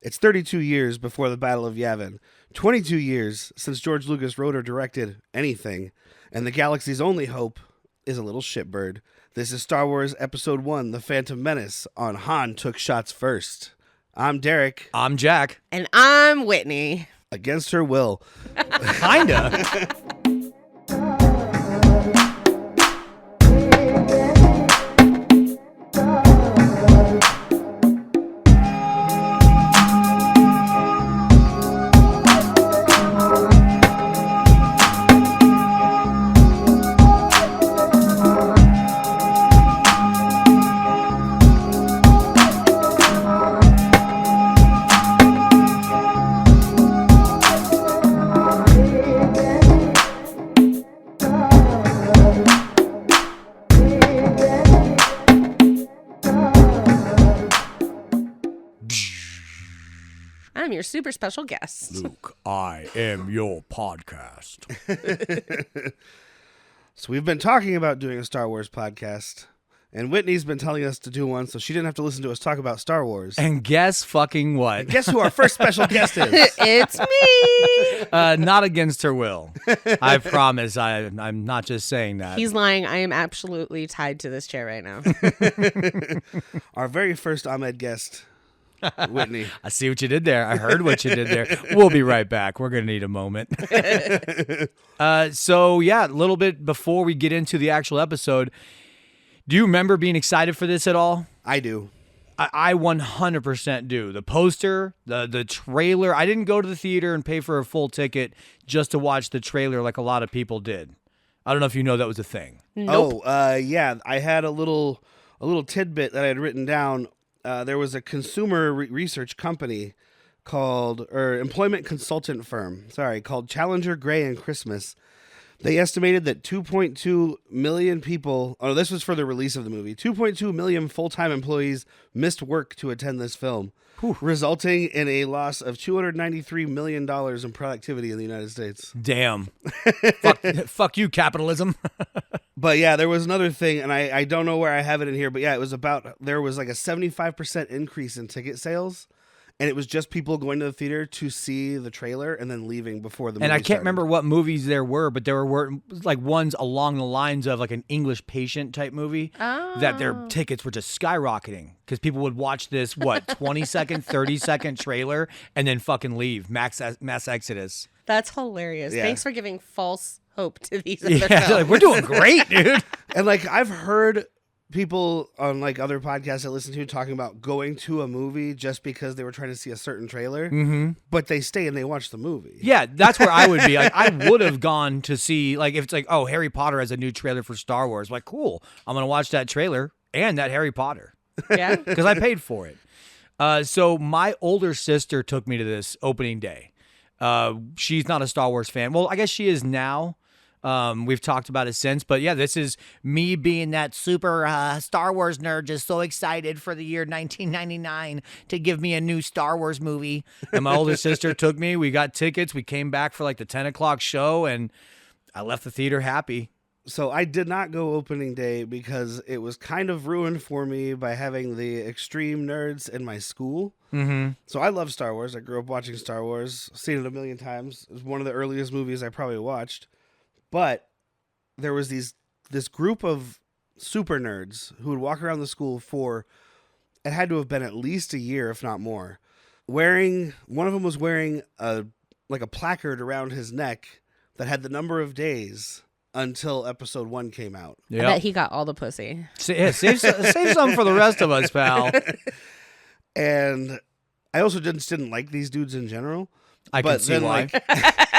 It's 32 years before the Battle of Yavin, 22 years since George Lucas wrote or directed anything, and the galaxy's only hope is a little shitbird. This is Star Wars Episode 1, The Phantom Menace, on Han Took Shots First. I'm Derek. I'm Jack. And I'm Whitney. Against her will. Kinda. I'm your super special guest. Luke, I am your podcast. So we've been talking about doing a Star Wars podcast, and Whitney's been telling us to do one, so she didn't have to listen to us talk about Star Wars. And guess fucking what? And guess who our first special guest is? It's me. Not against her will. I promise. I'm not just saying that. He's lying. I am absolutely tied to this chair right now. Our very first Ahmed guest, Whitney. I see what you did there. I heard what you did there. We'll be right back. We're going to need a moment. So, yeah, a little bit before we get into the actual episode, do you remember being excited for this at all? I do. I 100% do. The poster, the trailer. I didn't go to the theater and pay for a full ticket just to watch the trailer like a lot of people did. I don't know if you know that was a thing. Nope. Yeah. I had a little tidbit that I had written down. There was a consumer research company employment consultant firm, called Challenger Gray and Christmas. They estimated that 2.2 million people, this was for the release of the movie, 2.2 million full-time employees missed work to attend this film, resulting in a loss of $293 million in productivity in the United States. Damn. Fuck you, capitalism. But yeah, there was another thing, and I don't know where I have it in here, but yeah, there was like a 75% increase in ticket sales, and it was just people going to the theater to see the trailer and then leaving before the movie And I can't started. remember what movies there were, but there were like ones along the lines of like an English Patient type movie that their tickets were just skyrocketing because people would watch this, 20-second, 30-second trailer and then fucking leave. Mass exodus. That's hilarious. Yeah. Thanks for giving false hope to these other Yeah, films. like, we're doing great, dude. And like I've heard people on like other podcasts I listen to talking about going to a movie just because they were trying to see a certain trailer, but they stay and they watch the movie. Yeah, that's where I would be. Like, I would have gone to see, like, if it's like, oh, Harry Potter has a new trailer for Star Wars. Like, cool. I'm going to watch that trailer and that Harry Potter Yeah. because I paid for it. So my older sister took me to this opening day. She's not a Star Wars fan. Well, I guess she is now. We've talked about it since, but yeah, this is me being that super Star Wars nerd, just so excited for the year 1999 to give me a new Star Wars movie. And my older sister took me. We got tickets. We came back for like the 10 o'clock show, and I left the theater happy. So I did not go opening day because it was kind of ruined for me by having the extreme nerds in my school. Mm-hmm. So I love Star Wars. I grew up watching Star Wars, seen it a million times. It was one of the earliest movies I probably watched. But there was this group of super nerds who would walk around the school it had to have been at least a year, if not more. One of them was wearing a placard around his neck that had the number of days until episode 1 came out. I bet he got all the pussy. Save some for the rest of us, pal. And I also just didn't like these dudes in general. I can see why.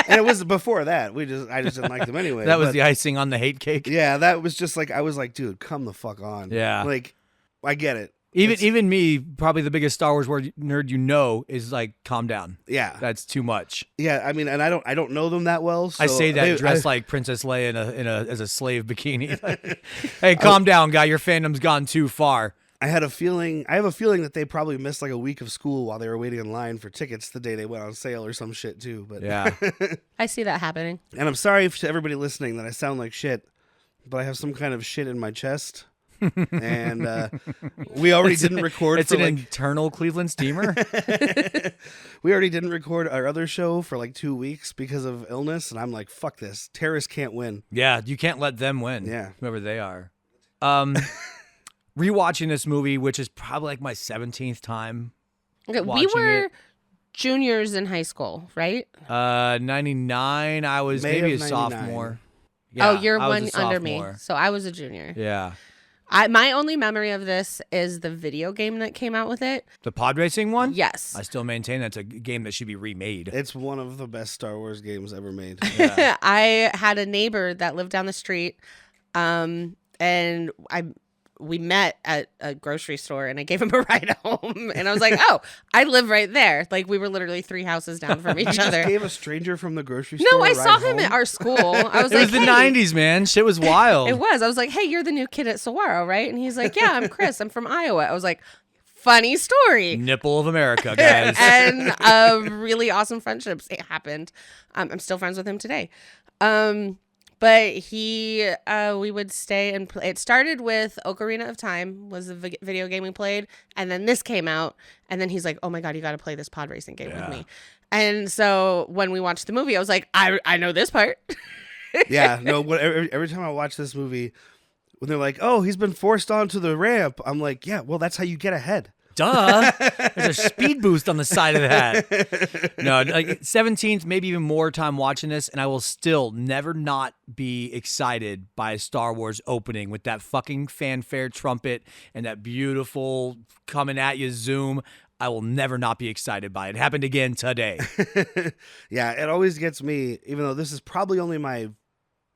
And it was before that. I just didn't like them anyway. That was the icing on the hate cake. Yeah, that was just like, I was like, dude, come the fuck on. Yeah. Like, I get it. Even me, probably the biggest Star Wars nerd is like, calm down. Yeah. That's too much. Yeah, I mean, and I don't know them that well. So I say that dressed like Princess Leia as a slave bikini. Hey, calm down, guy. Your fandom's gone too far. I have a feeling that they probably missed like a week of school while they were waiting in line for tickets the day they went on sale or some shit too. But yeah, I see that happening. And I'm sorry to everybody listening that I sound like shit, but I have some kind of shit in my chest. and we already didn't record. It's for an like, internal Cleveland steamer. we already didn't record our other show for like 2 weeks because of illness, and I'm like, fuck this. Terrorists can't win. Yeah, you can't let them win. Yeah. Whoever they are. Rewatching this movie, which is probably like my 17th time. Okay, we watching were it. juniors in high school, right? 99. I was May maybe a of 99. sophomore. Oh, Yeah, you're I was one a under me. sophomore. So I was a junior. Yeah. My only memory of this is the video game that came out with it. The pod racing one? Yes. I still maintain that's a game that should be remade. It's one of the best Star Wars games ever made. I had a neighbor that lived down the street, and we met at a grocery store, and I gave him a ride home, and I was like, "Oh, I live right there." Like we were literally 3 houses down from each You just other. gave a stranger from the grocery store. No, I a saw ride him home? at our school. I was It like, was the "Hey." 90s, man. Shit was wild. It was. I was like, "Hey, you're the new kid at Saguaro, right?" And he's like, "Yeah, I'm Chris. I'm from Iowa." I was like, "Funny story." Nipple of America, guys. And really awesome friendships it happened. I'm still friends with him today. But we would stay and play. It started with Ocarina of Time was the video game we played, and then this came out, and then he's like, "Oh my god, you got to play this pod racing game with me." And so when we watched the movie, I was like, "I know this part." Yeah, no. Every time I watch this movie, when they're like, "Oh, he's been forced onto the ramp," I'm like, "Yeah, well, that's how you get ahead." Duh. There's a speed boost on the side of that. No, like 17th, maybe even more time watching this, and I will still never not be excited by a Star Wars opening with that fucking fanfare trumpet and that beautiful coming at you zoom. I will never not be excited by it. It happened again today. Yeah, it always gets me, even though this is probably only my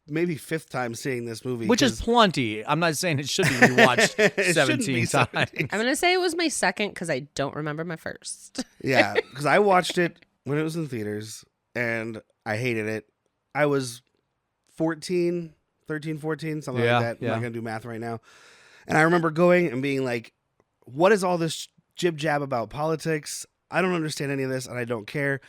maybe 5th time seeing this movie. Which is 'cause plenty. I'm not saying it should be rewatched it shouldn't be 17 times. 17. I'm gonna say it was my second because I don't remember my first. Yeah, because I watched it when it was in theaters, and I hated it. I was 13, 14, something Yeah, like that. I'm yeah. not going to do math right now. And I remember going and being like, what is all this jib-jab about politics? I don't understand any of this, and I don't care.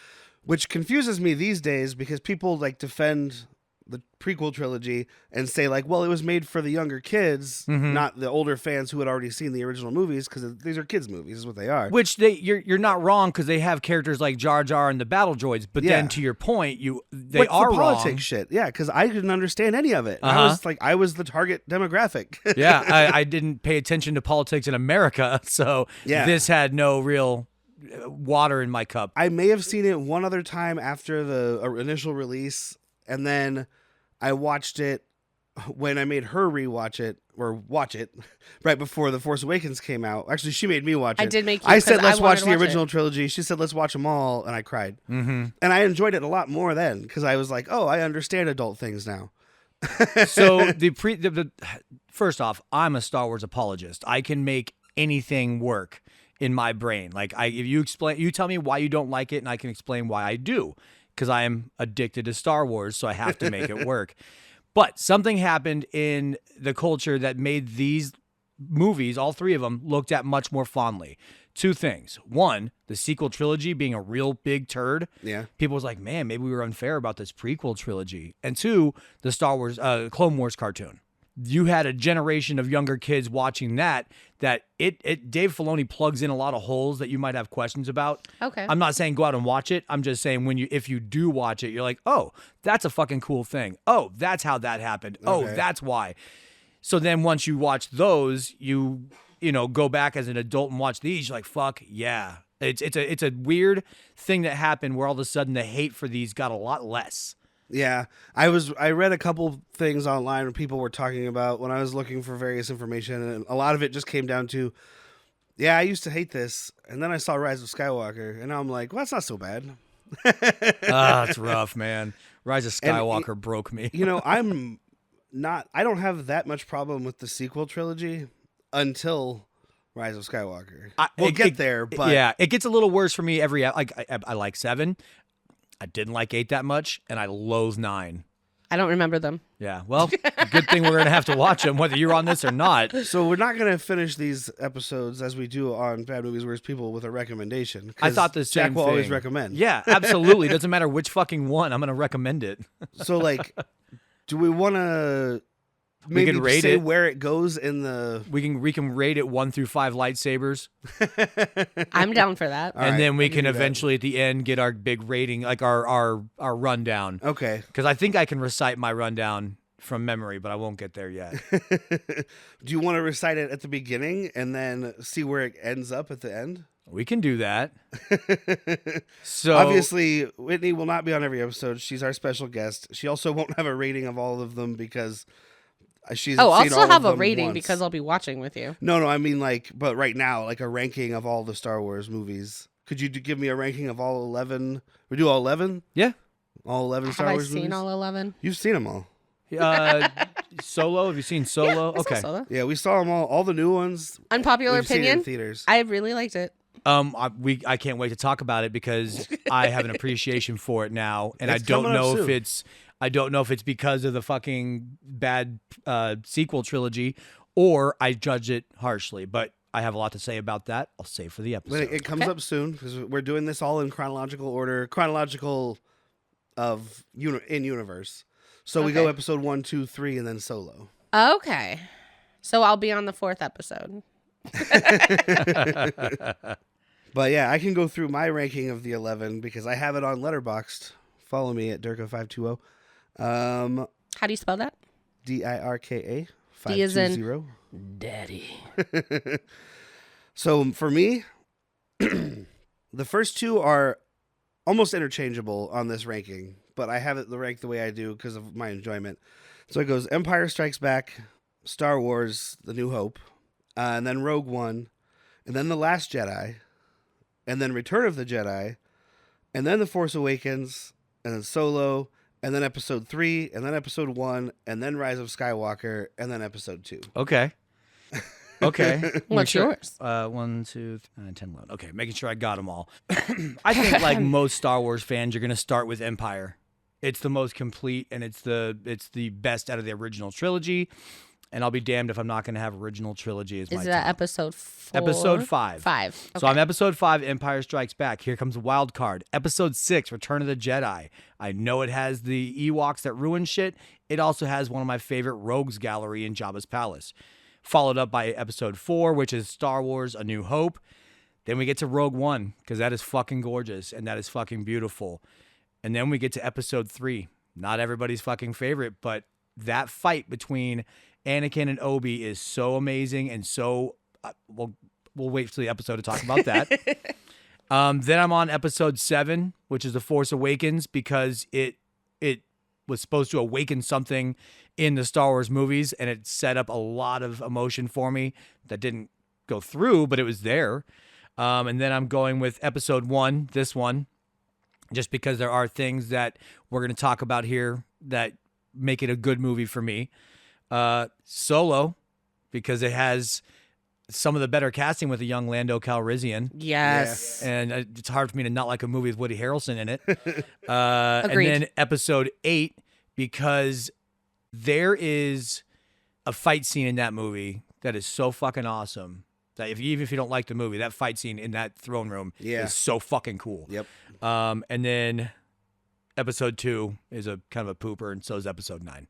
Which confuses me these days because people like defend the prequel trilogy and say like, well, it was made for the younger kids, not the older fans who had already seen the original movies, because these are kids' movies, is what they are. Which you're not wrong because they have characters like Jar Jar and the battle droids. But Yeah. then to your point, they But are the politics wrong. shit. Yeah, because I didn't understand any of it. And Uh-huh. I was the target demographic. Yeah, I didn't pay attention to politics in America, so Yeah. this had no real water in my cup. I may have seen it one other time after the initial release, and then I watched it when I made her rewatch it or watch it right before The Force Awakens came out. Actually, she made me watch it. I did make you, I said 'cause let's I wanted watch to the watch it. original trilogy. She said let's watch them all, and I cried. Mm-hmm. And I enjoyed it a lot more then because I was like, oh, I understand adult things now. So the first off, I'm a Star Wars apologist. I can make anything work in my brain. Like if you tell me why you don't like it, and I can explain why I do, because I am addicted to Star Wars, so I have to make it work. But something happened in the culture that made these movies, all 3 of them, looked at much more fondly. 2 things. 1, the sequel trilogy being a real big turd. Yeah. People was like, man, maybe we were unfair about this prequel trilogy. And 2, the Star Wars, Clone Wars cartoon. You had a generation of younger kids watching that Dave Filoni plugs in a lot of holes that you might have questions about. Okay. I'm not saying go out and watch it. I'm just saying if you do watch it, you're like, oh, that's a fucking cool thing. Oh, that's how that happened. Oh, Okay. that's why. So then once you watch those, you go back as an adult and watch these, you're like, fuck yeah. It's a weird thing that happened where all of a sudden the hate for these got a lot less. Yeah, I read a couple things online where people were talking about when I was looking for various information, and a lot of it just came down to, yeah, I used to hate this, and then I saw Rise of Skywalker, and now I'm like, well, that's not so bad. It's rough, man. Rise of And Skywalker broke me. I don't have that much problem with the sequel trilogy until Rise of Skywalker. We'll get there, but yeah, it gets a little worse for me every. Like I like 7. I didn't like 8 that much, and I loathe 9. I don't remember them. Yeah, well, good thing we're gonna have to watch them, whether you're on this or not. So we're not going to finish these episodes as we do on Bad Movies Where's People with a recommendation. I 'cause thought the same Jack will thing. always recommend. Yeah, absolutely. Doesn't matter which fucking one. I'm gonna recommend it. So, like, do we want to maybe can rate say it. where it goes in the. We can rate it 1 through 5 lightsabers, I'm down for that. All and right, then we I can do that. eventually at the end get our big rating, like our rundown. Okay. Because I think I can recite my rundown from memory, but I won't get there yet. Do you want to recite it at the beginning and then see where it ends up at the end? We can do that. So Obviously, Whitney will not be on every episode. She's our special guest. She also won't have a rating of all of them because she's. Oh, I'll seen still all of have a them rating once. because I'll be watching with you. No, I mean but right now, like a ranking of all the Star Wars movies. Could you give me a ranking of all 11? We do all 11? yeah, All 11 Have Star I Wars seen movies? all 11? You've seen them all. Solo. Have you seen Solo? I saw Okay. Solo. Yeah, we saw them all the new ones. Unpopular We've seen it in opinion. theaters. I really liked it. I can't wait to talk about it because I have an appreciation for it now, and It's I don't coming up know if soon. I don't know if it's because of the fucking bad sequel trilogy or I judge it harshly, but I have a lot to say about that. I'll save for the But episode. it comes up soon because we're doing this all in chronological order, chronological of in universe. So we go Okay. episode 1, 2, 3, and then Solo. Okay. So I'll be on the 4th episode. But yeah, I can go through my ranking of the 11 because I have it on Letterboxd. Follow me at Dirka520. How do you spell that? DIRKA D as in- 520. Daddy. So for me, the first two are almost interchangeable on this ranking, but I have it ranked the way I do because of my enjoyment. So it goes Empire Strikes Back, Star Wars, The New Hope, and then Rogue One, and then The Last Jedi, and then Return of the Jedi, and then The Force Awakens, and then Solo, and then Episode 3, and then Episode 1, and then Rise of Skywalker, and then Episode 2. Okay. Okay. What's Sure. yours? 1, 2, 9, 10, 11. Okay, making sure I got them all. I think, like most Star Wars fans, you're going to start with Empire. It's the most complete, and it's the best out of the original trilogy. And I'll be damned if I'm not going to have original trilogy as my Is that top. episode 4? Episode 5. 5. So I'm episode 5, Empire Strikes Back. Here comes a wild card. Episode 6, Return of the Jedi. I know it has the Ewoks that ruin shit. It also has one of my favorite rogues gallery in Jabba's palace. Followed up by episode 4, which is Star Wars A New Hope. Then we get to Rogue One, because that is fucking gorgeous and that is fucking beautiful. And then we get to episode 3. Not everybody's fucking favorite, but that fight between Anakin and Obi is so amazing and so we'll wait till the episode to talk about that. Then I'm on episode 7, which is The Force Awakens, because it was supposed to awaken something in the Star Wars movies, and it set up a lot of emotion for me that didn't go through, but it was there. And then I'm going with episode 1, this one, just because there are things that we're going to talk about here that make it a good movie for me. Solo, because it has some of the better casting with a young Lando Calrissian. Yes. And it's hard for me to not like a movie with Woody Harrelson in it. And Agreed. then episode 8, because there is a fight scene in that movie that is so fucking awesome that even if you don't like the movie, that fight scene in that throne room is so fucking cool. Yep. And then episode 2 is a kind of a pooper, and so is episode 9.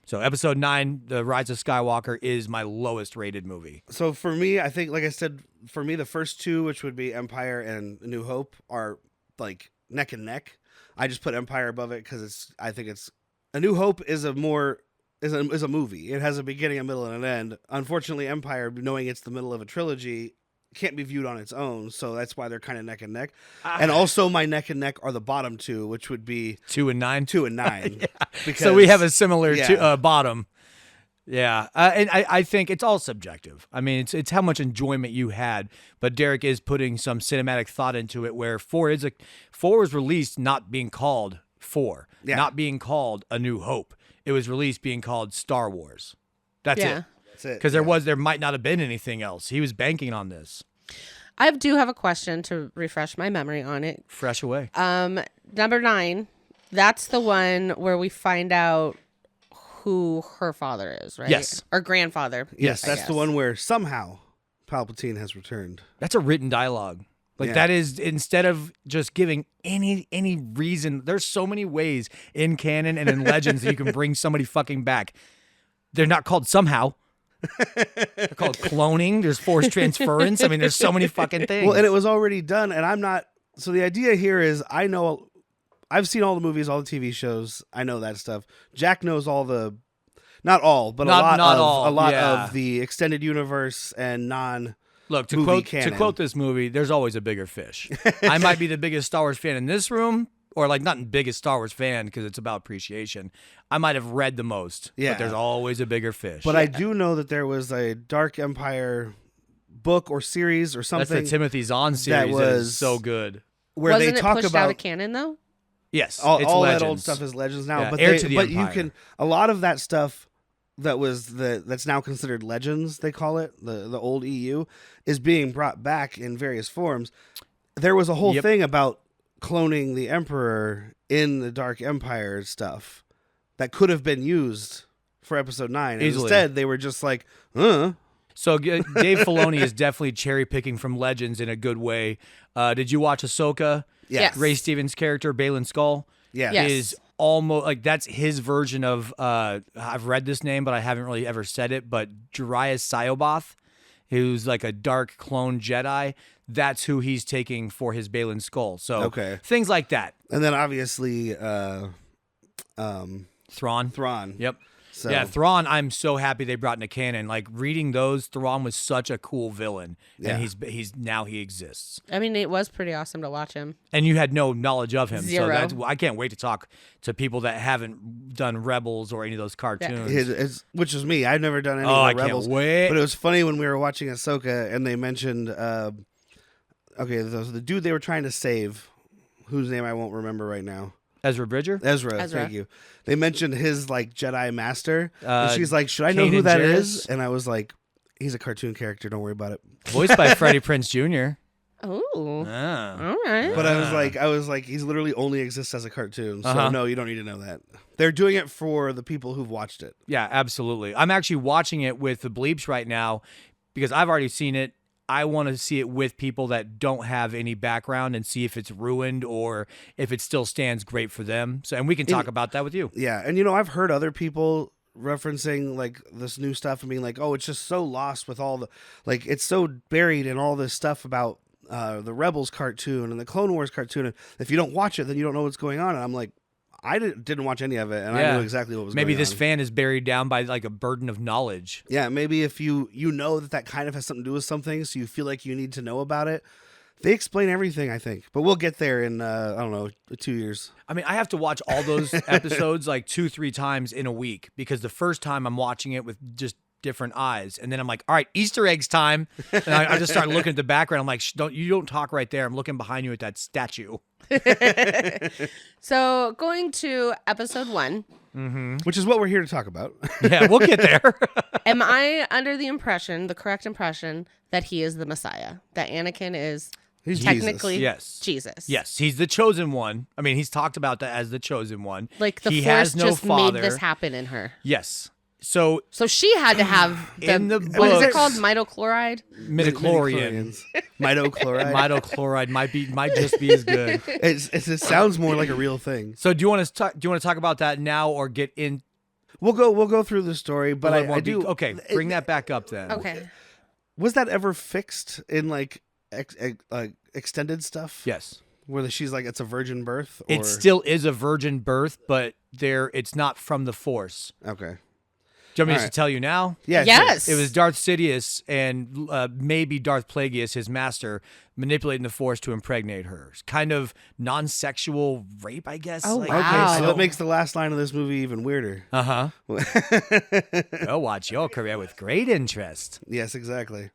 So episode 9, The Rise of Skywalker, is my lowest rated movie. So for me, I think, like I said, for me, the first two, which would be Empire and A New Hope, are like neck and neck. I just put Empire above it because I think it's A New Hope is a movie. It has a beginning, a middle, and an end. Unfortunately, Empire, knowing it's the middle of a trilogy, can't be viewed on its own. So that's why they're kind of neck and neck. And also, my neck and neck are the bottom two, which would be 2 and 9. 2 and 9. Because, So we have a similar Yeah. bottom. Yeah. And I think it's all subjective. I mean, it's how much enjoyment you had. But Derek is putting some cinematic thought into it, where 4 was released not being called 4, not being called A New Hope. It was released being called Star Wars. That's it. That's it. Because there might not have been anything else. He was banking on this. I do have a question to refresh my memory on it. Fresh away. Number 9, that's the one where we find out who her father is, right? Yes. Or grandfather. Yes, I that's the guess. one where somehow Palpatine has returned. That's a written dialogue. Like Yeah. that is, instead of just giving any reason, there's so many ways in canon and in legends that you can bring somebody fucking back. They're not called somehow. They're called cloning. There's force transference. I mean, there's so many fucking things. Well, and it was already done, and I'm not. So the idea here is, I've seen all the movies, all the TV shows. I know that stuff. Jack knows all the, not all, but Not a lot yeah. of the extended universe and non. Look, to movie quote this movie, there's always a bigger fish. I might be the biggest Star Wars fan in this room, or like not the biggest Star Wars fan because it's about appreciation. I might have read the most, Yeah. but there's always a bigger fish. But I do know that there was a Dark Empire book or series or something. That's the Timothy Zahn series. That is so good. Where Wasn't they it talk pushed about out of canon though? Yes, all it's that Legends. old stuff is Legends now. Yeah, but Heir to the you Empire. can a lot of that stuff that's now considered Legends. They call it the old EU is being brought back in various forms. There was a whole thing about cloning the Emperor in the Dark Empire stuff that could have been used for Episode 9. And Easily. instead, they were just like, So Dave Filoni is definitely cherry picking from Legends in a good way. Did you watch Ahsoka? Yes. Ray Stevens' character, Balin Skull, Yeah. Yes. is almost like that's his version of. I've read this name, but I haven't really ever said it. But Jarius Sioboth, who's like a dark clone Jedi. That's who he's taking for his Balin Skull. So Okay. things like that. And then obviously Thrawn. Thrawn. Yep. So, Yeah, Thrawn, I'm so happy they brought into canon. Like reading those, Thrawn was such a cool villain. Yeah. And he's now he exists. I mean, it was pretty awesome to watch him. And you had no knowledge of him. Zero. So I can't wait to talk to people that haven't done Rebels or any of those cartoons. which is me. I've never done any Oh, I of the can't Rebels. wait. But it was funny when we were watching Ahsoka and they mentioned, the dude they were trying to save, whose name I won't remember right now. Ezra Bridger? Ezra. Thank you. They mentioned his like Jedi master, and she's like, "Should I know Kanan who that Jarrus? is?" And I was like, "He's a cartoon character. Don't worry about it." Voiced by Freddie Prinze Jr. Oh, Ah. all right. But I was like, he's literally only exists as a cartoon, so Uh-huh. no, you don't need to know that. They're doing it for the people who've watched it. Yeah, absolutely. I'm actually watching it with the bleeps right now because I've already seen it. I want to see it with people that don't have any background and see if it's ruined or if it still stands great for them. So, and we can talk about that with you. Yeah, and I've heard other people referencing like this new stuff and being like, "Oh, it's just so lost with all the like it's so buried in all this stuff about the Rebels cartoon and the Clone Wars cartoon. And if you don't watch it, then you don't know what's going on." And I'm like, I didn't watch any of it, and I knew exactly what was Maybe going this on. fan is buried down by like a burden of knowledge. Yeah, maybe if you know that kind of has something to do with something, so you feel like you need to know about it. They explain everything, I think, but we'll get there in I don't know, 2 years. I mean, I have to watch all those episodes like 2-3 times in a week because the first time I'm watching it with just different eyes, and then I'm like, all right, Easter eggs time, and I just start looking at the background. I'm like, don't talk right there. I'm looking behind you at that statue. So going to episode 1, Which is what we're here to talk about. Yeah, we'll get there. am I under the correct impression, that he is the Messiah? That Anakin is He's technically Yes. Jesus? Yes, he's the chosen one. I mean, he's talked about that as the chosen one. Like the he Force has no just father. made this happen in her. Yes. So So she had to have In the what is it books- called? Midichloride? midichlorian, Mitochloride. mitochloride might just be as good. It sounds more like a real thing. So do you want to talk about that now or get in? We'll go through the story, but I do. Okay, bring that back up then. Okay. Was that ever fixed in like extended stuff? Yes. Where she's like, it's a virgin birth? Or... It still is a virgin birth, but it's not from the Force. Okay. Do you want me All just right. to tell you now? Yeah. Yes. It was Darth Sidious and maybe Darth Plagueis, his master, manipulating the Force to impregnate her. It's kind of non-sexual rape, I guess. Oh, Like, wow. Okay, so Wow. that makes the last line of this movie even weirder. Uh-huh. Go watch your career with great interest. Yes, exactly.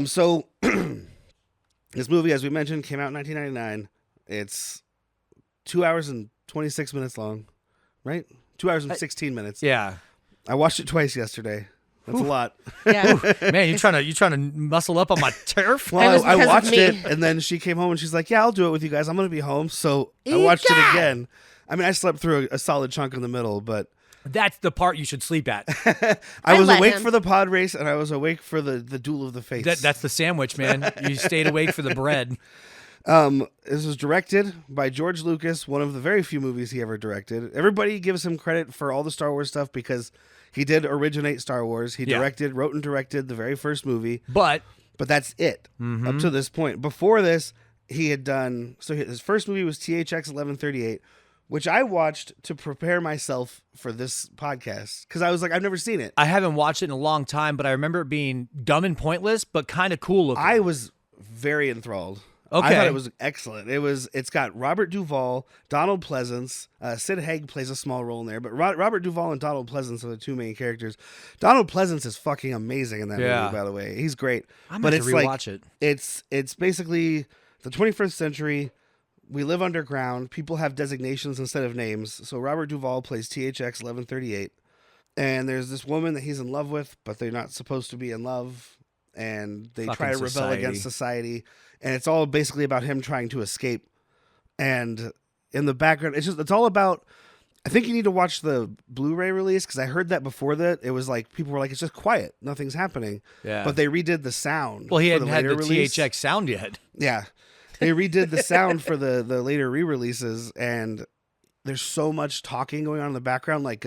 So this movie, as we mentioned, came out in 1999. It's 2 hours and 26 minutes long, right? 2 hours and 16 minutes. Yeah. I watched it twice yesterday. That's a lot. Yeah. Man, you trying to muscle up on my turf? It was Well, I because of watched me. it, and then she came home and she's like, "Yeah, I'll do it with you guys. I'm going to be home." So I watched it again. I mean, I slept through a solid chunk in the middle, but That's the part you should sleep at. I was let awake him. for the pod race, and I was awake for the duel of the fates. That's the sandwich, man. You stayed awake for the bread. This was directed by George Lucas, one of the very few movies he ever directed. Everybody gives him credit for all the Star Wars stuff because He did originate Star Wars. He Yeah. wrote and directed the very first movie, But but that's it up to this point. Before this, he had done, so his first movie was THX 1138, which I watched to prepare myself for this podcast because I was like, I've never seen it. I haven't watched it in a long time, but I remember it being dumb and pointless, but kind of cool looking. I was very enthralled. Okay. I thought it was excellent. It's got Robert Duvall, Donald Pleasance, Sid Haig plays a small role in there, but Robert Duvall and Donald Pleasance are the two main characters. Donald Pleasance is fucking amazing in that movie, by the way. He's great. I'm but gonna it's have to like rewatch it. it's basically the 21st century. We live underground. People have designations instead of names. So Robert Duvall plays THX 1138, and there's this woman that he's in love with, but they're not supposed to be in love, and they try to rebel against society. And it's all basically about him trying to escape. And in the background, it's all about. I think you need to watch the Blu-ray release because I heard that before that it was like people were like, it's just quiet, nothing's happening. Yeah. But they redid the sound. Well, he for hadn't had later the release. THX sound yet. Yeah, they redid the sound for the later re-releases, and there's so much talking going on in the background, like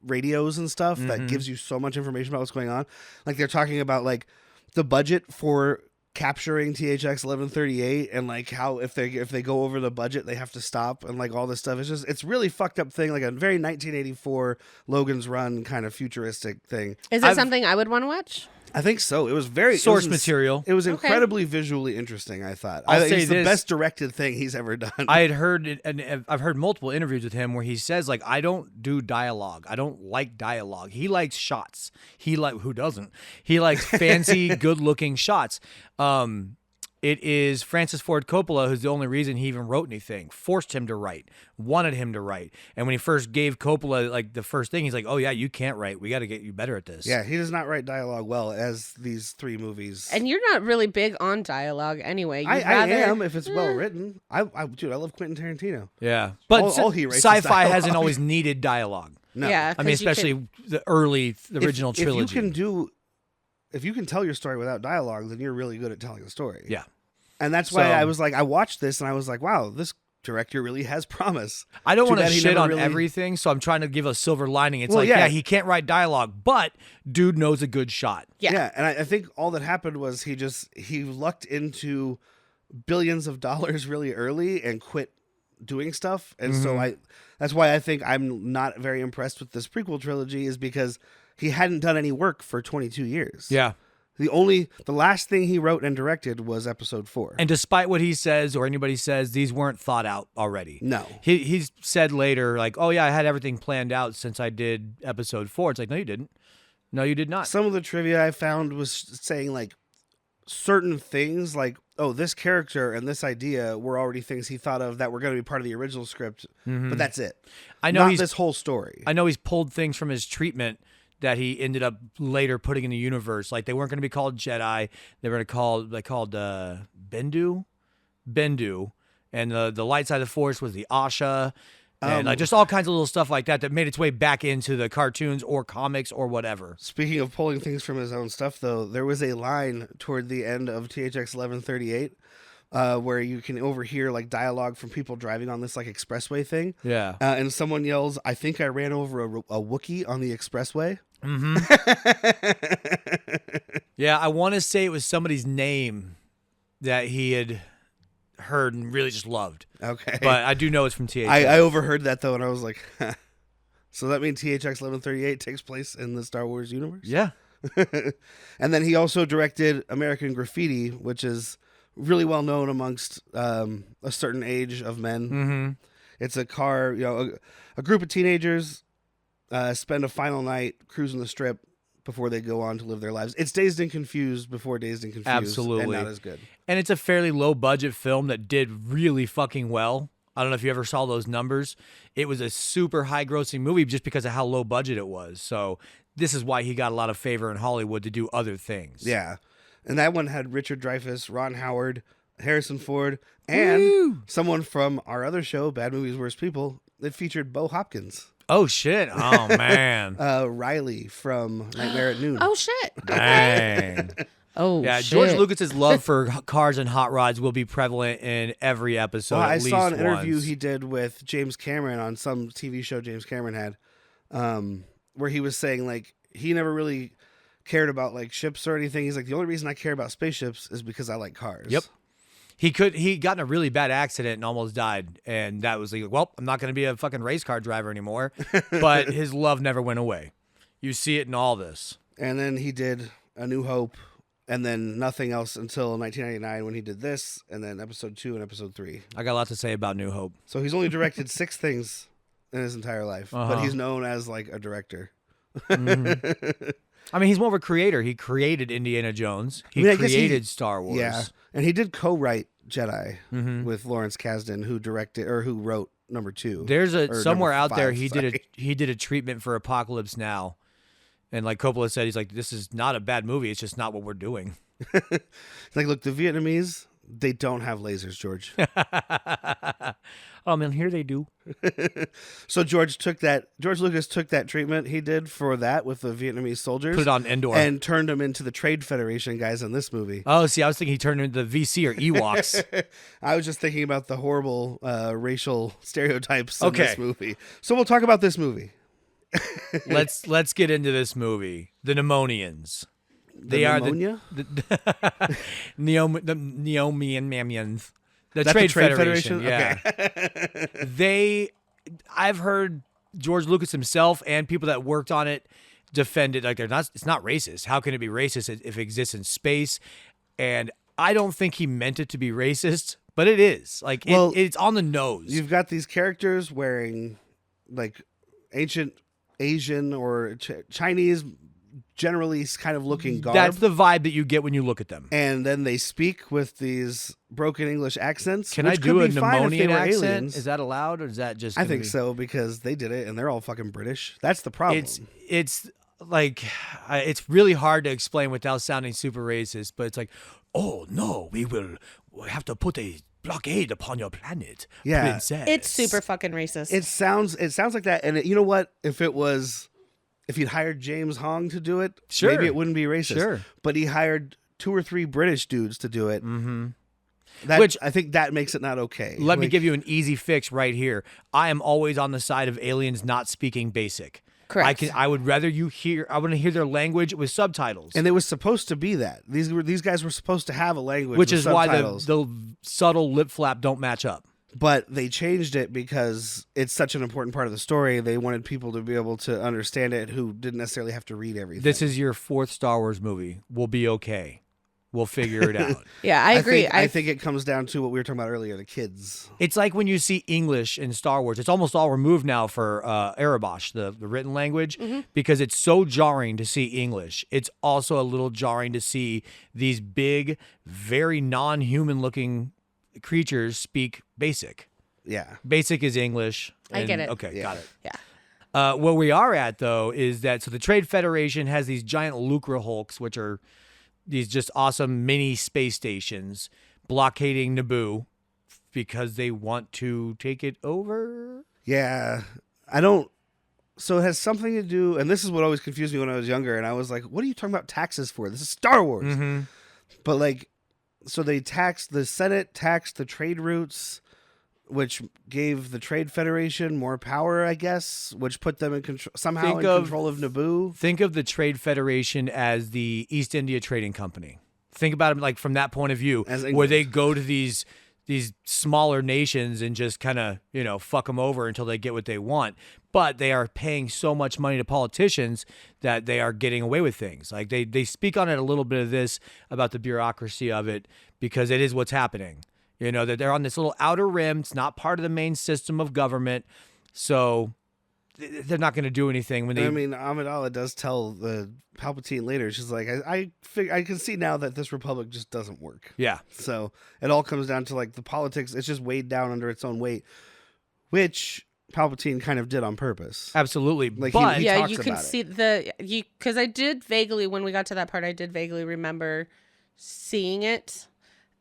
radios and stuff that gives you so much information about what's going on. Like they're talking about like the budget for capturing THX 1138 and like how if they go over the budget they have to stop and like all this stuff. It's really fucked up thing, like a very 1984 Logan's Run kind of futuristic thing. Is it something I would want to watch? I think so. It was very Source material. It was incredibly visually interesting. I thought it's the best directed thing he's ever done. I had heard it, and I've heard multiple interviews with him where he says like, I don't do dialogue. I don't like dialogue. He likes shots. Who doesn't? He likes fancy, good-looking shots. It is Francis Ford Coppola who's the only reason he even wrote anything, forced him to write, wanted him to write. And when he first gave Coppola like the first thing, he's like, oh yeah, you can't write. We got to get you better at this. Yeah, he does not write dialogue well as these three movies. And you're not really big on dialogue anyway. I am if it's well written. I love Quentin Tarantino. Yeah. But all he writes is sci-fi dialogue. hasn't always needed dialogue. No. Yeah, I mean, especially the original trilogy. If you can tell your story without dialogue, then you're really good at telling the story. Yeah. And that's why I was like, I watched this and I was like, wow, this director really has promise. I don't want to bad he shit never on really- everything, so I'm trying to give a silver lining. It's Well, like, yeah. he can't write dialogue, but dude knows a good shot. Yeah. And I think all that happened was he lucked into billions of dollars really early and quit doing stuff. And so that's why I think I'm not very impressed with this prequel trilogy, is because he hadn't done any work for 22 years. Yeah. The last thing he wrote and directed was episode 4. And despite what he says or anybody says, these weren't thought out already. No. He's said later, like, oh yeah, I had everything planned out since I did episode 4. It's like, no, you didn't. No, you did not. Some of the trivia I found was saying like certain things like, oh, this character and this idea were already things he thought of that were going to be part of the original script, but that's it. I know Not this whole story. I know he's pulled things from his treatment that he ended up later putting in the universe. Like they weren't going to be called Jedi. They were called Bendu, and the light side of the Force was the Asha, and like just all kinds of little stuff like that made its way back into the cartoons or comics or whatever. Speaking of pulling things from his own stuff, though, there was a line toward the end of THX 1138 where you can overhear like dialogue from people driving on this like expressway thing. Yeah. And someone yells, "I think I ran over a Wookiee on the expressway." Yeah, I want to say it was somebody's name that he had heard and really just loved. Okay. But I do know it's from THX. I overheard that, though, and I was like, huh. So that means THX 1138 takes place in the Star Wars universe? Yeah. And then he also directed American Graffiti, which is really well known amongst a certain age of men. Mm-hmm. It's a car, a group of teenagers spend a final night cruising the strip before they go on to live their lives. It's Dazed and Confused before Dazed and Confused. Absolutely. And not as good. And it's a fairly low budget film that did really fucking well. I don't know if you ever saw those numbers. It was a super high grossing movie just because of how low budget it was. So this is why he got a lot of favor in Hollywood to do other things. Yeah. And that one had Richard Dreyfuss, Ron Howard, Harrison Ford, and someone from our other show, Bad Movies, Worst People. It featured Bo Hopkins. Oh, shit. Oh, man. Riley from Nightmare at Noon. Oh shit. Okay. Dang. Oh Yeah, shit. George Lucas's love for cars and hot rods will be prevalent in every episode. Well, at I least saw an interview once. he did with James Cameron on some TV show James Cameron had, where he was saying like he never really cared about like ships or anything. He's like, the only reason I care about spaceships is because I like cars. Yep. He got in a really bad accident and almost died. And that was like, well, I'm not going to be a fucking race car driver anymore. But his love never went away. You see it in all this. And then he did A New Hope, and then nothing else until 1999 when he did this, and then episode 2 and episode 3. I got a lot to say about New Hope. So he's only directed 6 things in his entire life, but he's known as like a director. Mm-hmm. I mean, he's more of a creator. He created Indiana Jones. He created Star Wars. Yeah, and he did co-write Jedi with Lawrence Kasdan, who directed or who wrote number 2. There's somewhere out there he he did a treatment for Apocalypse Now, and like Coppola said, he's like, this is not a bad movie. It's just not what we're doing. Like, look, the Vietnamese, they don't have lasers, George. Oh man, here they do. So George Lucas took that treatment he did for that with the Vietnamese soldiers, Put it on Endor, and turned them into the Trade Federation guys in this movie. Oh, see, I was thinking he turned them into the VC or Ewoks. I was just thinking about the horrible racial stereotypes in this movie. So we'll talk about this movie. Let's get into this movie. The Pneumonians. They are the Neomians. The That's Trade the Trade Federation. Federation? Yeah. I've heard George Lucas himself and people that worked on it defend it like it's not racist. How can it be racist if it exists in space? And I don't think he meant it to be racist, but it is. Like, it's on the nose. You've got these characters wearing like ancient Asian or Chinese, generally kind of looking garb. That's the vibe that you get when you look at them. And then they speak with these broken English accents. Can I do a pneumonian accent? Aliens. Is that allowed, or is that just? I think so, because they did it, and they're all fucking British. That's the problem. It's like it's really hard to explain without sounding super racist. But it's like, oh no, we have to put a blockade upon your planet, princess. It's super fucking racist. It sounds like that. And you know what? If you'd hired James Hong to do it, sure, maybe it wouldn't be racist. Sure. But he hired 2 or 3 British dudes to do it. Mm-hmm. Which I think that makes it not okay. Let me give you an easy fix right here. I am always on the side of aliens not speaking basic. Correct. I would rather I want to hear their language with subtitles. And it was supposed to be that. These guys were supposed to have a language which with is why subtitles. the subtle lip flap don't match up. But they changed it because it's such an important part of the story. They wanted people to be able to understand it who didn't necessarily have to read everything. This is your 4th Star Wars movie. We'll be okay. We'll figure it out. Yeah, I agree. I think it comes down to what we were talking about earlier, the kids. It's like when you see English in Star Wars. It's almost all removed now for Erebash, the written language, because it's so jarring to see English. It's also a little jarring to see these big, very non-human looking creatures speak basic. Yeah. Basic is English. I get it. Okay, Yeah. got it. Yeah. Where we are at, though, is that so the Trade Federation has these giant Lucra Hulks, which are these just awesome mini space stations blockading Naboo because they want to take it over. Yeah. So it has something to do, and this is what always confused me when I was younger, and I was like, what are you talking about taxes for? This is Star Wars. Mm-hmm. But like, so the Senate taxed the trade routes, which gave the Trade Federation more power, I guess, which put them in control control of Naboo. Think of the Trade Federation as the East India Trading Company. Think about it like from that point of view, where they go to these smaller nations and just kind of, fuck them over until they get what they want. But they are paying so much money to politicians that they are getting away with things. Like they speak on it a little bit of this about the bureaucracy of it, because it is what's happening. That they're on this little outer rim. It's not part of the main system of government. So they're not going to do anything when they... I mean, Amidala does tell the Palpatine later, she's like, I can see now that this republic just doesn't work. Yeah. So it all comes down to like the politics. It's just weighed down under its own weight, which Palpatine kind of did on purpose. Absolutely. Like, but he yeah, talks you can about see because I did vaguely, when we got to that part, I did vaguely remember seeing it.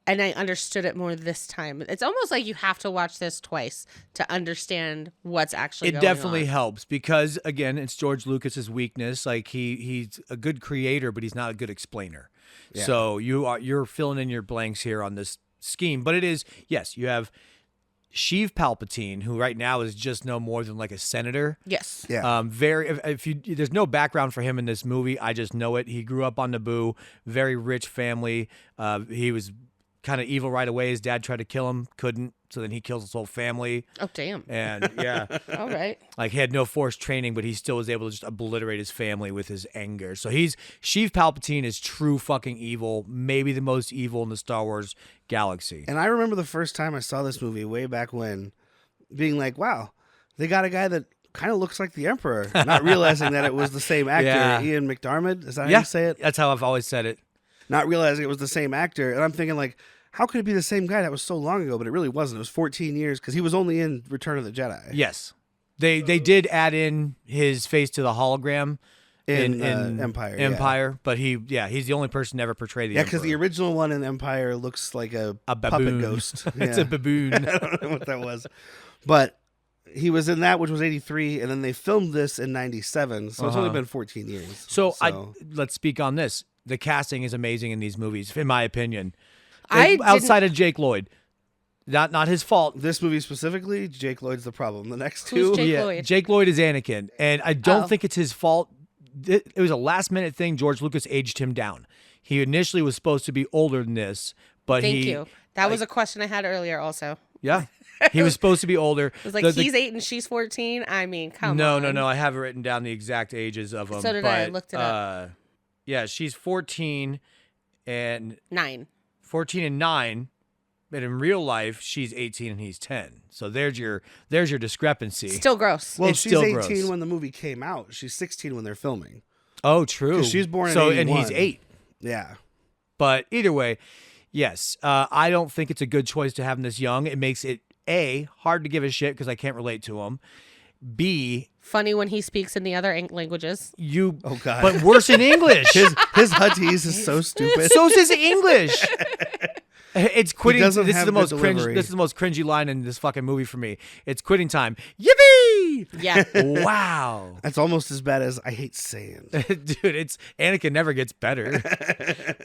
And I understood it more this time. It's almost like you have to watch this twice to understand what's actually going on. It definitely helps because, again, it's George Lucas's weakness. Like he's a good creator, but he's not a good explainer. Yeah. So you're filling in your blanks here on this scheme. But it is, yes, you have Sheev Palpatine, who right now is just no more than like a senator. Yes. Yeah. Very. If you there's no background for him in this movie, I just know it. He grew up on Naboo, very rich family. He was kind of evil right away. His dad tried to kill him, couldn't. So then he kills his whole family. Oh, damn. And yeah, All right. like he had no force training, but he still was able to just obliterate his family with his anger. So Sheev Palpatine is true fucking evil, maybe the most evil in the Star Wars galaxy. And I remember the first time I saw this movie way back when, being like, wow, they got a guy that kind of looks like the Emperor, not realizing that it was the same actor, Yeah. Ian McDiarmid. Is that how Yeah, you say it? that's how I've always said it. Not realizing it was the same actor. And I'm thinking, like, how could it be the same guy? That was so long ago, but it really wasn't. It was 14 years because he was only in Return of the Jedi. Yes, they did add in his face to the hologram In Empire. Empire, but he's the only person to ever portray the Yeah, because the Emperor. original one in Empire looks like a baboon. puppet ghost. It's Yeah. a baboon. I don't know what that was. But he was in that, which was 83, and then they filmed this in 97, so it's only been 14 years. So let's speak on this. The casting is amazing in these movies, in my opinion. Outside of Jake Lloyd, not his fault. This movie specifically, Jake Lloyd's the problem. The next Who's two, Jake Lloyd? Jake Lloyd is Anakin, and I don't Oh. think it's his fault. It was a last minute thing. George Lucas aged him down. He initially was supposed to be older than this, but Thank you. That was a question I had earlier also. Yeah, he was supposed to be older. It was like, he's 8 and she's 14. I mean, come on. No. I have written down the exact ages of them. So did I. Looked it up. Yeah, she's 14 and 9. 14 and 9, but in real life she's 18 and he's 10. So there's your discrepancy. Still gross. well, It's she's still 18 gross. when the movie came out. She's 16 when they're filming. Oh, true. 'Cause she's born in so and he's 81. 8. Yeah. But either way, yes, I don't think it's a good choice to have him this young. It makes it A, hard to give a shit because I can't relate to him. B, Funny when he speaks in the other languages. Oh, God. but worse in English. his Huttese is so stupid. So's his English. It's quitting. doesn't This is have the good most cringe. delivery. This is the most cringy line in this fucking movie for me. It's quitting time. Yippee! Yeah. Wow. That's almost as bad as I hate sand. Dude, it's Anakin never gets better.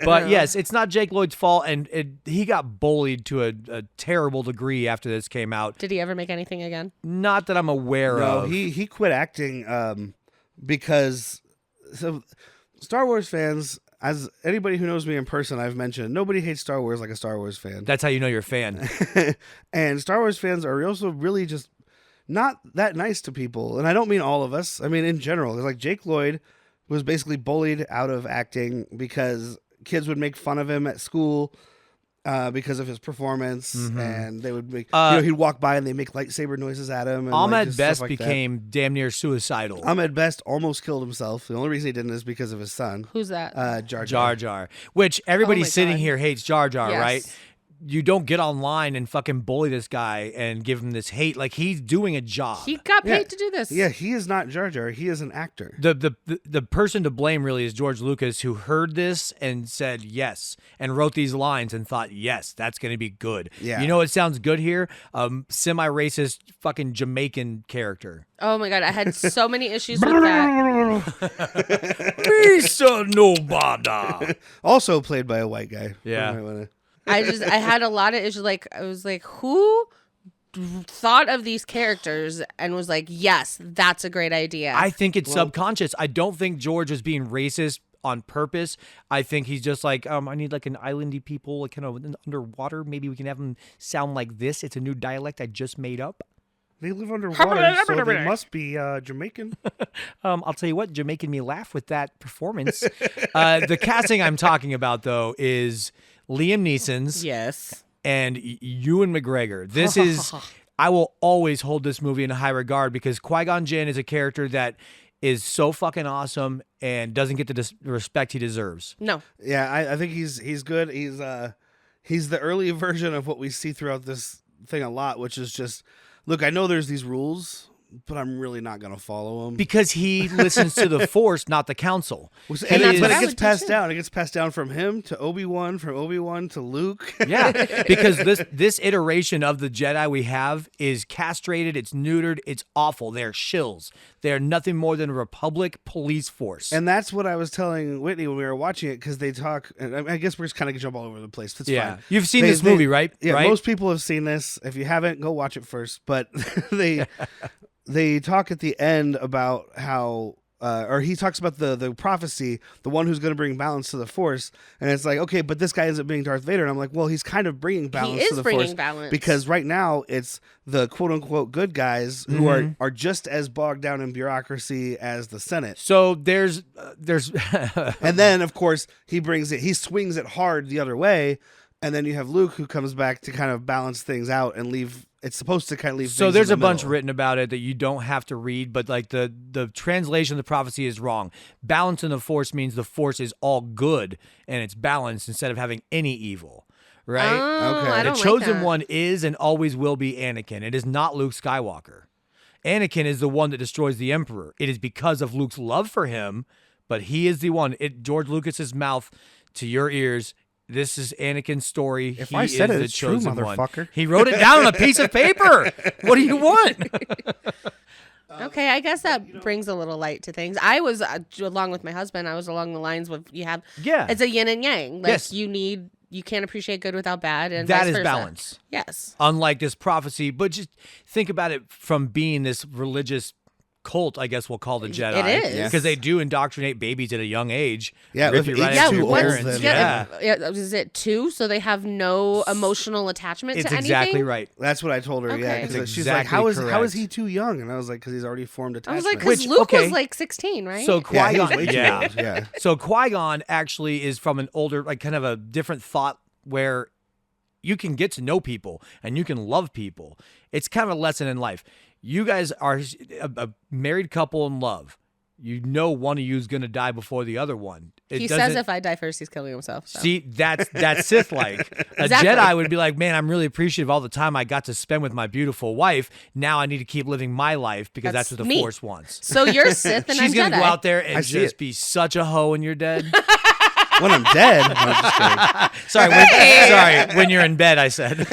But yes, it's not Jake Lloyd's fault, and he got bullied to a terrible degree after this came out. Did he ever make anything again? Not that I'm aware No, of. he quit acting because Star Wars fans, as anybody who knows me in person, I've mentioned, nobody hates Star Wars like a Star Wars fan. That's how you know you're a fan. And Star Wars fans are also really just not that nice to people. And I don't mean all of us. I mean in general. It's like Jake Lloyd was basically bullied out of acting because kids would make fun of him at school because of his performance, and they would make, he'd walk by and they make lightsaber noises at him. And Ahmed just stuff Best like that. became damn near suicidal. Ahmed Best almost killed himself. The only reason he didn't is because of his son, Who's that? Jar Jar. Jar Jar, which everybody Oh my sitting God. here hates Jar Jar, Yes. right? You don't get online and fucking bully this guy and give him this hate. Like, he's doing a job. He got paid Yeah. to do this. Yeah, he is not Jar Jar. He is an actor. The person to blame really is George Lucas, who heard this and said yes, and wrote these lines and thought, yes, that's going to be good. Yeah. You know what sounds good here? Semi-racist fucking Jamaican character. Oh my God. I had so many issues with that. Misa Nobada. Also played by a white guy. Yeah. You might wanna- I had a lot of issues. Like, I was like, who thought of these characters and was like, yes, that's a great idea. I think it's subconscious. I don't think George was being racist on purpose. I think he's just like, I need like an islandy people, like kind of underwater. Maybe we can have them sound like this. It's a new dialect I just made up. They live underwater, so they must be Jamaican. I'll tell you what, you're making me laugh with that performance. The casting I'm talking about, though, is Liam Neeson's Yes. and Ewan McGregor. This is, I will always hold this movie in high regard because Qui-Gon Jinn is a character that is so fucking awesome and doesn't get the respect he deserves. No. Yeah, I think he's good. He's the early version of what we see throughout this thing a lot, which is just, look, I know there's these rules, but I'm really not gonna follow him. Because he listens to the Force, not the Council. And that's but what it I gets would do, passed too. down. It gets passed down from him to Obi-Wan, from Obi-Wan to Luke. Yeah, because this iteration of the Jedi we have is castrated, it's neutered, it's awful. They're shills. They're nothing more than a Republic police force. And that's what I was telling Whitney when we were watching it, because they talk, and I guess we're just kind of jump all over the place. That's yeah, fine. you've seen this movie, right? Yeah, right? most people have seen this. If you haven't, go watch it first. But they talk at the end about how, or he talks about the prophecy, the one who's going to bring balance to the Force, and it's like, okay, but this guy ends up being Darth Vader, and I'm like, well, he's kind of bringing balance He to is the bringing Force balance. because right now it's the quote unquote good guys who are just as bogged down in bureaucracy as the Senate. So there's And then, of course, he swings it hard the other way, and then you have Luke who comes back to kind of balance things out and leave. It's supposed to kind of leave. So things there's in a the bunch middle. written about it that you don't have to read, but like the translation of the prophecy is wrong. Balance in the Force means the Force is all good and it's balanced instead of having any evil, right? Oh, Okay. I The don't chosen like that. one is and always will be Anakin. It is not Luke Skywalker. Anakin is the one that destroys the Emperor. It is because of Luke's love for him, but he is the one. George Lucas's mouth to your ears. This is Anakin's story. If he I said is it, the it's true, chosen one. motherfucker. He wrote it down on a piece of paper. What do you want? Okay, I guess that brings a little light to things. I was along with my husband. I was along the lines with Yeah. it's a yin and yang. Like Yes. you can't appreciate good without bad, and That vice is versa. balance. Yes. Unlike this prophecy, but just think about it from being this religious cult, I guess we'll call the Jedi. It is. Because they do indoctrinate babies at a young age. Yeah, rip if you right it's Yeah, into your too what's, old, parents. then- Yeah. is it 2? So they have no emotional attachment It's to anything? exactly right. That's what I told her. Yeah, Okay. because That's she's like, exactly how is correct. he too young? And I was like, because he's already formed I attachment. was like, Which- because Luke okay. was like 16, right? So yeah, he was Qui-Gon, way too yeah. old. Yeah. So Qui-Gon actually is from an older, like kind of a different thought where you can get to know people and you can love people. It's kind of a lesson in life. You guys are a married couple in love. You know one of you is going to die before the other one. he says if I die first, he's killing himself. So. See, that's Sith-like. A Exactly. Jedi would be like, man, I'm really appreciative of all the time I got to spend with my beautiful wife. Now I need to keep living my life because that's what the me. Force wants. So you're Sith and She's I'm gonna Jedi. go out there I and see just it. be such a hoe when you're dead. When I'm dead, no, I'm just kidding. Sorry, when you're in bed, I said.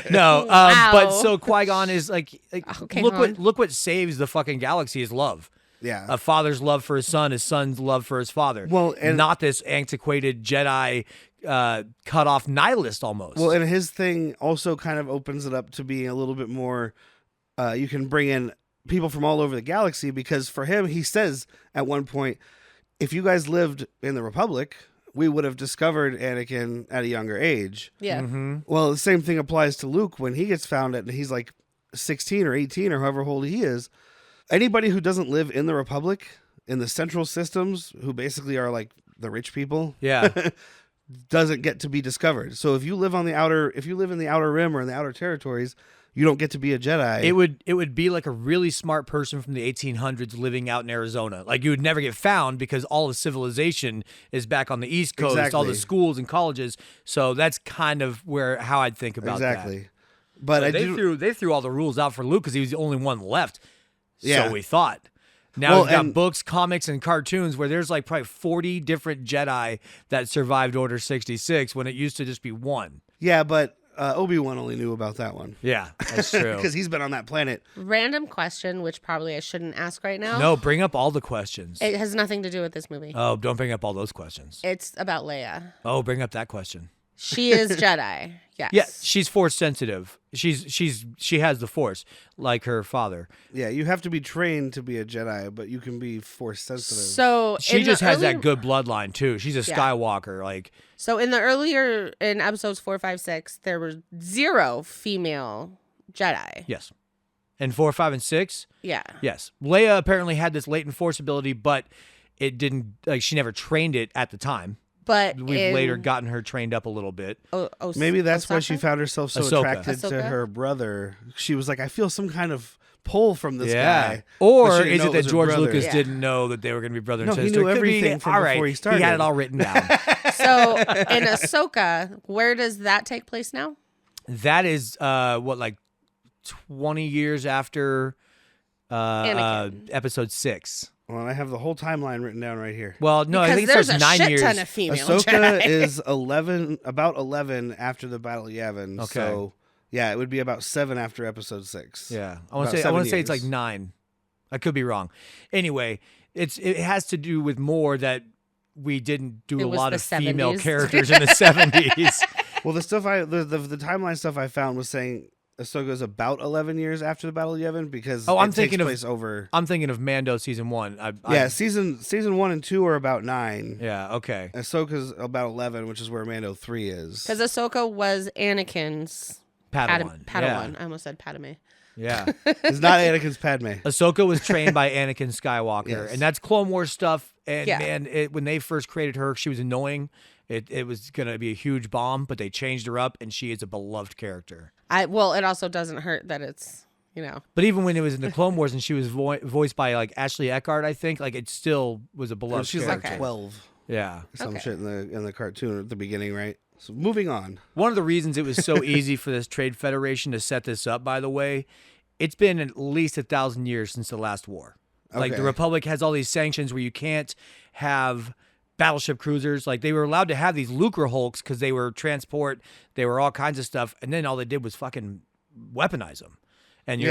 No, Wow. but so Qui-Gon is like Okay, look what saves the fucking galaxy is love. Yeah. A father's love for his son's love for his father. Well, and- not this antiquated Jedi cut off nihilist almost. Well, and his thing also kind of opens it up to being a little bit more. You can bring in people from all over the galaxy, because for him, he says at one point, if you guys lived in the Republic, we would have discovered Anakin at a younger age. Yeah. Mm-hmm. Well, the same thing applies to Luke when he gets found at, he's like 16 or 18 or however old he is. Anybody who doesn't live in the Republic, in the central systems, who basically are like the rich people, yeah. doesn't get to be discovered. So if you live in the outer rim or in the outer territories, you don't get to be a Jedi. It would be like a really smart person from the 1800s living out in Arizona. Like you would never get found because all of civilization is back on the East Coast, all the Exactly. schools and colleges. So that's kind of how I'd think about that. exactly. But So I they threw all the rules out for Luke because he was the only one left. Yeah. So we thought. Now Well, we've got and- books, comics, and cartoons where there's like probably 40 different Jedi that survived Order 66 when it used to just be one. Yeah, but Obi-Wan only knew about that one Yeah, that's true. because he's been on that planet. Random question, which probably I shouldn't ask right now. No, bring up all the questions. It has nothing to do with this movie. Oh, don't bring up all those questions. It's about Leia. Oh, bring up that question. She is Jedi. Yes. Yeah, she's force sensitive. She has the force like her father. Yeah, you have to be trained to be a Jedi, but you can be force sensitive. So She in just the has earlier- that good bloodline too. She's a Yeah. Skywalker. Like So in episodes 4, 5, 6, there were 0 female Jedi. yes, and 4, 5, and 6. Yeah. Yes, Leia apparently had this latent force ability, but it didn't. Like she never trained it at the time. But We've later gotten her trained up a little bit. Maybe that's why she Ahsoka? found herself so Ahsoka. attracted to Ahsoka? her brother. She was like, I feel some kind of pull from this Yeah. guy. Or But she didn't is know it it that was her George brother. Lucas Yeah. didn't know that they were going to be brother No, and he sister? knew Could be- everything from all before right, he started. He had it all written down. So in Ahsoka, where does that take place now? That is like 20 years after Anakin. Episode 6. Well, I have the whole timeline written down right here. Well, no, I Because think it there's starts a 9 shit years. ton of female Ahsoka Jedi. is about 11 after the Battle of Yavin. Okay. So, yeah, it would be about 7 after episode 6. Yeah, I want About to say 7 it's like years. 9. I could be wrong. Anyway, it has to do with more that we didn't do It a was lot the of female 70s. characters in the 70s. Well, the stuff the timeline stuff I found was saying Ahsoka's about 11 years after the Battle of Yavin because Oh, I'm it thinking takes of- place over. I'm thinking of Mando season 1. Yeah, season 1 and 2 are about 9. Yeah. Okay. Ahsoka's about 11, which is where Mando 3 is. Because Ahsoka was Anakin's Padawan. Padawan. I almost said Padme. Yeah. It's not Anakin's Padme. Ahsoka was trained by Anakin Skywalker, Yes. and that's Clone Wars stuff. And Yeah. man, when they first created her, she was annoying. It was gonna be a huge bomb, but they changed her up, and she is a beloved character. Well, it also doesn't hurt that it's, you know. But even when it was in the Clone Wars and she was voiced by like Ashley Eckhart, I think like it still was a beloved She's character. like 12. Yeah. Some Okay. shit in the cartoon at the beginning, right? So moving on. One of the reasons it was so easy for this trade federation to set this up, by the way, it's been at least 1,000 years since the last war. Like the Okay. Republic has all these sanctions where you can't have battleship cruisers. Like they were allowed to have these Lucre Hulks because they were transport, they were all kinds of stuff, and then all they did was fucking weaponize them. And you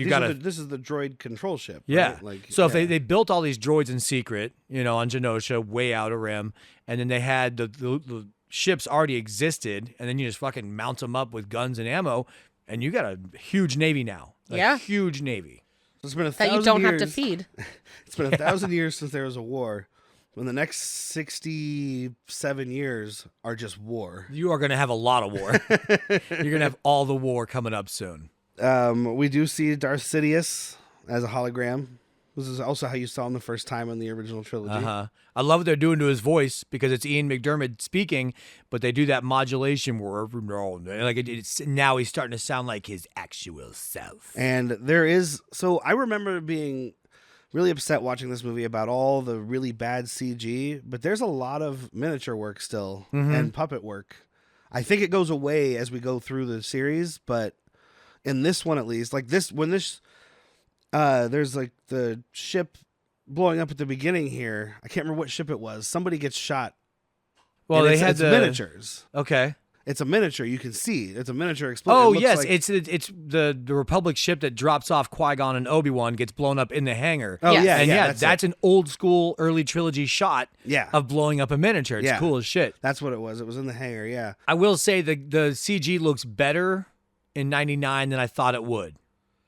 gotta this is the droid control ship. yeah. Right? Like, So if yeah. they built all these droids in secret, on Genosha, way out of Rim, and then they had the ships already existed, and then you just fucking mount them up with guns and ammo, and you got a huge navy now. Yeah. Huge navy. It's been 1,000 That you don't have to years- feed. It's been 1,000 years since there was a war. When the next 67 years are just war. You are going to have a lot of war. You're going to have all the war coming up soon. We do see Darth Sidious as a hologram. This is also how you saw him the first time in the original trilogy. Uh-huh. I love what they're doing to his voice because it's Ian McDermott speaking, but they do that modulation where like it's now he's starting to sound like his actual self. And so I remember being really upset watching this movie about all the really bad CG, but there's a lot of miniature work still and puppet work. I think it goes away as we go through the series, but in this one at least, like there's like the ship blowing up at the beginning here. I can't remember what ship it was. Somebody gets shot. Well, and they it's, had it's the miniatures. Okay. It's a miniature. You can see it's a miniature explosion. Oh It looks yes, like- it's the Republic ship that drops off Qui-Gon and Obi-Wan gets blown up in the hangar. Oh Yes. yeah, and yeah. that's an old school early trilogy shot Yeah. of blowing up a miniature. It's Yeah. cool as shit. That's what it was. It was in the hangar. Yeah. I will say the CG looks better in 99 than I thought it would.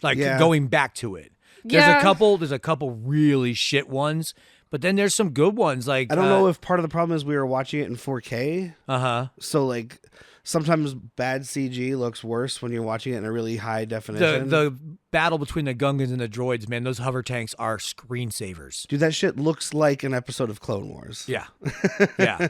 Like Yeah. going back to it. There's Yeah. a couple really shit ones, but then there's some good ones like I don't know if part of the problem is we were watching it in 4K. uh-huh. So like sometimes bad CG looks worse when you're watching it in a really high definition. The battle between the Gungans and the droids, man, those hover tanks are screensavers. Dude, that shit looks like an episode of Clone Wars. Yeah. Yeah.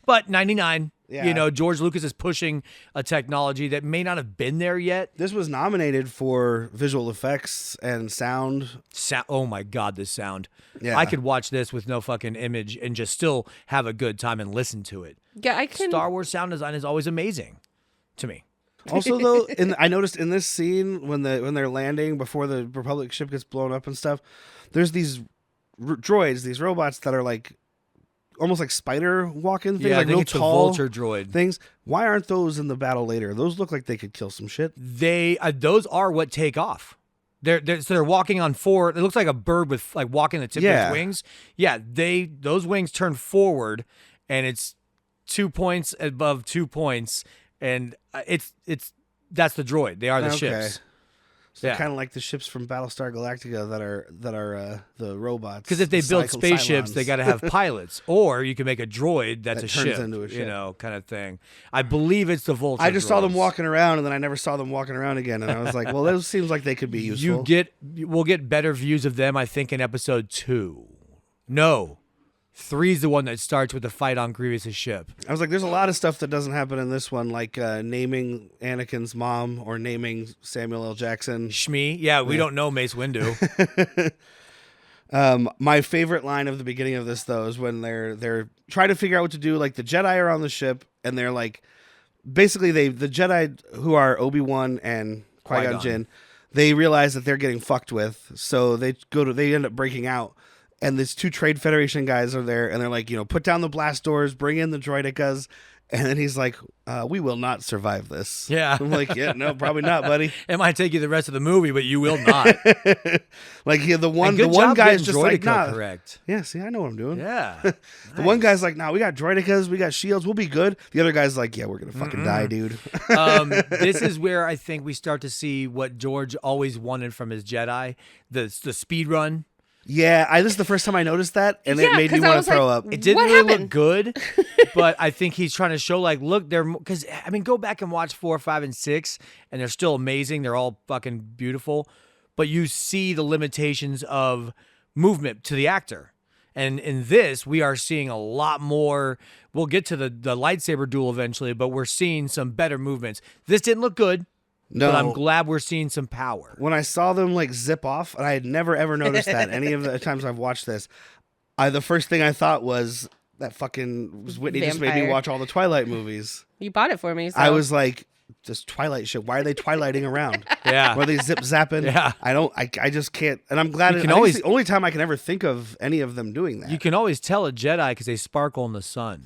But 99, Yeah. George Lucas is pushing a technology that may not have been there yet. This was nominated for visual effects and sound. Oh my God, this sound. Yeah. I could watch this with no fucking image and just still have a good time and listen to it. Yeah, I can. Star Wars sound design is always amazing to me. Also, though, I noticed in this scene when they're landing before the Republic ship gets blown up and stuff, there's these droids, these robots that are like almost like spider walking things, Yeah, I like think real it's a tall vulture droid. things. Why aren't those in the battle later? Those look like they could kill some shit. Those are what take off. They're walking on four. It looks like a bird with like walking the tip of Yeah. its wings. Yeah, those wings turn forward, and it's 2 points above 2 points, and that's the droid. They are the Okay. ships. So Yeah. kind of like the ships from Battlestar Galactica that are the robots. Because if they the build spaceships, they Cylons. got to have pilots, or you can make a droid that's That a turns ship, into a ship. kind of thing. I believe it's the vulture. I just saw them droids. walking around, and then I never saw them walking around again, and I was like, well, those seems like they could be useful. We'll get better views of them, I think, in episode 2. No. 3's the one that starts with the fight on Grievous's ship. I was like, there's a lot of stuff that doesn't happen in this one, like naming Anakin's mom or naming Samuel L. Jackson. Shmi? Yeah, we don't know Mace Windu. My favorite line of the beginning of this, though, is when they're trying to figure out what to do. Like the Jedi are on the ship, and they're like, basically the Jedi who are Obi-Wan and Qui-Gon Qui-Gon. Jinn, they realize that they're getting fucked with, so they end up breaking out. And these 2 Trade Federation guys are there, and they're like, put down the blast doors, bring in the droidicas. And then he's like, we will not survive this. Yeah. I'm like, yeah, no, probably not, buddy. It might take you the rest of the movie, but you will not. Like, yeah, the one And good guy job is getting just like, Droidica nah. correct. Yeah, see, I know what I'm doing. Yeah. The one guy's like, nah, we got droidicas, we got shields, we'll be good. The other guy's like, yeah, we're going to fucking die, dude. This is where I think we start to see what George always wanted from his Jedi, the speed run. Yeah, this is the first time I noticed that, and it Yeah, made me 'cause I want was to throw like, up. It didn't What really look happened? good, but I think he's trying to show, like, look, they're, because, I mean, go back and watch 4, 5, and 6, and they're still amazing. They're all fucking beautiful, but you see the limitations of movement to the actor. And in this, we are seeing a lot more. We'll get to the lightsaber duel eventually, but we're seeing some better movements. This didn't look good, No, but I'm glad we're seeing some power. when I saw them like zip off, and I had never ever noticed that any of the times I've watched this, the first thing I thought was that fucking Whitney just made me Vampire. watch all the Twilight movies. You bought it for me. So. I was like, this Twilight shit. Why are they Twilighting around? Yeah. Why are they zip zapping? Yeah. I just can't. And I'm glad. You I can think always- it's the only time I can ever think of any of them doing that. You can always tell a Jedi because they sparkle in the sun.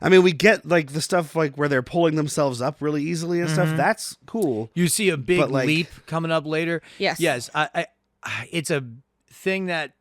I mean, we get like the stuff like where they're pulling themselves up really easily and stuff. That's cool. You see a big But, like- leap coming up later. Yes. Yes. It's a thing that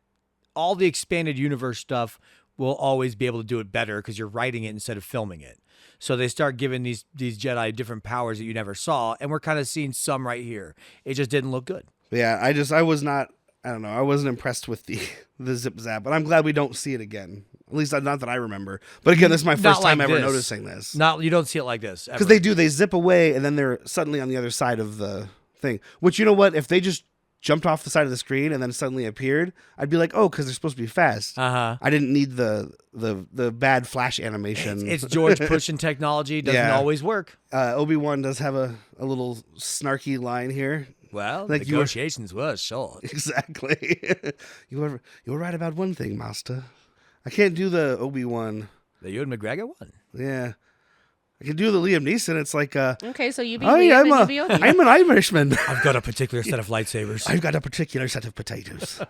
all the expanded universe stuff will always be able to do it better because you're writing it instead of filming it. So they start giving these Jedi different powers that you never saw, and we're kind of seeing some right here. It just didn't look good. Yeah, I was not. I don't know. I wasn't impressed with the zip zap, but I'm glad we don't see it again. At least not that I remember. But again, this is my Not first like time ever this. noticing this. You don't see it like this ever. Because they zip away and then they're suddenly on the other side of the thing. Which, you know what? If they just jumped off the side of the screen and then suddenly appeared, I'd be like, oh, because they're supposed to be fast. Uh-huh. I didn't need the bad flash animation. It's George pushing technology. Doesn't Yeah. always work. Obi-Wan does have a little snarky line here. Well, Like you were- negotiations were short. Exactly. you were right about one thing, Master. I can't do the Obi-Wan. The Ewan McGregor one. Yeah. I can do the Liam Neeson. It's like, Okay, so you be hi, Liam I'm, and you be Obi. I'm an Irishman. I've got a particular set of lightsabers. I've got a particular set of potatoes.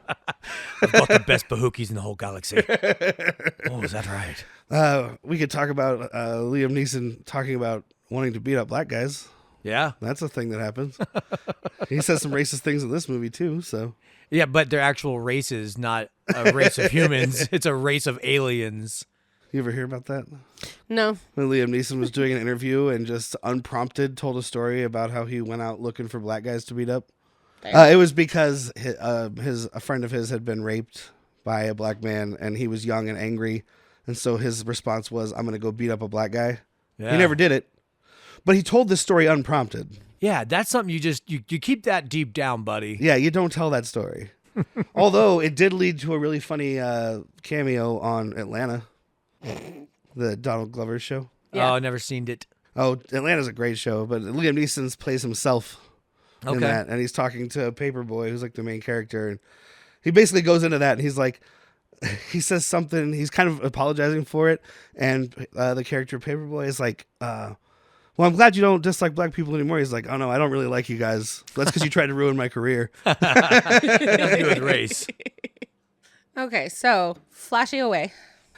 I've got the best bahookies in the whole galaxy. Oh, is that right? We could talk about Liam Neeson talking about wanting to beat up black guys. Yeah. That's a thing that happens. He says some racist things in this movie too. So Yeah, but they're actual races, not a race of humans. It's a race of aliens. you ever hear about that? No. When Liam Neeson was doing an interview and just unprompted told a story about how he went out looking for black guys to beat up. It was because a friend of his had been raped by a black man and he was young and angry, and so his response was, "I'm going to go beat up a black guy." Yeah. He never did it, but he told this story unprompted. Yeah, that's something you keep that deep down, buddy. Yeah, you don't tell that story. Although it did lead to a really funny cameo on Atlanta, the Donald Glover show. Yeah. Oh, never seen it. Oh, Atlanta's a great show, but Liam Neeson plays himself in Okay. that, and he's talking to Paperboy, who's like the main character, and he basically goes into that, and he's like, he says something, he's kind of apologizing for it, and the character Paperboy is like, well, I'm glad you don't dislike black people anymore. He's like, oh no, I don't really like you guys. That's because you tried to ruin my career. Nothing to do with race. Okay, so flashing away.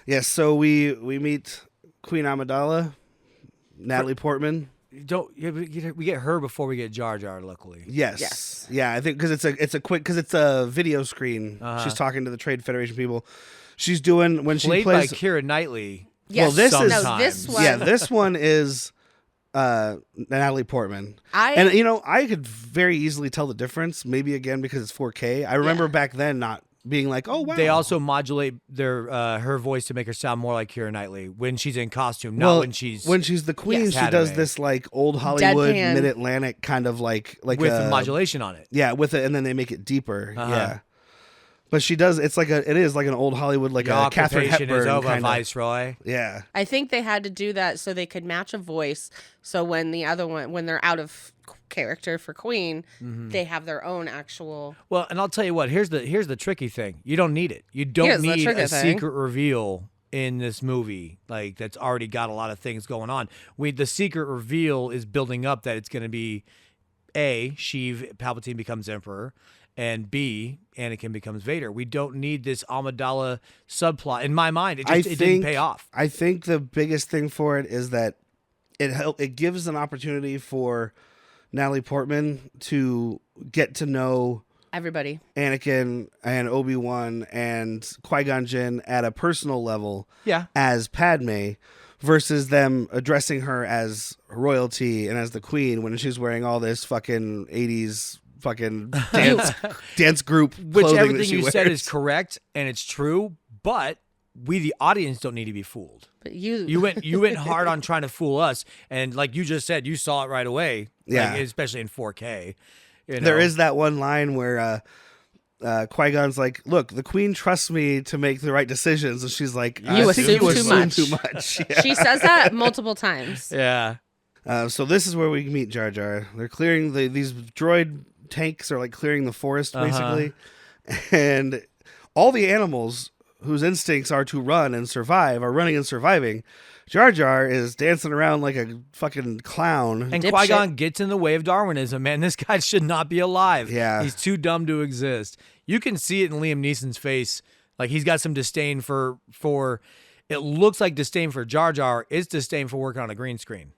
Yes, so we meet Queen Amidala, Natalie Portman. We get her before we get Jar Jar. Luckily, Yes. Yes. Yeah, I think because it's a video screen. Uh-huh. She's talking to the Trade Federation people. She's doing when she played plays. by Keira Knightley. Yes. Well, this is- no, this one. Yeah, this one is Natalie Portman. I And I could very easily tell the difference. Maybe again because it's 4K. I remember back then not being like, oh wow. They also modulate her voice to make her sound more like Keira Knightley when she's in costume, not when she's the queen. Yes. She does Padme. this like old Hollywood, Deadpan. mid-Atlantic kind of like with a, modulation on it. Yeah, with it, and then they make it deeper. Uh-huh. Yeah. But she does. It is like an old Hollywood, like Your a Catherine occupation is Hepburn over, kind of. Viceroy. Yeah. I think they had to do that so they could match a voice. So when the other one, when they're out of character for Queen, they have their own actual. Well, and I'll tell you what. Here's the tricky thing. You don't need it. You don't Here's the need tricky a thing. secret reveal in this movie. Like that's already got a lot of things going on. The secret reveal is building up that it's going to be A, Sheev Palpatine becomes Emperor, and B, Anakin becomes Vader. We don't need this Amidala subplot. In my mind, it didn't pay off. I think the biggest thing for it is that it gives an opportunity for Natalie Portman to get to know Everybody. Anakin and Obi-Wan and Qui-Gon Jinn at a personal level Yeah. as Padme versus them addressing her as royalty and as the queen when she's wearing all this fucking 80s fucking dance group Which clothing that everything she you wears. said is correct and it's true, but we the audience don't need to be fooled. But You went hard on trying to fool us, and like you just said, you saw it right away. Yeah. like, especially in 4K. You know? There is that one line where Qui-Gon's like, look, the queen trusts me to make the right decisions. And she's like, You I think assume you too assume much. too much. Yeah. she says that multiple times. Yeah. So this is where we meet Jar Jar. They're clearing these droid tanks are like clearing the forest, basically. And all the animals whose instincts are to run and survive are running and surviving. Jar Jar is dancing around like a fucking clown. And Dipshit. Qui-Gon gets in the way of Darwinism, man. This guy should not be alive. Yeah. He's too dumb to exist. You can see it in Liam Neeson's face. Like, he's got some disdain for it looks like disdain for Jar Jar. It's disdain for working on a green screen.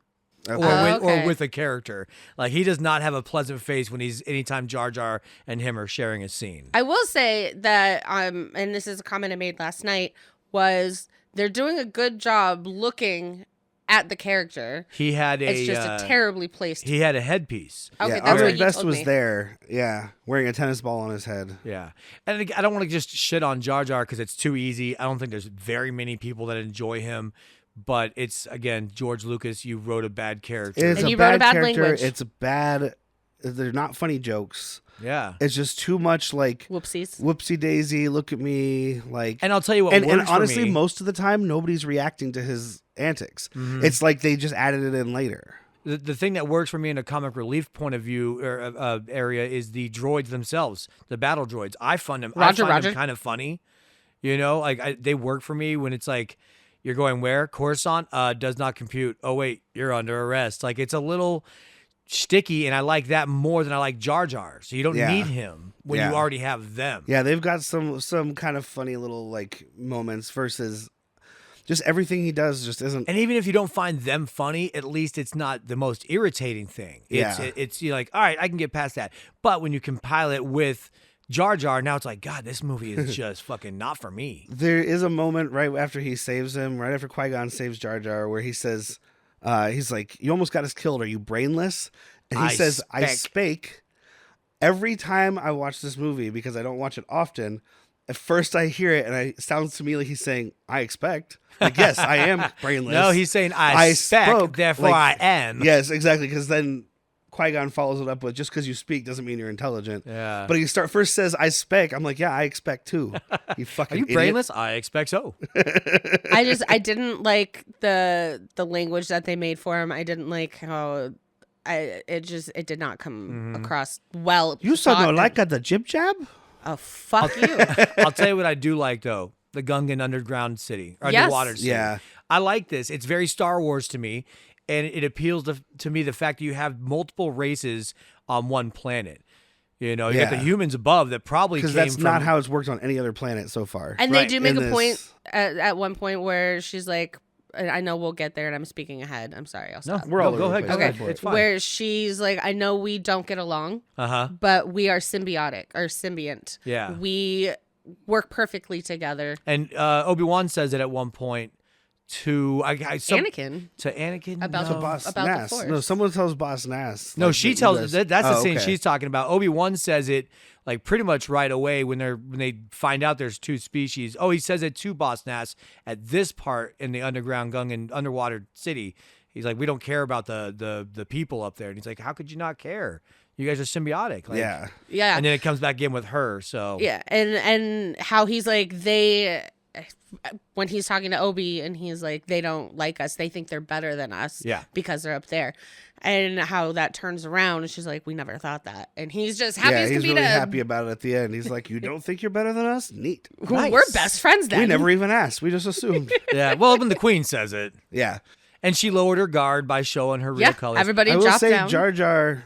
Okay. Or with a character. Like, he does not have a pleasant face anytime Jar Jar and him are sharing a scene. I will say that, and this is a comment I made last night, was they're doing a good job looking at the character. He had It's just a terribly placed. He had a headpiece. Okay, Yeah, that's Andre what you Best told was me. there. Yeah, wearing a tennis ball on his head. Yeah. And I don't want to just shit on Jar Jar because it's too easy. I don't think there's very many people that enjoy him. But it's, again, George Lucas, you wrote a bad character. It's And a you wrote a bad character. language. It's a bad. They're not funny jokes. Yeah. It's just too much like Whoopsies. whoopsie daisy. Look at me, like. And I'll tell you what And works honestly, for me. most of the time, nobody's reacting to his antics. Mm-hmm. It's like they just added it in later. The thing that works for me in a comic relief point of view or area is the droids themselves, the battle droids. I find them Roger. kind of funny. You know, like they work for me when it's like, you're going where? Coruscant does not compute. Oh, wait, you're under arrest. Like, it's a little sticky, and I like that more than I like Jar Jar. So you don't Yeah. need him when Yeah. you already have them. Yeah, they've got some kind of funny little like moments versus just everything he does just isn't. And even if you don't find them funny, at least it's not the most irritating thing. It's you're like, all right, I can get past that. But when you compile it with Jar Jar, now it's like, God, this movie is just fucking not for me. There is a moment right after he saves him, right after Qui-Gon saves Jar Jar, where he says, he's like, you almost got us killed. Are you brainless? And he says, I spake. Every time I watch this movie, because I don't watch it often, at first I hear it and it sounds to me like he's saying, I expect. Like, yes, I am brainless. No, he's saying, I spec, spoke, therefore like- I am. Yes, exactly. Because then Qui-Gon follows it up with, just because you speak doesn't mean you're intelligent. Yeah. But he first says, I spec. I'm like, yeah, I expect too. You fucking Are you idiot. brainless? I expect so. I didn't like the language that they made for him. I didn't like how it did not come across well. You saw no thought- like at the jib jab? Oh, fuck you. I'll tell you what I do like, though. The Gungan underground city. Or Yes. underwater city. Yeah. I like this. It's very Star Wars to me. And it appeals to me the fact that you have multiple races on one planet. You know, you got the Yeah. humans above that probably came Because that's from... not how it's worked on any other planet so far. And they Right. do make In a point this- at one point where she's like, I know we'll get there, and I'm speaking ahead. I'm sorry. I'll No, stop. We're all go over the ahead. place. Go Okay. ahead. It's fine. Where she's like, I know we don't get along, Uh-huh. but we are symbiotic or symbiont. Yeah. We work perfectly together. And Obi-Wan says it at one point to Anakin. To Anakin? About no. the- Boss about the Nass. Force. No, someone tells Boss Nass. No, like, she that you tells guys- that's the Oh, scene okay. she's talking about. Obi-Wan says it like pretty much right away when they find out there's two species. Oh, he says it to Boss Nass at this part in the underground Gungan underwater city. He's like, we don't care about the people up there. And he's like, how could you not care? You guys are symbiotic. Like, Yeah. Yeah. And then it comes back in with her. So Yeah, and how he's like when he's talking to Obi and he's like they don't like us, they think they're better than us, Yeah. because they're up there, and how that turns around and she's like, we never thought that, and he's just Yeah, happy as can he's be really to happy about it at the end. He's like, you don't think you're better than us? Neat. Nice. we're best friends then. We never even asked. We just assumed. yeah. Well, when the Queen says it, Yeah. and she lowered her guard by showing her real yeah, colors. everybody I will dropped say down. Jar Jar,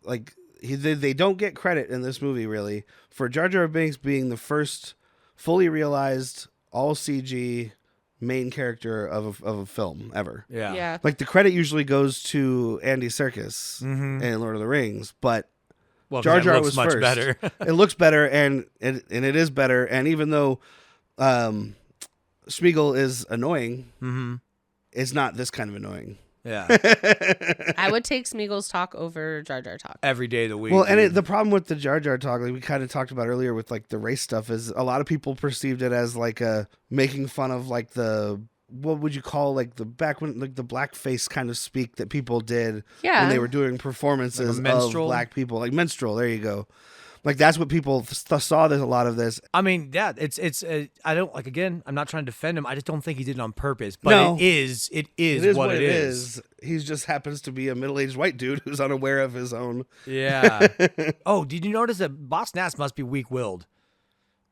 like they don't get credit in this movie really for Jar Jar Binks being the first fully realized all CG main character of a film ever. Yeah. Yeah. Like the credit usually goes to Andy Serkis in Lord of the Rings, but Well, Jar Jar looks was much first. better. It looks better, and it is better. And even though Smeagol is annoying, it's not this kind of annoying. Yeah. I would take Smeagol's talk over Jar Jar talk. Every day of the week. Well, and dude. the problem with the Jar Jar talk, like we kind of talked about earlier with like the race stuff, is a lot of people perceived it as like making fun of like the, what would you call like the back when like the blackface kind of speak that people did Yeah. when they were doing performances Like a of minstrel? black people, like minstrel. There you go. Like that's what people saw. There's a lot of this. I mean, yeah, it's I don't like, again, I'm not trying to defend him. I just don't think he did it on purpose. But No. it is It is what it is. He just happens to be a middle-aged white dude who's unaware of his own. Yeah. Oh, did you notice that Boss Nass must be weak-willed?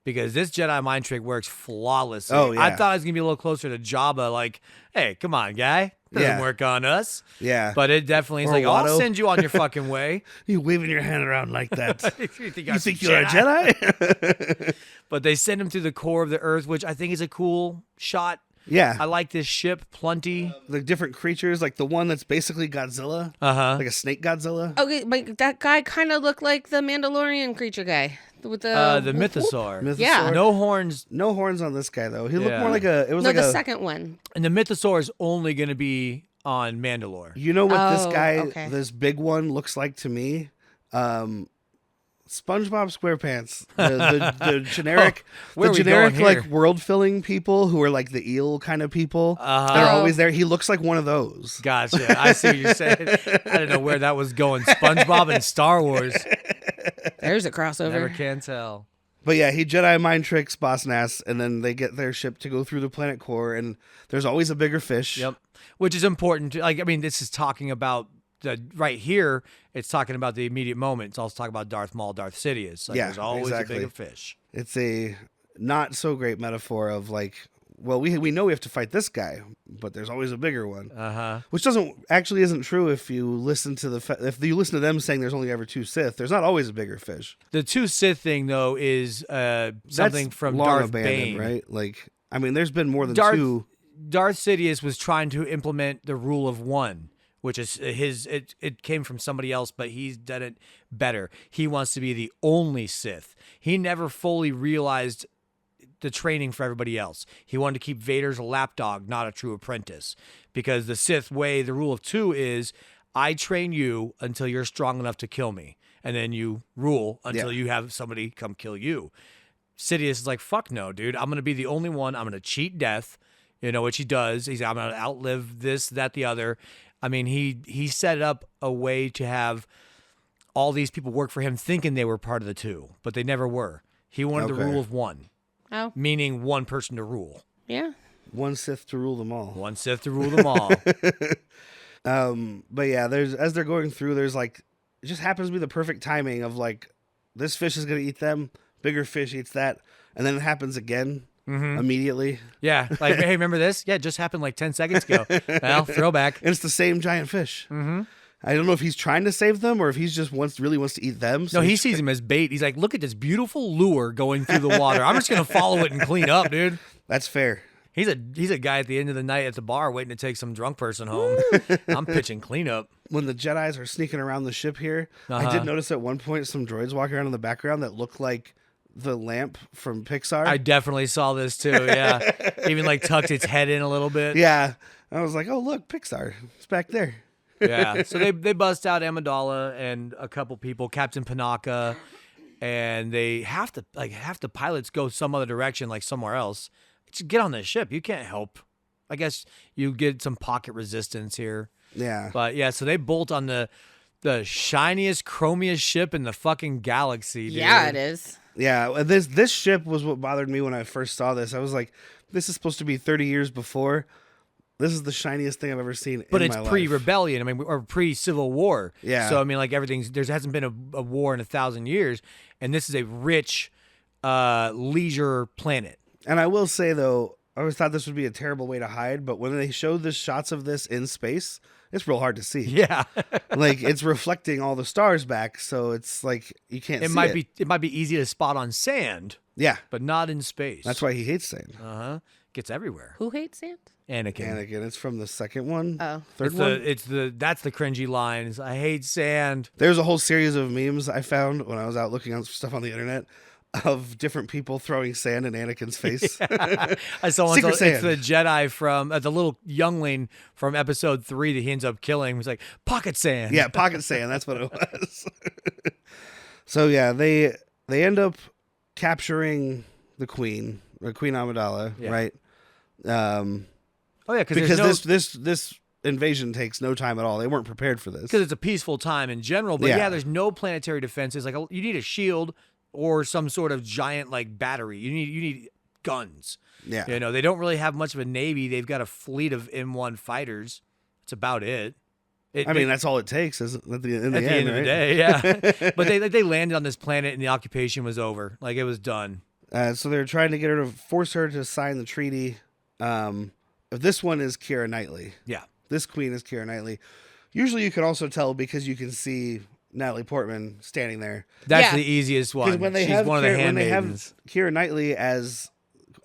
Because this Jedi mind trick works flawlessly. Oh, yeah. I thought I was gonna be a little closer to Jabba, like, hey, come on, guy. Doesn't Yeah. work on us. Yeah. But it definitely is Or like, I'll Watto. send you on your fucking way. You waving your hand around like that. You think You think you're a Jedi? But they send him through the core of the Earth, which I think is a cool shot. Yeah. I like this ship plenty. The different creatures, like the one that's basically Godzilla, Uh-huh. like a snake Godzilla. Okay, but that guy kind of looked like the Mandalorian creature guy with The Mythosaur. Mythosaur. Yeah. No horns. No horns on this guy though. He looked Yeah. more like a. It was No, like the a. second one. And the Mythosaur is only going to be on Mandalore. You know what this Oh, guy, okay. this big one, looks like to me? SpongeBob SquarePants, the generic, where the are we generic going like here? world filling people who are like the eel kind of people. Uh-huh. They're Oh. always there. He looks like one of those. Gotcha. I see what you're saying. I didn't know where that was going. SpongeBob and Star Wars. There's a crossover. Never can tell. But yeah, he Jedi mind tricks Boss Nass, and then they get their ship to go through the planet core, and there's always a bigger fish. Yep. Which is important. Like, I mean, this is talking about right here. It's talking about the immediate moment. It's also talking about Darth Maul, Darth Sidious. Like, Yeah, there's always exactly. a bigger fish. It's a not so great metaphor of like, well, we know we have to fight this guy, but there's always a bigger one. Uh-huh. Which isn't true if you listen to if you listen to them saying there's only ever two Sith. There's not always a bigger fish. The two Sith thing, though, is something That's from long Darth abandoned, Bane. right? Like, I mean, there's been more than Darth two. Darth Sidious was trying to implement the rule of one, which is it came from somebody else, but he's done it better. He wants to be the only Sith. He never fully realized the training for everybody else. He wanted to keep Vader's a lapdog, not a true apprentice. Because the Sith way, the rule of two is, I train you until you're strong enough to kill me. And then you rule until you have somebody come kill you. Sidious is like, fuck no, dude. I'm going to be the only one. I'm going to cheat death. You know, which he does. He's, I'm going to outlive this, that, the other. I mean, he set up a way to have all these people work for him thinking they were part of the two, but they never were. He wanted the Okay. rule of one, Oh, meaning one person to rule. yeah. One Sith to rule them all. One Sith to rule them all. But yeah, as they're going through, there's like, it just happens to be the perfect timing of like, this fish is gonna eat them, bigger fish eats that, and then it happens again immediately. Yeah, like, hey, remember this? Yeah, it just happened like 10 seconds ago. Well, throwback. And it's the same giant fish. Mm-hmm. I don't know if he's trying to save them or if he's just really wants to eat them. So No, he sees him as bait. He's like, look at this beautiful lure going through the water. I'm just going to follow it and clean up, dude. That's fair. He's a guy at the end of the night at the bar waiting to take some drunk person home. I'm pitching cleanup. When the Jedis are sneaking around the ship here, I did notice at one point some droids walking around in the background that looked like the lamp from Pixar. I definitely saw this too. Yeah, even like tucked its head in a little bit. Yeah. I was like, oh, look, Pixar. It's back there. Yeah. So they bust out Amidala and a couple people, Captain Panaka, and they half the pilots go some other direction, like somewhere else. Just get on the ship. You can't help. I guess you get some pocket resistance here. Yeah. But yeah, so they bolt on the shiniest, chromiest ship in the fucking galaxy, dude. Yeah, it is. Yeah, this ship was what bothered me when I first saw this. I was like, this is supposed to be 30 years before. This is the shiniest thing I've ever seen But in it's my life. pre-rebellion. I mean, or pre-Civil War. Yeah. So I mean, like there hasn't been a war in 1,000 years, and this is a rich, leisure planet. And I will say, though, I always thought this would be a terrible way to hide, but when they showed the shots of this in space, it's real hard to see. Yeah. Like it's reflecting all the stars back, so it's like you can't It see might it. be it might be easy to spot on sand, Yeah, but not in space. that's why he hates sand. Uh-huh. Gets everywhere. Who hates sand? Anakin. Anakin, it's from the second one, Oh. third It's one. that's the cringy line. Is, I hate sand. There's a whole series of memes I found when I was out looking on stuff on the internet of different people throwing sand in Anakin's face. I saw one. Secret It's Sand. the Jedi from the little youngling from Episode 3 that he ends up killing. He's like pocket sand. Yeah, pocket sand. That's what it was. So yeah, they end up capturing the queen, or Queen Amidala, Yeah. right? Oh yeah, Because this invasion takes no time at all. They weren't prepared for this. because it's a peaceful time in general. But Yeah. yeah, there's no planetary defenses. Like you need a shield or some sort of giant like battery. You need guns. Yeah, You know, they don't really have much of a navy. They've got a fleet of M1 fighters. That's about it. I mean that's all it takes. Is at the end at the end of the right? day, yeah. But they landed on this planet and the occupation was over. Like it was done. So they're trying to get her to force her to sign the treaty. This one is Keira Knightley. Yeah. This queen is Keira Knightley. Usually you can also tell because you can see Natalie Portman standing there. That's Yeah. the easiest Because one. when they She's have one of the when they have handmaidens. Keira Knightley as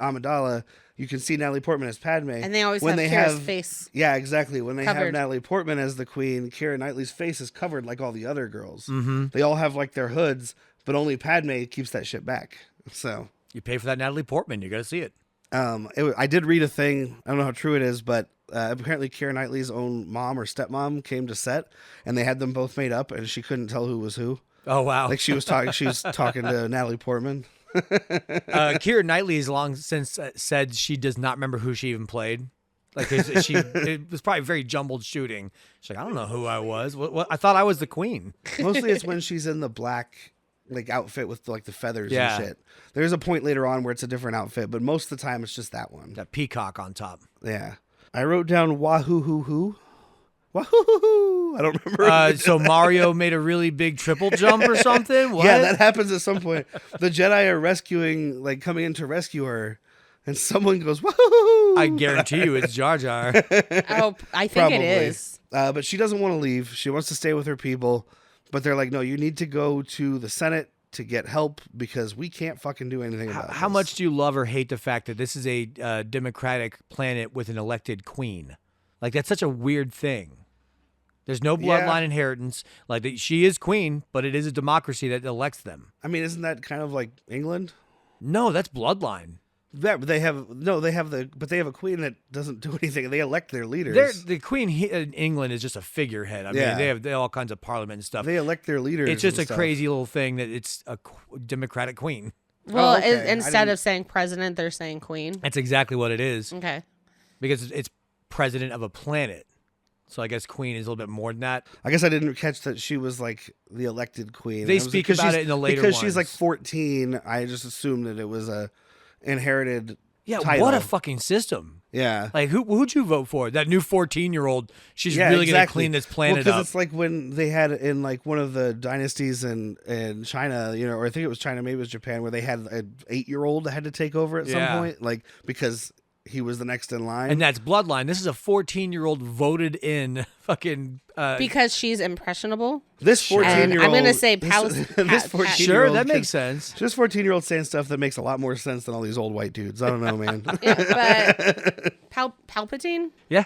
Amidala, you can see Natalie Portman as Padme. And they always when have they Kira's face. Yeah, exactly. When they have covered. Natalie Portman as the queen, Keira Knightley's face is covered like all the other girls. Mm-hmm. They all have like their hoods, but only Padme keeps that shit back. So You pay for that Natalie Portman. You got to see it. I did read a thing. I don't know how true it is, but apparently Keira Knightley's own mom or stepmom came to set, and they had them both made up, and she couldn't tell who was who. Oh wow. Like she was talking to Natalie Portman. Keira Knightley has long since said she does not remember who she even played. Like 'cause it was probably very jumbled shooting. She's like, I don't know who I was. What? I thought I was the queen. Mostly it's when she's in the black like outfit with like the feathers Yeah. and shit. There's a point later on where it's a different outfit, but most of the time it's just that one. That peacock on top. Yeah. I wrote down wahoo hoo hoo. Wahoo hoo hoo. I don't remember. So Mario made a really big triple jump or something. What? Yeah, that happens at some point. The Jedi are rescuing, like coming in to rescue her, and someone goes wahoo. I guarantee you, it's Jar Jar. Oh, I think it is. But she doesn't want to leave. She wants to stay with her people. But they're like, no, you need to go to the Senate to get help because we can't fucking do anything about How this. much do you love or hate the fact that this is a democratic planet with an elected queen? Like that's such a weird thing. There's no bloodline Yeah. inheritance. Like she is queen, but it is a democracy that elects them. I mean, isn't that kind of like England? No, that's bloodline. But they have a queen that doesn't do anything. They elect their leaders. The queen in England is just a figurehead. I mean, Yeah. they have all kinds of parliament and stuff. They elect their leaders. It's just and a stuff. crazy little thing that it's a democratic queen. Well, okay. I instead didn't- of saying president, they're saying queen. That's exactly what it is Okay. because it's president of a planet. So I guess queen is a little bit more than that. I guess I didn't catch that she was like the elected queen. They I was- speak because about she's- it in the later because she's like ones. 14. I just assumed that it was a inherited. Yeah, title. what a fucking system. Yeah. Like who'd you vote for? That new 14-year-old. She's Yeah, really gonna exactly. clean this planet Because up. it's like when they had in like one of the dynasties in China, you know, or I think it was China, maybe it was Japan, where they had an 8-year-old that had to take over at Yeah. some point, like because he was the next in line. And that's bloodline. This is a 14-year-old voted in fucking Because she's impressionable. this 14-year-old, I'm gonna say this Pal- 14-year-old Sure, that kid- makes sense. This 14-year-old saying stuff that makes a lot more sense than all these old white dudes. I don't know, man. But Palpatine, Yeah.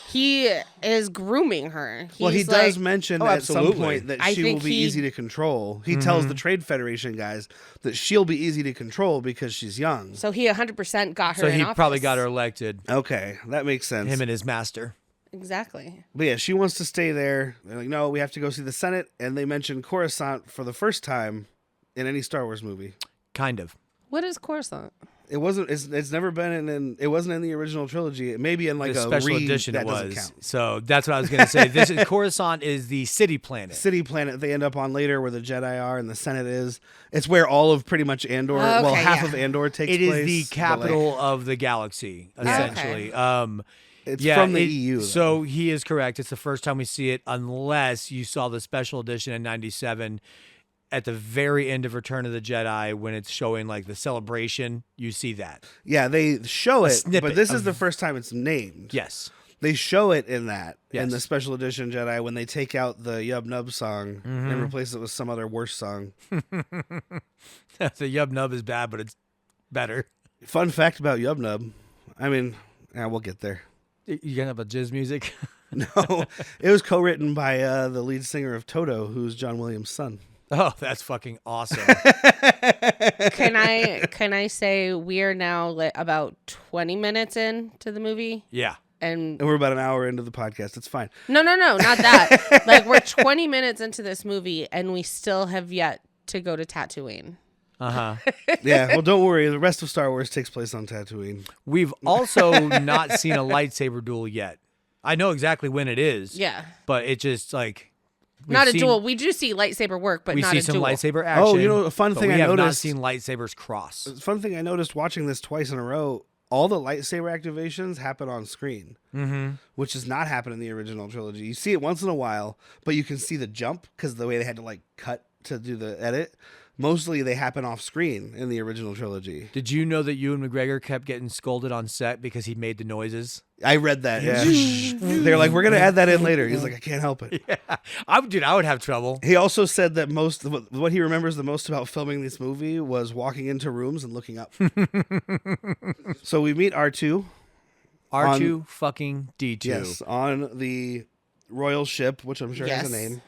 he is grooming her. Well, he He's does like- mention Oh, at some absolutely. point that I she will think be he- easy to control. He tells the Trade Federation guys that she'll be easy to control because she's young. So he 100% got her So in he office. probably got her elected. Okay, that makes sense. Him and his master. Exactly. But yeah, she wants to stay there. They're like, no, we have to go see the Senate. And they mention Coruscant for the first time in any Star Wars movie. Kind of. What is Coruscant? It wasn't. It's never been in. It wasn't in the original trilogy. It may be in like The a special re- edition that it doesn't was. count. So that's what I was going to say. This is Coruscant is the city planet. City planet they end up on later, where the Jedi are and the Senate is. It's where all of pretty much Andor. Well, Okay, half yeah. of Andor takes It place. is the but, capital of the galaxy, essentially. It's Yeah, from the it- EU. though. So he is correct. It's the first time we see it, unless you saw the special edition in '97 at the very end of Return of the Jedi when it's showing like the celebration. You see that. yeah, they show it, snippet but this is of- the first time it's named. Yes. They show it in that in the Yes. special edition Jedi when they take out the Yub Nub song and replace it with some other worse song. The Yub Nub is bad, but it's better. Fun fact about Yub Nub. I mean, yeah, we'll get there. You gonna have a jizz music? No, it was co-written by the lead singer of Toto, who's John Williams' son. Oh, that's fucking awesome. Can I say we are now about 20 minutes into the movie? Yeah. And And we're about an hour into the podcast. It's fine. no, not that. Like we're 20 minutes into this movie and we still have yet to go to Tatooine. Uh-huh. Yeah, well, don't worry. The rest of Star Wars takes place on Tatooine. We've also not seen a lightsaber duel yet. I know exactly when it is. Yeah. But it just like Not a seen- duel. We do see lightsaber work, but We not see a some duel. lightsaber action. Oh, you know, a fun but thing we I have not noticed- seen lightsabers cross. Fun thing I noticed watching this twice in a row, all the lightsaber activations happen on screen, which does not happen in the original trilogy. You see it once in a while, but you can see the jump because the way they had to like cut to do the edit. Mostly they happen off screen in the original trilogy. Did you know that Ewan McGregor kept getting scolded on set because he made the noises? I read that. Yeah, they're like, we're gonna add that in later. He's like, I can't help it. Yeah. I would have trouble. He also said that what he remembers the most about filming this movie was walking into rooms and looking up. So we meet R2. R2 fucking D2. Yes, on the royal ship, which I'm sure has a Yes. name.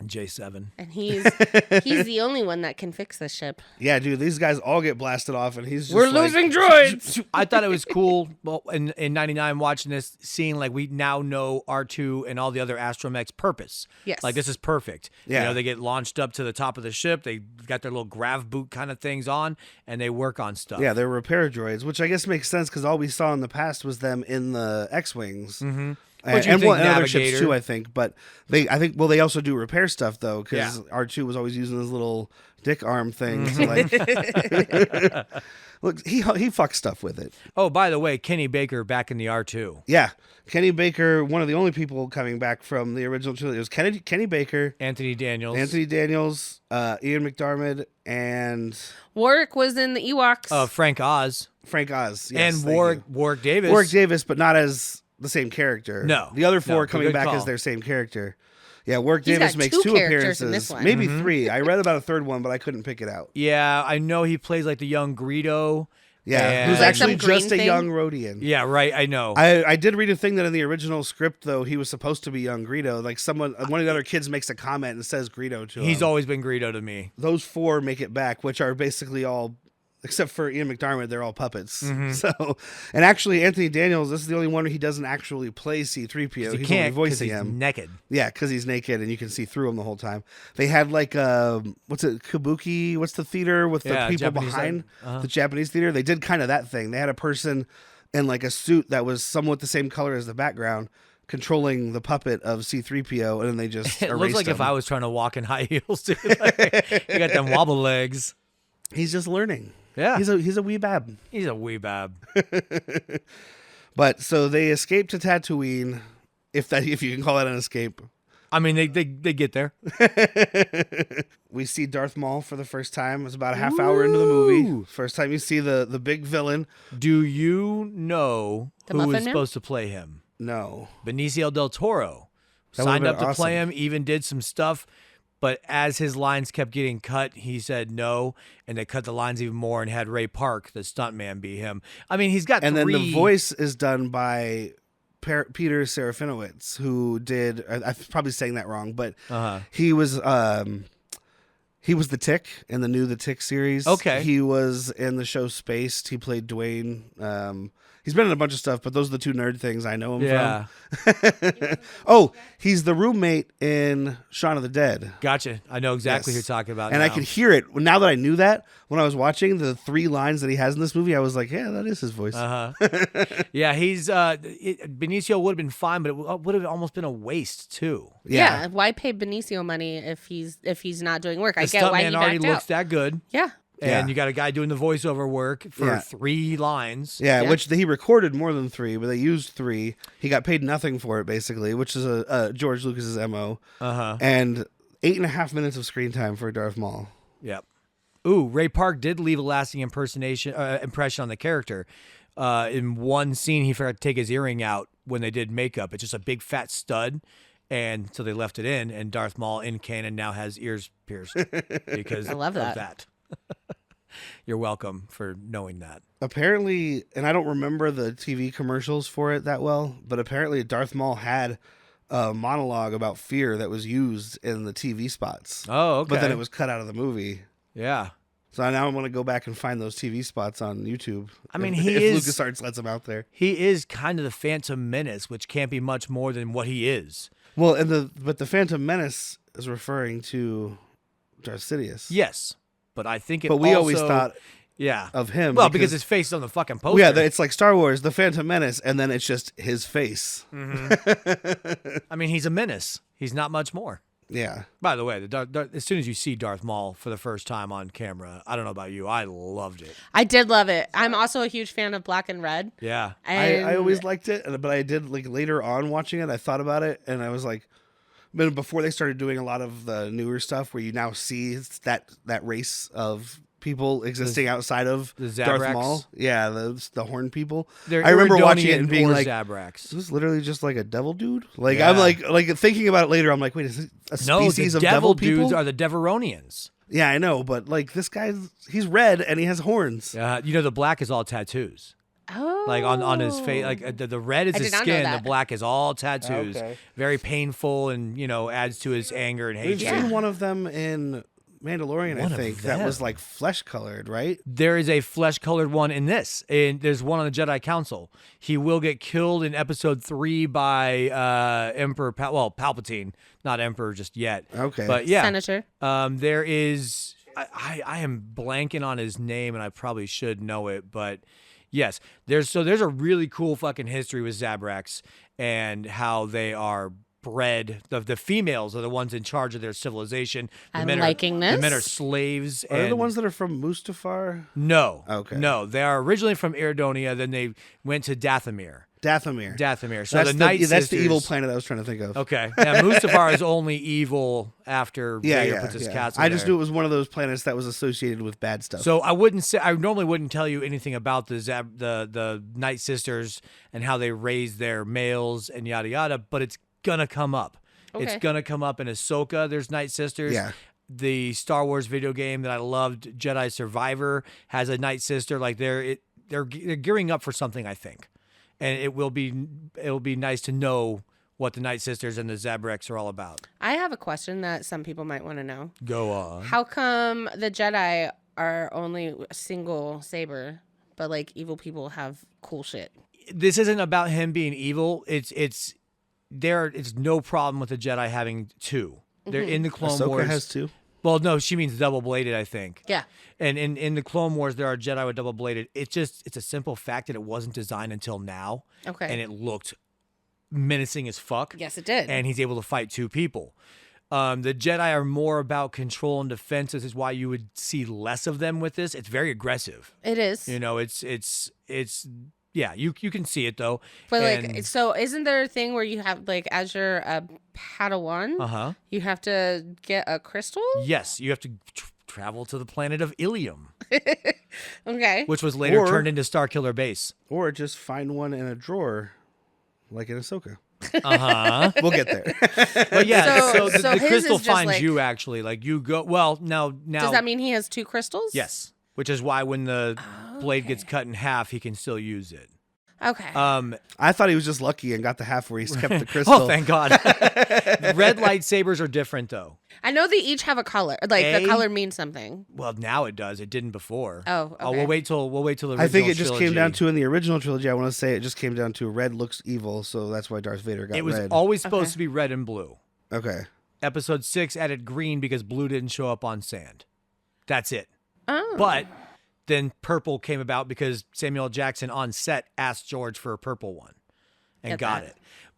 J7. And he's the only one that can fix the ship. Yeah, dude, these guys all get blasted off, and he's just We're like, losing droids. I thought it was cool in 99 watching this, seeing like we now know R2 and all the other astromech's purpose. Yes. Like this is perfect. Yeah. You know, they get launched up to the top of the ship. They got their little grav boot kind of things on and they work on stuff. Yeah, they're repair droids, which I guess makes sense because all we saw in the past was them in the X-wings. Mm-hmm. What you And think, well, and other ships Navigator? too, I think. But they also do repair stuff though, because Yeah. R2 was always using his little dick arm thing. To, like, look, he fucks stuff with it. Oh, by the way, Kenny Baker back in the R2. Yeah, Kenny Baker, one of the only people coming back from the original trilogy. It was Kenny Baker, Anthony Daniels. Anthony Daniels, Ian McDiarmid, and Warwick was in the Ewoks. Frank Oz. Frank Oz. Yes, and thank Warwick you. Davis. Warwick Davis, but not as the same character. No. The other four No, are coming good back call. as their same character. Yeah, Warwick He's Davis got makes two two characters in appearances, this one. maybe three. I read about a third one, but I couldn't pick it out. Yeah, I know he plays like the young Greedo. Yeah, And- who's Like actually some green just a thing? young Rhodian. Yeah, right. I know. I did read a thing that in the original script, though, he was supposed to be young Greedo. Like one of the other kids makes a comment and says Greedo to him. He's always been Greedo to me. Those four make it back, which are basically all, except for Ian McDiarmid, they're all puppets. Mm-hmm. So, and actually, Anthony Daniels, this is the only one where he doesn't actually play C-3PO. He He's only can't 'cause voicing he's him. naked. Yeah, because he's naked and you can see through him the whole time. They had like what's it, Kabuki? What's the theater with the Yeah, people Japanese behind uh-huh. the Japanese theater? They did kind of that thing. They had a person in like a suit that was somewhat the same color as the background, controlling the puppet of C-3PO, and then they just It erased looks like him. if I was trying to walk in high heels, too. Like, you got them wobble legs. He's just learning. Yeah. He's a wee bab. He's a wee bab. But so they escape to Tatooine, if you can call that an escape. I mean, they get there. We see Darth Maul for the first time. It's about a half hour into the movie. First time you see the big villain. Do you know The who Muffin was Man? supposed to play him? No. Benicio del Toro That would've signed up been to play awesome. him, even did some stuff. But as his lines kept getting cut, he said no, and they cut the lines even more and had Ray Park, the stuntman, be him. I mean, he's got And three... then the voice is done by Peter Serafinowicz, who did. I'm probably saying that wrong, but Uh-huh. he was the Tick in the new The Tick series. Okay. He was in the show Spaced. He played Dwayne. He's been in a bunch of stuff, but those are the two nerd things I know him Yeah, from. Oh, he's the roommate in Shaun of the Dead. gotcha. I know exactly Yes. who you're talking about And I now. could hear it. Now that I knew that, when I was watching the three lines that he has in this movie, I was like, yeah, that is his voice. Yeah, he's... Benicio would have been fine, but it would have almost been a waste, too. Yeah. Why pay Benicio money if he's not doing work? I The get why he stuntman already backed looks out. that good. Yeah. And Yeah. you got a guy doing the voiceover work for Yeah. 3 lines. Yeah, Yeah. which he recorded more than 3, but they used 3. He got paid nothing for it, basically, which is a George Lucas's MO. Uh-huh. And 8.5 minutes of screen time for Darth Maul. Yep. Ooh, Ray Park did leave a lasting impression on the character. In one scene, he forgot to take his earring out, when they did makeup. It's just a big fat stud. And so they left it in, and Darth Maul in canon now has ears pierced because I love of that. You're welcome for knowing that. Apparently, and I don't remember the TV commercials for it that well, but apparently Darth Maul had a monologue about fear that was used in the TV spots. Oh, okay. But then it was cut out of the movie. Yeah. So now I want to go back and find those TV spots on YouTube. I mean, if LucasArts lets them out there. He is kind of the Phantom Menace, which can't be much more than what he is. Well, but the Phantom Menace is referring to Darth Sidious. Yes, but I think But we always thought of him. Well, because his face is on the fucking poster. Yeah, it's like Star Wars, the Phantom Menace, and then it's just his face. Mm-hmm. I mean, he's a menace. He's not much more. Yeah. By the way, as soon as you see Darth Maul for the first time on camera, I don't know about you, I loved it. I did love it. I'm also a huge fan of black and red. Yeah. I always liked it, but I did like later on watching it, I thought about it, and I was like, but before they started doing a lot of the newer stuff where you now see that race of people existing outside of the Darth Zabraks? Maul. Yeah, the horn people. They're I remember watching it Iridonian and being or like, Zabraks. is this literally just like a devil dude? Like Yeah. I'm like thinking about it later, I'm like, wait, is it a species the of devil people? dudes are the Deveronians. Yeah, I know, but like this he's red and he has horns. The black is all tattoos. Oh. Like on his face, like the red is I his did not know skin, the that. black is all tattoos. Okay. Very painful, and adds to his anger and We've hatred. seen one of them in Mandalorian, One I of think, that was them. like flesh colored, right? There is a flesh-colored one in this, and there's one on the Jedi Council. He will get killed in Episode 3 by Emperor Palpatine, not Emperor just yet. Okay. But yeah, Senator. there is. I am blanking on his name, and I probably should know it, but yes, there's a really cool fucking history with Zabraks and how they are bred. The females are the ones in charge of their civilization. I'm liking this. The men are slaves. Are they and the ones that are from Mustafar? No. Okay. No, they are originally from Iridonia. Then they went to Dathomir. Dathomir. So the Night that's the Sisters- evil planet I was trying to think of. Okay. Yeah, Mustafar is only evil after Vader puts his yeah. castle I just there. knew it was one of those planets that was associated with bad stuff. So I normally wouldn't tell you anything about the Night Sisters and how they raise their males and yada yada, but it's gonna come up. It's Okay. gonna come up in Ahsoka. There's Night Sisters. Yeah. The Star Wars video game that I loved, Jedi Survivor, has a Night Sister. Like they're gearing up for something, I think, and it'll be nice to know what the Night Sisters and the Zabraks are all about. I have a question that some people might want to know. Go on. How come the Jedi are only a single saber, but like evil people have cool shit? This isn't about him being evil. It's no problem with the Jedi having two. They're in the Clone Ahsoka Wars. has two. Well, no, she means double bladed, I think. Yeah. And in the Clone Wars, there are Jedi with double bladed. It's a simple fact that it wasn't designed until now. Okay. And it looked menacing as fuck. Yes, it did. And he's able to fight two people. The Jedi are more about control and defense. This is why you would see less of them with this. It's very aggressive. It is. It's yeah, you can see it though. But And- like, so isn't there a thing where you have like, as you're a Padawan, Uh-huh. you have to get a crystal? Yes, you have to travel to the planet of Ilium, Okay. which was later Or- turned into Starkiller Base. Or just find one in a drawer, like in Ahsoka. Uh-huh. We'll get there. But yeah, So- so so the his crystal is just finds like- you actually. Like you go now Does that mean he has two crystals? yes. Which is why when the blade gets cut in half, he can still use it. Okay. I thought he was just lucky and got the half where he kept the crystal. Oh, thank God. Red lightsabers are different though. I know they each have a color. Like A- the color means something. Well, now it does. It didn't before. Oh, okay. We'll wait till the original I think it just trilogy. came down to in the original trilogy. I want to say it just came down to red looks evil, so that's why Darth Vader got It was red. always supposed Okay. to be red and blue. Okay. Episode 6 added green because blue didn't show up on sand. That's it. Oh. But then purple came about because Samuel L. Jackson on set asked George for a purple one and Get got that. it.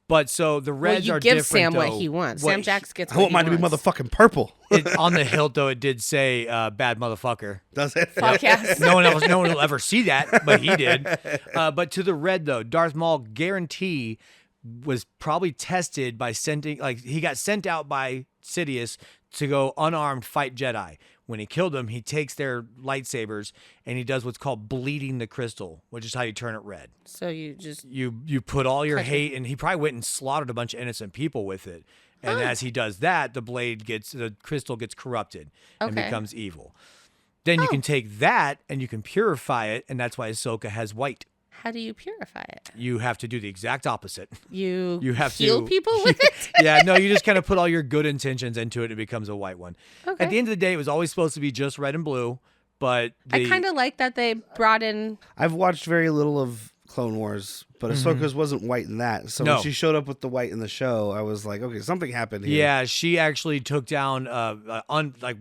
But so the well, reds you are give different. Sam what though. he wants. What Sam Jax gets I what want mine he to be wants. motherfucking purple. on the hilt though, it did say bad motherfucker. Does it? Fuck yes. No one will ever see that, but he did. But to the red though, Darth Maul guarantee was probably tested by he got sent out by Sidious to go unarmed fight Jedi. When he killed them, he takes their lightsabers and he does what's called bleeding the crystal, which is how you turn it red. So you just You put all your Cut it. hate, and he probably went and slaughtered a bunch of innocent people with it. And as he does that, the crystal gets corrupted and Okay. becomes evil. Then you can take that and you can purify it, and that's why Ahsoka has white. how do you purify it? You have to do the exact opposite. You have heal to people with it? Yeah, no, you just kind of put all your good intentions into it, and it becomes a white one. Okay. At the end of the day, it was always supposed to be just red and blue, but I kind of like that they brought in. I've watched very little of Clone Wars, but Ahsoka's wasn't white in that. So No. when she showed up with the white in the show, I was like, okay, something happened here. Yeah, she actually took down,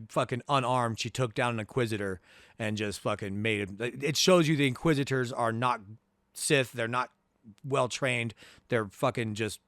fucking unarmed. She took down an Inquisitor and just fucking made him. It shows you the Inquisitors are not Sith. They're not well trained. They're fucking just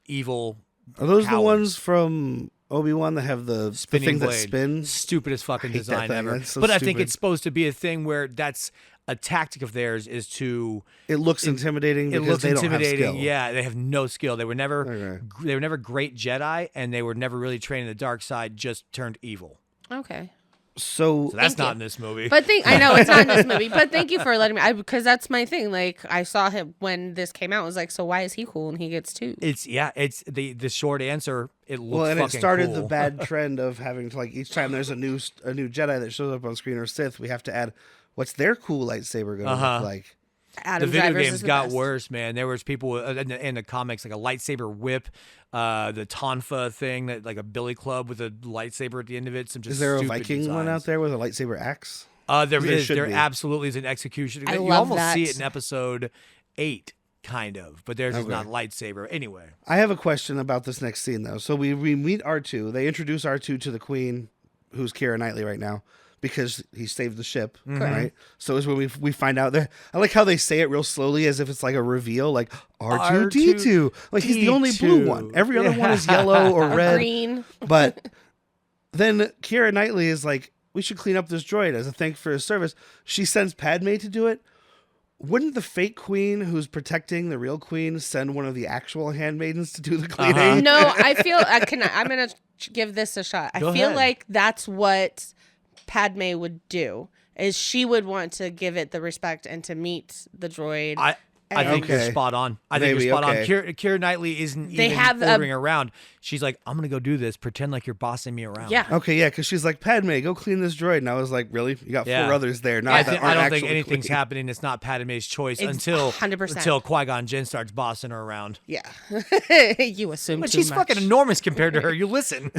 evil. Are those the cowards. ones from Obi-Wan that have the Spinning thing that blade. spins? Stupidest fucking I hate that design thing. ever. That's so but I think stupid. it's supposed to be a thing where that's a tactic of theirs is to. It looks intimidating It because looks they intimidating. don't have skill. Yeah, they have no skill. They were never. Okay. They were never great Jedi, and they were never really trained in the dark side. Just turned evil. Okay. So So that's Thank not you. in this movie. But I know it's not in this movie, but thank you for letting me, because that's my thing. Like, I saw him when this came out. I was like, so why is he cool and he gets two? It's the short answer. It looks well, and it fucking started cool. the bad trend of having to, like, each time there's a new Jedi that shows up on screen or Sith, we have to add what's their cool lightsaber going to look like. The Adam video Driver's games is the got best. worse, man. There was people in the comics like a lightsaber whip, the Tonfa thing that like a billy club with a lightsaber at the end of it. Some just Is there a stupid Viking one out designs. there with a lightsaber axe? There There is. should There be. absolutely is an execution. I You love almost see that. it in episode 8, kind of, but theirs is Okay. not lightsaber. Anyway, I have a question about this next scene, though. So we meet R2. They introduce R2 to the Queen, who's Keira Knightley right now, because he saved the ship, right? So is when we find out that I like how they say it real slowly as if it's like a reveal, like R2D2. Like he's the only blue one. Every other one is yellow or red. Green. But then Keira Knightley is like, we should clean up this droid as a thanks for his service. She sends Padme to do it. Wouldn't the fake queen who's protecting the real queen send one of the actual handmaidens to do the cleaning? No, I feel I'm gonna give this a shot. Go I feel ahead. like that's what Padme would do. Is she would want to give it the respect and to meet the droid. I think you're Okay. spot on. I think Maybe, you're spot okay. on. Keira Knightley isn't They even have a- ordering around. She's like, I'm gonna go do this. Pretend like you're bossing me around. Yeah. Okay, yeah, because she's like, Padme, go clean this droid. And I was like, really? You got Yeah. four others there. Not I, that I aren't don't think actually anything's clean. happening. It's not Padme's choice It's until 100%. Qui-Gon Jinn starts bossing her around. Yeah. You assume But too she's much. fucking enormous compared to her. You listen.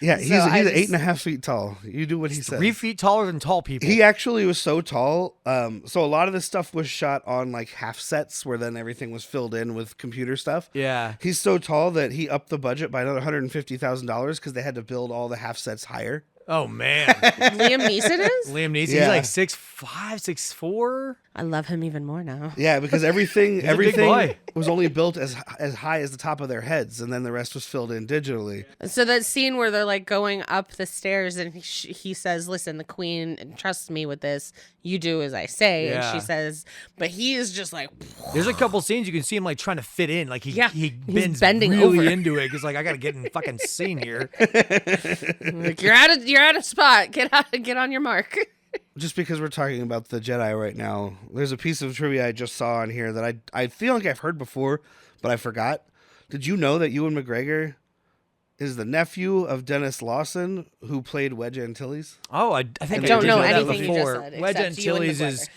Yeah, he's, So I he's just- 8.5 feet tall. You do what he says. 3 feet taller than tall people. He actually was so tall. So a lot of this stuff was shot on like half sets where then everything was filled in with computer stuff. Yeah. He's so tall that he upped the budget by another $150,000 because they had to build all the half sets higher. Oh man. Liam Neeson is? Liam Neeson. Yeah. He's like 6'5", 6'4". I love him even more now. Yeah, because everything a big boy. was only built as high as the top of their heads, and then the rest was filled in digitally. So that scene where they're like going up the stairs and he says, listen, the queen trusts me with this. You do as I say. Yeah. And she says, but he is just like, There's a couple scenes you can see him like trying to fit in. Like he Yeah, he he's bends bending really over. into it because like I gotta get in fucking scene here. like you're out of spot. Get on your mark. Just because we're talking about the Jedi right now, there's a piece of trivia I just saw on here that I feel like I've heard before, but I forgot. Did you know that Ewan McGregor is the nephew of Dennis Lawson, who played Wedge Antilles? Oh, I think I don't did know that anything you just before. said, Wedge except you and Antilles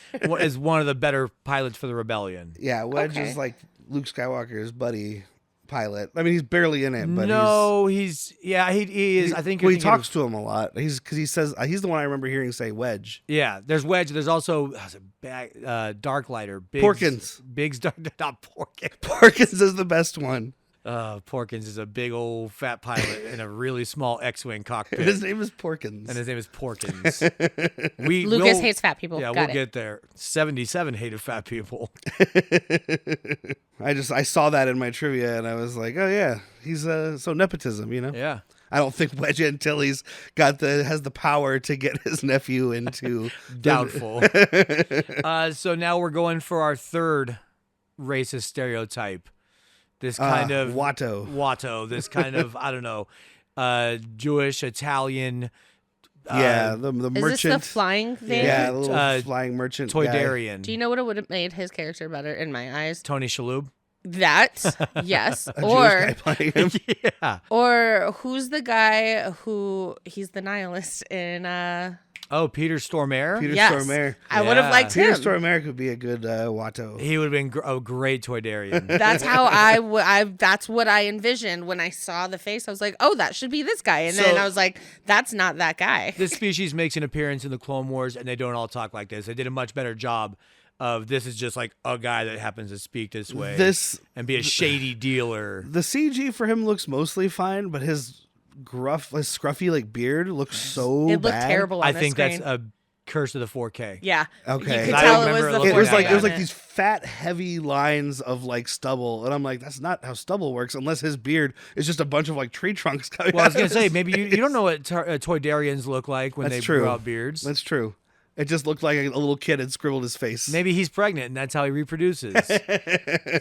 is one of the better pilots for the rebellion. Yeah, Wedge Okay. is like Luke Skywalker's buddy pilot. I mean, he's barely in it, but No, he is. I think well, you're he thinking talks of- to him a lot. Because he says he's the one I remember hearing say Wedge. Yeah, there's Wedge. There's also Darklighter. Porkins. Biggs, not Porkins. Porkins is the best one. Porkins is a big old fat pilot in a really small X-wing cockpit. And his name is Porkins. And his name is Porkins. Lucas we'll- hates fat people. Yeah, Got we'll it. get there. 77 hated fat people. I saw that in my trivia and I was like, oh yeah, he's so nepotism, you know. Yeah. I don't think Wedge Antilles has the power to get his nephew into Doubtful. So now we're going for our third racist stereotype. This kind of Watto. Watto. This kind of I don't know. Jewish, Italian. Yeah, the Is merchant. this the flying thing? Yeah, the little flying merchant guy. Toydarian. Do you know what it would have made his character better in my eyes? Tony Shalhoub. That, yes. A Jewish guy playing him. Yeah. Or who's the guy who he's the nihilist in Oh, Peter Stormare. Peter yes. Stormare. I would have Yeah. liked Peter him. Stormare could be a good Watto. He would have been a great Toydarian. That's how that's what I envisioned when I saw the face. I was like, "Oh, that should be this guy." And then So- I was like, "That's not that guy." This species makes an appearance in the Clone Wars, and they don't all talk like this. They did a much better job of this is just like a guy that happens to speak this way and be a shady dealer. The CG for him looks mostly fine, but his scruffy like beard looks so It looked bad. terrible on I the think screen. that's a curse of the 4K. Yeah. Okay. You could I tell it remember was it the looking It was like bad. it was like these fat, heavy lines of like stubble, and I'm like, that's not how stubble works, unless his beard is just a bunch of like tree trunks coming. Well, I was out gonna of say his maybe you don't know what Toydarians look like when That's they true. grow out beards. That's true. It just looked like a little kid had scribbled his face. Maybe he's pregnant and that's how he reproduces.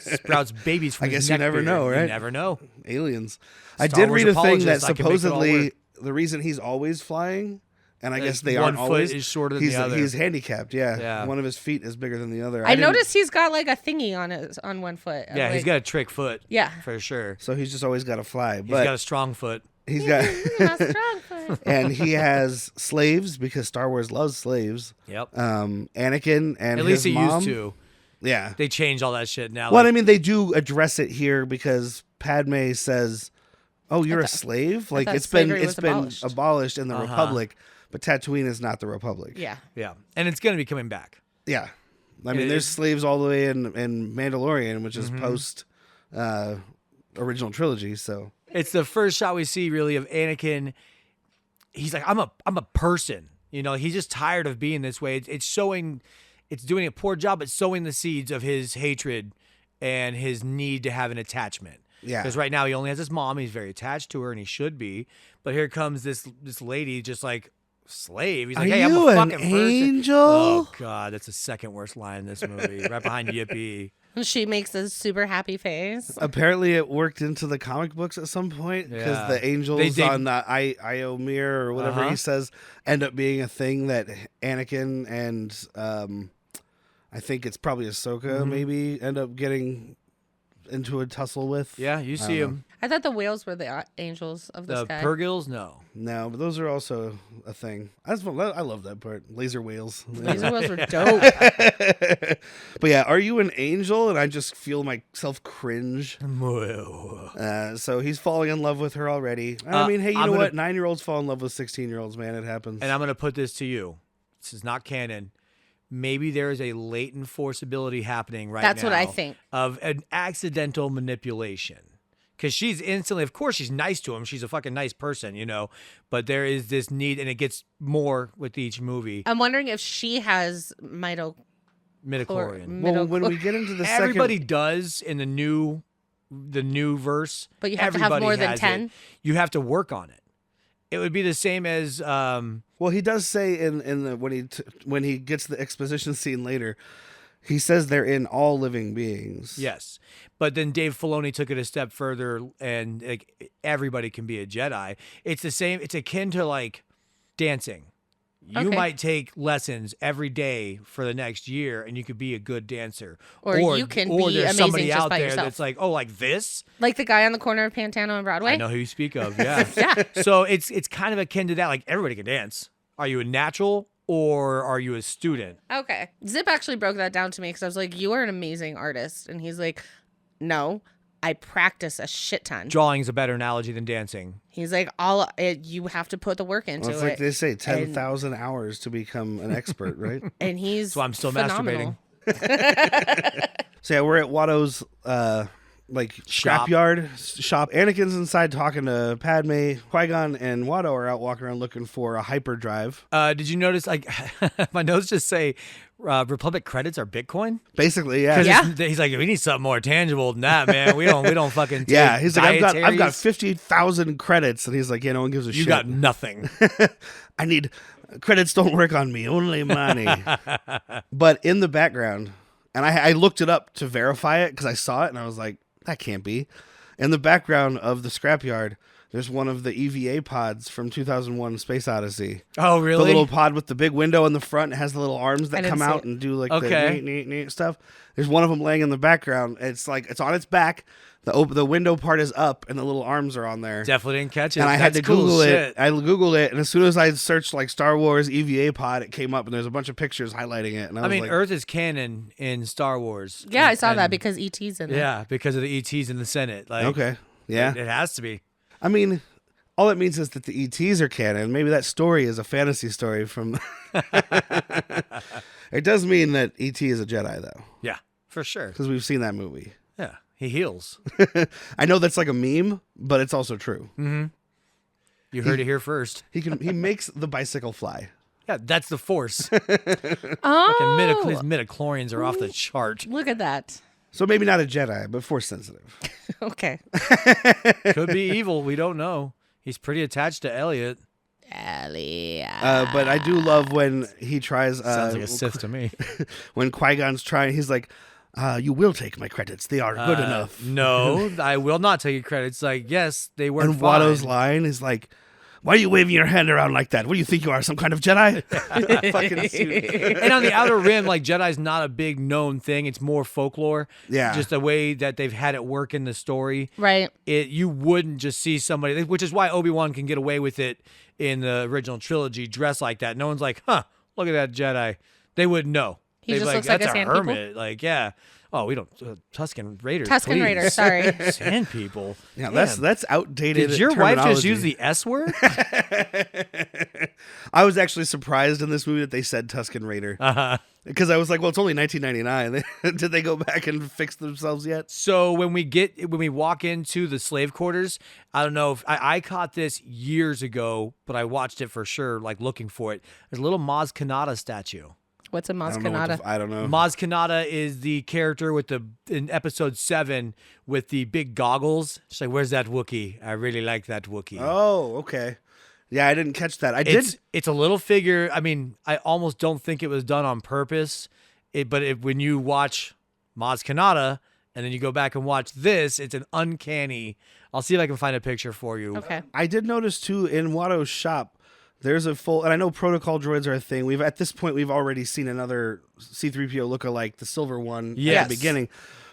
Sprouts babies from I his guess you neck never beard. know, right? You never know. Aliens. I Star did Wars read a thing that apologists, I can make it all supposedly work. the reason he's always flying, and I guess they one aren't foot always. is shorter than he's, the other. He's handicapped. Yeah. Yeah. One of his feet is bigger than the other. I didn't- noticed he's got like a thingy on one foot. Yeah, Like, he's got a trick foot. Yeah. For sure. So he's just always got to fly. He's But got a strong foot. he's got. Not strong foot. And he has slaves because Star Wars loves slaves. Yep. Anakin and At his least he mom. used to. Yeah. They changed all that shit now. Well, I like, mean, they do address it here because Padme says, "Oh, you're a slave." Like thought it's been slavery was abolished in the Uh-huh. Republic, but Tatooine is not the Republic. Yeah. yeah. And it's going to be coming back. Yeah. I mean, It there's is- slaves all the way in Mandalorian, which is Mm-hmm. post original trilogy. So It's the first shot we see really of Anakin. He's like, I'm a person. You know, he's just tired of being this way. It's showing, it's doing a poor job at sowing the seeds of his hatred and his need to have an attachment. Yeah. Because right now he only has his mom. He's very attached to her, and he should be. But here comes this lady, just like slave. He's like, Are hey, I'm you a an fucking person. angel? Oh god, that's the second worst line in this movie, right behind Yippee. She makes a super happy face. apparently it worked into the comic books at some point because Yeah. the angels They- on Iomir or whatever Uh-huh. he says end up being a thing that Anakin and I think it's probably Ahsoka Mm-hmm. maybe end up getting into a tussle with. Yeah, you see him. I thought the whales were the angels of the The sky. Purgils, no. No, but those are also a thing. I love that part. Laser whales. These whales were dope. But yeah, are you an angel? And I just feel myself cringe. Well, So he's falling in love with her already. I Uh, mean, hey, you I'm know gonna- what? 9-year-olds fall in love with 16-year-olds, man. It happens. And I'm going to put this to you. This is not canon. Maybe there is a latent forceability happening right now. That's what I think. Of an accidental manipulation. Because she's instantly, of course, she's nice to him. She's a fucking nice person, you know. But there is this need, and it gets more with each movie. I'm wondering if she has Midichlorian. Well, when we get into the Everybody does in the new verse. But you have to have Everybody more than has 10? it. You have to work on it. It would be the same as well, he does say in the when he gets the exposition scene later, he says they're in all living beings. yes. But then Dave Filoni took it a step further, and like everybody can be a Jedi. It's the same. It's akin to like dancing. You Okay. might take lessons every day for the next year, and you could be a good dancer. Or you can or be there's amazing somebody just out by there yourself. that's like, oh, like this. like the guy on the corner of Pantano and Broadway. I know who you speak of. Yeah. Yeah. So it's kind of akin to that. Like everybody can dance. Are you a natural or are you a student? Okay. Zip actually broke that down to me because I was like, you are an amazing artist. And he's like, no, I practice a shit ton. Drawing's a better analogy than dancing. He's like, you have to put the work into Well, it's it. like they say, 10,000 hours to become an expert, right? And he's So I'm still phenomenal. masturbating. So yeah, we're at Watto's Shop. scrapyard shop. Anakin's inside talking to Padme. Qui-Gon and Watto are out walking around looking for a hyperdrive. Did you notice, like, my notes just say Republic credits are Bitcoin? Basically, yeah. 'Cause Yeah. he's like, we need something more tangible than that, man. We don't fucking take Yeah, he's like, I've got dietaries. 50,000 credits, and he's like, yeah, no one gives a You shit. got nothing. I need credits. Don't work on me. Only money. But in the background, and I looked it up to verify it because I saw it, and I was like, that can't be. In the background of the scrapyard, There's one of the EVA pods from 2001 Space Odyssey. Oh, really? The little pod with the big window in the front. It has the little arms that didn't come see out it. and do like Okay. the neat stuff. There's one of them laying in the background. It's like it's on its back. The window part is up and the little arms are on there. Definitely didn't catch it. And I had That's to cool Google shit. it. I Googled it, and as soon as I searched like Star Wars EVA pod, it came up, and there's a bunch of pictures highlighting it. And I I was mean, like, Earth is canon in Star Wars. Yeah, I saw that And- because ET's in there. Yeah, because of the ETs in the Senate. Like, okay, yeah. it has to be. I mean, all it means is that the ETs are canon. Maybe that story is a fantasy story from. It does mean that ET is a Jedi, though, Yeah, for sure. because we've seen that movie. Yeah, he heals. I know that's like a meme, but it's also true. You heard it here first. He makes the bicycle fly. Yeah, that's the Force. Oh, His midichlorians are off the chart. look at that. So maybe not a Jedi, but force sensitive. Okay. Could be evil. We don't know. He's pretty attached to Elliot. Elliot. But I do love when he tries. Sounds like a Sith to me. When Qui-Gon's trying, he's like, "You will take my credits. They are good enough." No, I will not take credit. It's like, yes, they were And fine. Watto's line is like, "Why are you waving your hand around like that? What do you think you are, some kind of Jedi?" Fucking suit. And on the Outer Rim, like, Jedi's not a big known thing. It's more folklore. Yeah. Just the way that they've had it work in the story. Right. You wouldn't just see somebody, which is why Obi-Wan can get away with it in the original trilogy, dressed like that. No one's like, huh, look at that Jedi. They wouldn't know. He They'd just be looks like that's a sand hermit. people? Like, yeah. Oh, we don't. Tusken Raiders. Tusken please. Raider, sorry. Sand people. Yeah, Damn. that's outdated. Did your wife just terminology. use the S word? I was actually surprised in this movie that they said Tusken Raider because I was like, well, it's only 1999. Did they go back and fix themselves yet? So when we walk into the slave quarters, I don't know if I caught this years ago, but I watched it for sure, like looking for it. There's a little Maz Kanata statue. What's a I don't know. Maz I don't know. Maz Kanata is the character in episode 7 with the big goggles. She's like, "Where's that Wookiee? I really like that Wookiee." Oh, okay. Yeah, I didn't catch that. I did. It's a little figure. I mean, I almost don't think it was done on purpose. When you watch Maz Kanata and then you go back and watch this, it's an uncanny. I'll see if I can find a picture for you. Okay. I did notice too in Watto's shop. There's a full, and I know protocol droids are a thing. At this point we've already seen another C-3PO lookalike, the silver one at Yes. the beginning.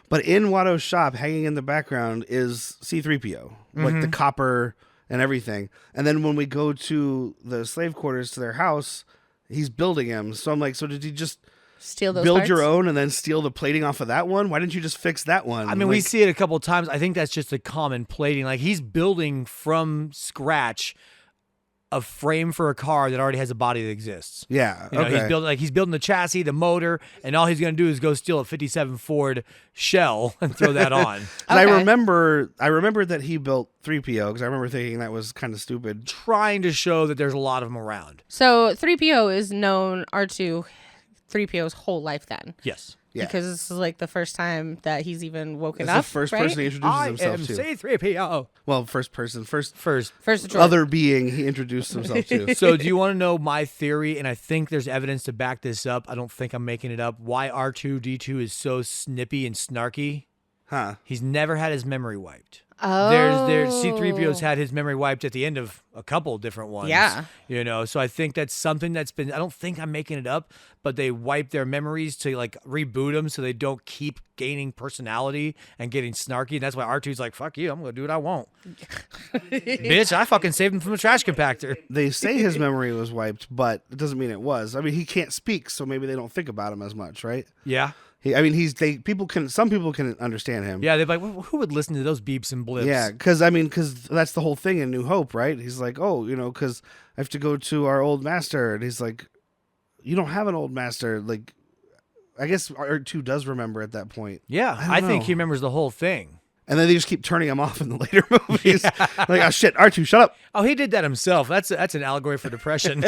But in Watto's shop, hanging in the background is C-3PO, like the copper and everything. And then when we go to the slave quarters to their house, he's building him. So I'm like, so did he just Steal those build parts? your own and then steal the plating off of that one? Why didn't you just fix that one? I mean, we see it a couple of times. I think that's just a common plating. Like, he's building from scratch a frame for a car that already has a body that exists. Yeah, You know, okay. he's building the chassis, the motor, and all he's going to do is go steal a 57 Ford shell and throw that on. And Okay. I remember that he built 3PO because I remember thinking that was kind of stupid. Trying to show that there's a lot of them around. So 3PO is known R2 3PO's whole life then. Yes. Yeah. Because this is like the first time that he's even woken That's up. the first right? person he introduces I himself am to. C-3PO. Well, first person, first First. First droid. other being he introduced himself to. So do you want to know my theory? And I think there's evidence to back this up. I don't think I'm making it up. Why R2-D2 is so snippy and snarky? Huh. He's never had his memory wiped. Oh. There's C-3PO's had his memory wiped at the end of a couple different ones. Yeah. You know, so I think that's something that's been, I don't think I'm making it up, but they wipe their memories to like reboot them so they don't keep gaining personality and getting snarky. And that's why R2's like, fuck you, I'm going to do what I want. Bitch, I fucking saved him from a trash compactor. They say his memory was wiped, but it doesn't mean it was. I mean, he can't speak, so maybe they don't think about him as much, right? Yeah. Some people can understand him. Yeah, they're like, who would listen to those beeps and blips? Yeah, because that's the whole thing in New Hope, right? He's like, oh, because I have to go to our old master, and he's like, you don't have an old master. Like, I guess R2 does remember at that point. Yeah, I I don't think know. he remembers the whole thing. And then they just keep turning him off in the later movies. Like, oh shit, R2, shut up. Oh, he did that himself. That's an allegory for depression.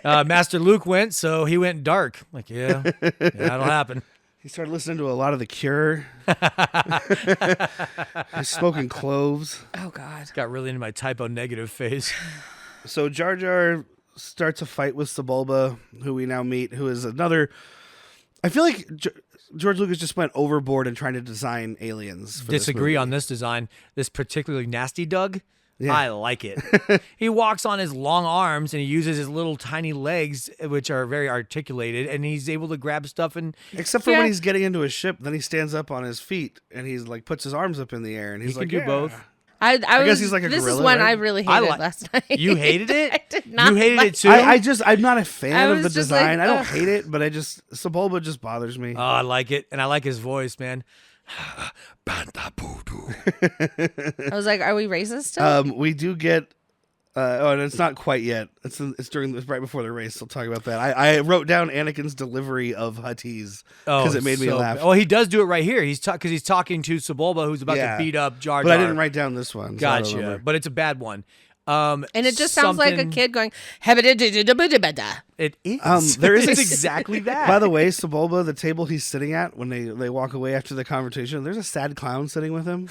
Master Luke went, so he went dark. Like, yeah, that'll happen. He started listening to a lot of The Cure. He's smoking cloves. Oh God. Got really into my typo negative phase. So Jar Jar starts a fight with Sebulba, who we now meet, who is another. I feel like George Lucas just went overboard in trying to design aliens. For Disagree this on this design. This particularly nasty Doug Yeah. I like it. He walks on his long arms and he uses his little tiny legs, which are very articulated, and he's able to grab stuff. And Except for when he's getting into a ship, then he stands up on his feet and he's like puts his arms up in the air and he's he like, can do both. I guess he's like a This gorilla, is one right? I really hated last night. You hated it? I did not. You hated like it too? I'm not a fan I of the was just design. like, I don't ugh. hate it, but Sebulba just bothers me. Oh, I like it. And I like his voice, man. I was like, are we racist still? We do get. And it's not quite yet. It's right before the race. I'll talk about that. I wrote down Anakin's delivery of Huttese because it made me laugh. Oh, he does do it right here. He's talking to Sebulba, who's about Yeah. to beat up Jar Jar. But I didn't write down this one. So I don't Gotcha. remember. But it's a bad one. And it just sounds like a something- kid going, It is. There is it's exactly that. By the way, Sebulba, the table he's sitting at when they walk away after the conversation, there's a sad clown sitting with him.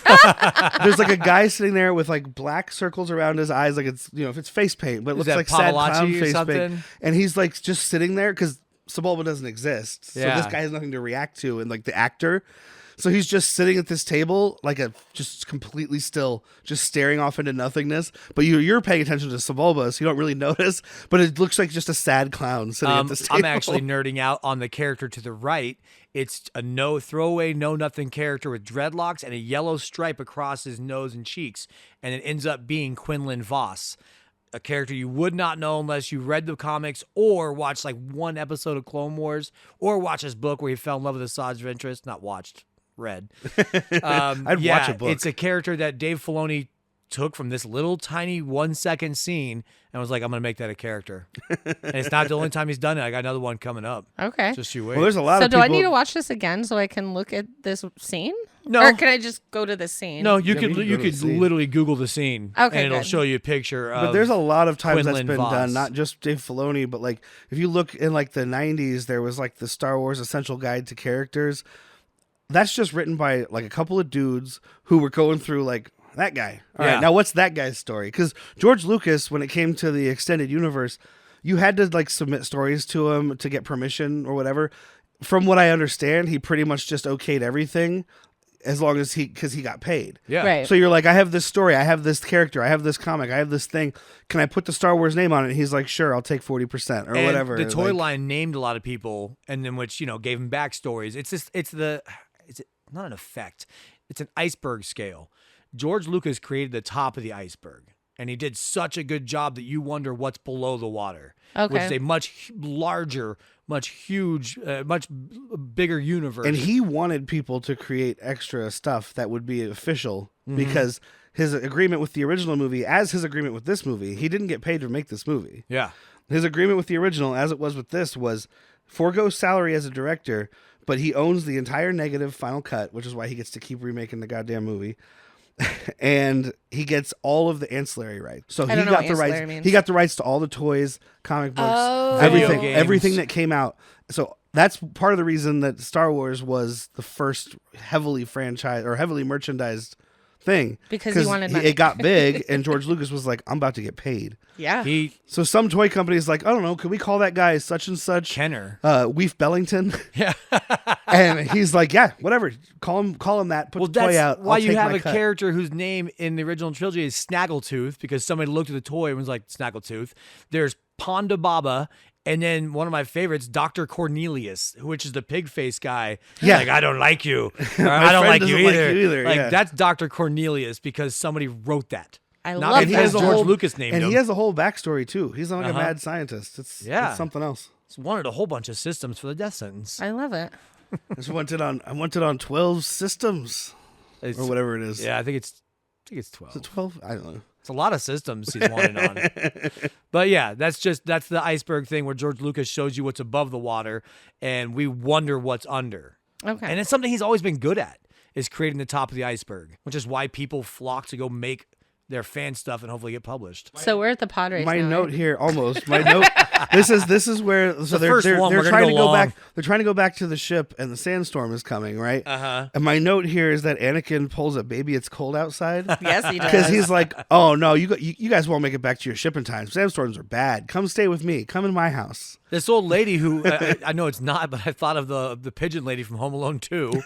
There's like a guy sitting there with like black circles around his eyes, like it's if it's face paint, but it looks that like sad Pavarotti clown or face something? paint. And he's like just sitting there because Sebulba doesn't exist, so Yeah. this guy has nothing to react to, and like the actor. So he's just sitting at this table, just completely still, just staring off into nothingness. But you're paying attention to Sebulba, so you don't really notice. But it looks like just a sad clown sitting at this table. I'm actually nerding out on the character to the right. It's a no throwaway, no nothing character with dreadlocks and a yellow stripe across his nose and cheeks, and it ends up being Quinlan Voss, a character you would not know unless you read the comics or watched like one episode of Clone Wars or watch his book where he fell in love with Asajj Ventress. Not watched. Read. I'd watch a book. It's a character that Dave Filoni took from this little tiny 1 second scene and was like, I'm going to make that a character. And it's not the only time he's done it. I got another one coming up. Okay. Just you wait. Well, there's a lot So of do people. I need to watch this again so I can look at this scene? No. Or can I just go to the scene? No, you Yeah, could we can you go to could the scene. literally Google the scene, Okay, and it'll good. show you a picture. But there's a lot of times Quinlan that's been Voss. done, not just Dave Filoni, but like if you look in like the 90s, there was like the Star Wars Essential Guide to Characters. That's just written by like a couple of dudes who were going through like that guy. All right, Yeah. now what's that guy's story? Because George Lucas, when it came to the extended universe, you had to like submit stories to him to get permission or whatever. From what I understand, he pretty much just okayed everything as long as because he got paid. Yeah. Right. So you're like, I have this story, I have this character, I have this comic, I have this thing. Can I put the Star Wars name on it? And he's like, sure, I'll take 40% or And whatever. The toy Like, line named a lot of people, and then which gave him backstories. It's not an effect. It's an iceberg scale. George Lucas created the top of the iceberg, and he did such a good job that you wonder what's below the water, which Okay. is a much larger, much bigger universe. And he wanted people to create extra stuff that would be official Mm-hmm. because his agreement with the original movie, as his agreement with this movie, he didn't get paid to make this movie. yeah. His agreement with the original, as it was with this, was forego salary as a director, but he owns the entire negative final cut, which is why he gets to keep remaking the goddamn movie. And he gets all of the ancillary rights. So I he don't know got what the rights. ancillary means. He got the rights to all the toys, comic books, Oh. everything, Video everything games. that came out. So that's part of the reason that Star Wars was the first heavily franchised or heavily merchandised thing. Because he wanted money. It got big, and George Lucas was like, "I'm about to get paid." Yeah. He So some toy companies like, I don't know, can we call that guy such and such? Kenner. Weef Bellington. Yeah. And he's like, yeah, whatever. Call him that. Put Well, the toy that's out. why I'll you take have my a cut. character whose name in the original trilogy is Snaggletooth because somebody looked at the toy and was like, Snaggletooth. There's Ponda Baba, and then one of my favorites, Dr. Cornelius, which is the pig face guy. Yeah. Like, I don't like you. Or, I don't friend like you, doesn't like either. you either, Like, yeah. that's Dr. Cornelius because somebody wrote that. I Not love because that. has a George whole- Lucas named And him. he has a whole backstory too. He's not like Uh-huh. a mad scientist. It's something else. It's wanted a whole bunch of systems for the death sentence. I love it. I just want it on 12 systems It's- or whatever it is. Yeah, I think it's 12. Is it 12? I don't know. It's a lot of systems he's wanted on. But yeah, that's the iceberg thing where George Lucas shows you what's above the water and we wonder what's under. Okay. And it's something he's always been good at, is creating the top of the iceberg, which is why people flock to go make their fan stuff and hopefully get published. So we're at the pod race My now, note right? here, almost. My note. This is where. So The first one, we're gonna trying go to go long. back. They're trying to go back to the ship, and the sandstorm is coming, right? Uh-huh. And my note here is that Anakin pulls a baby. It's cold outside. Yes, he does. Because he's like, oh no, you guys won't make it back to your ship in time. Sandstorms are bad. Come stay with me. Come in my house. This old lady who, I know it's not, but I thought of the pigeon lady from Home Alone 2.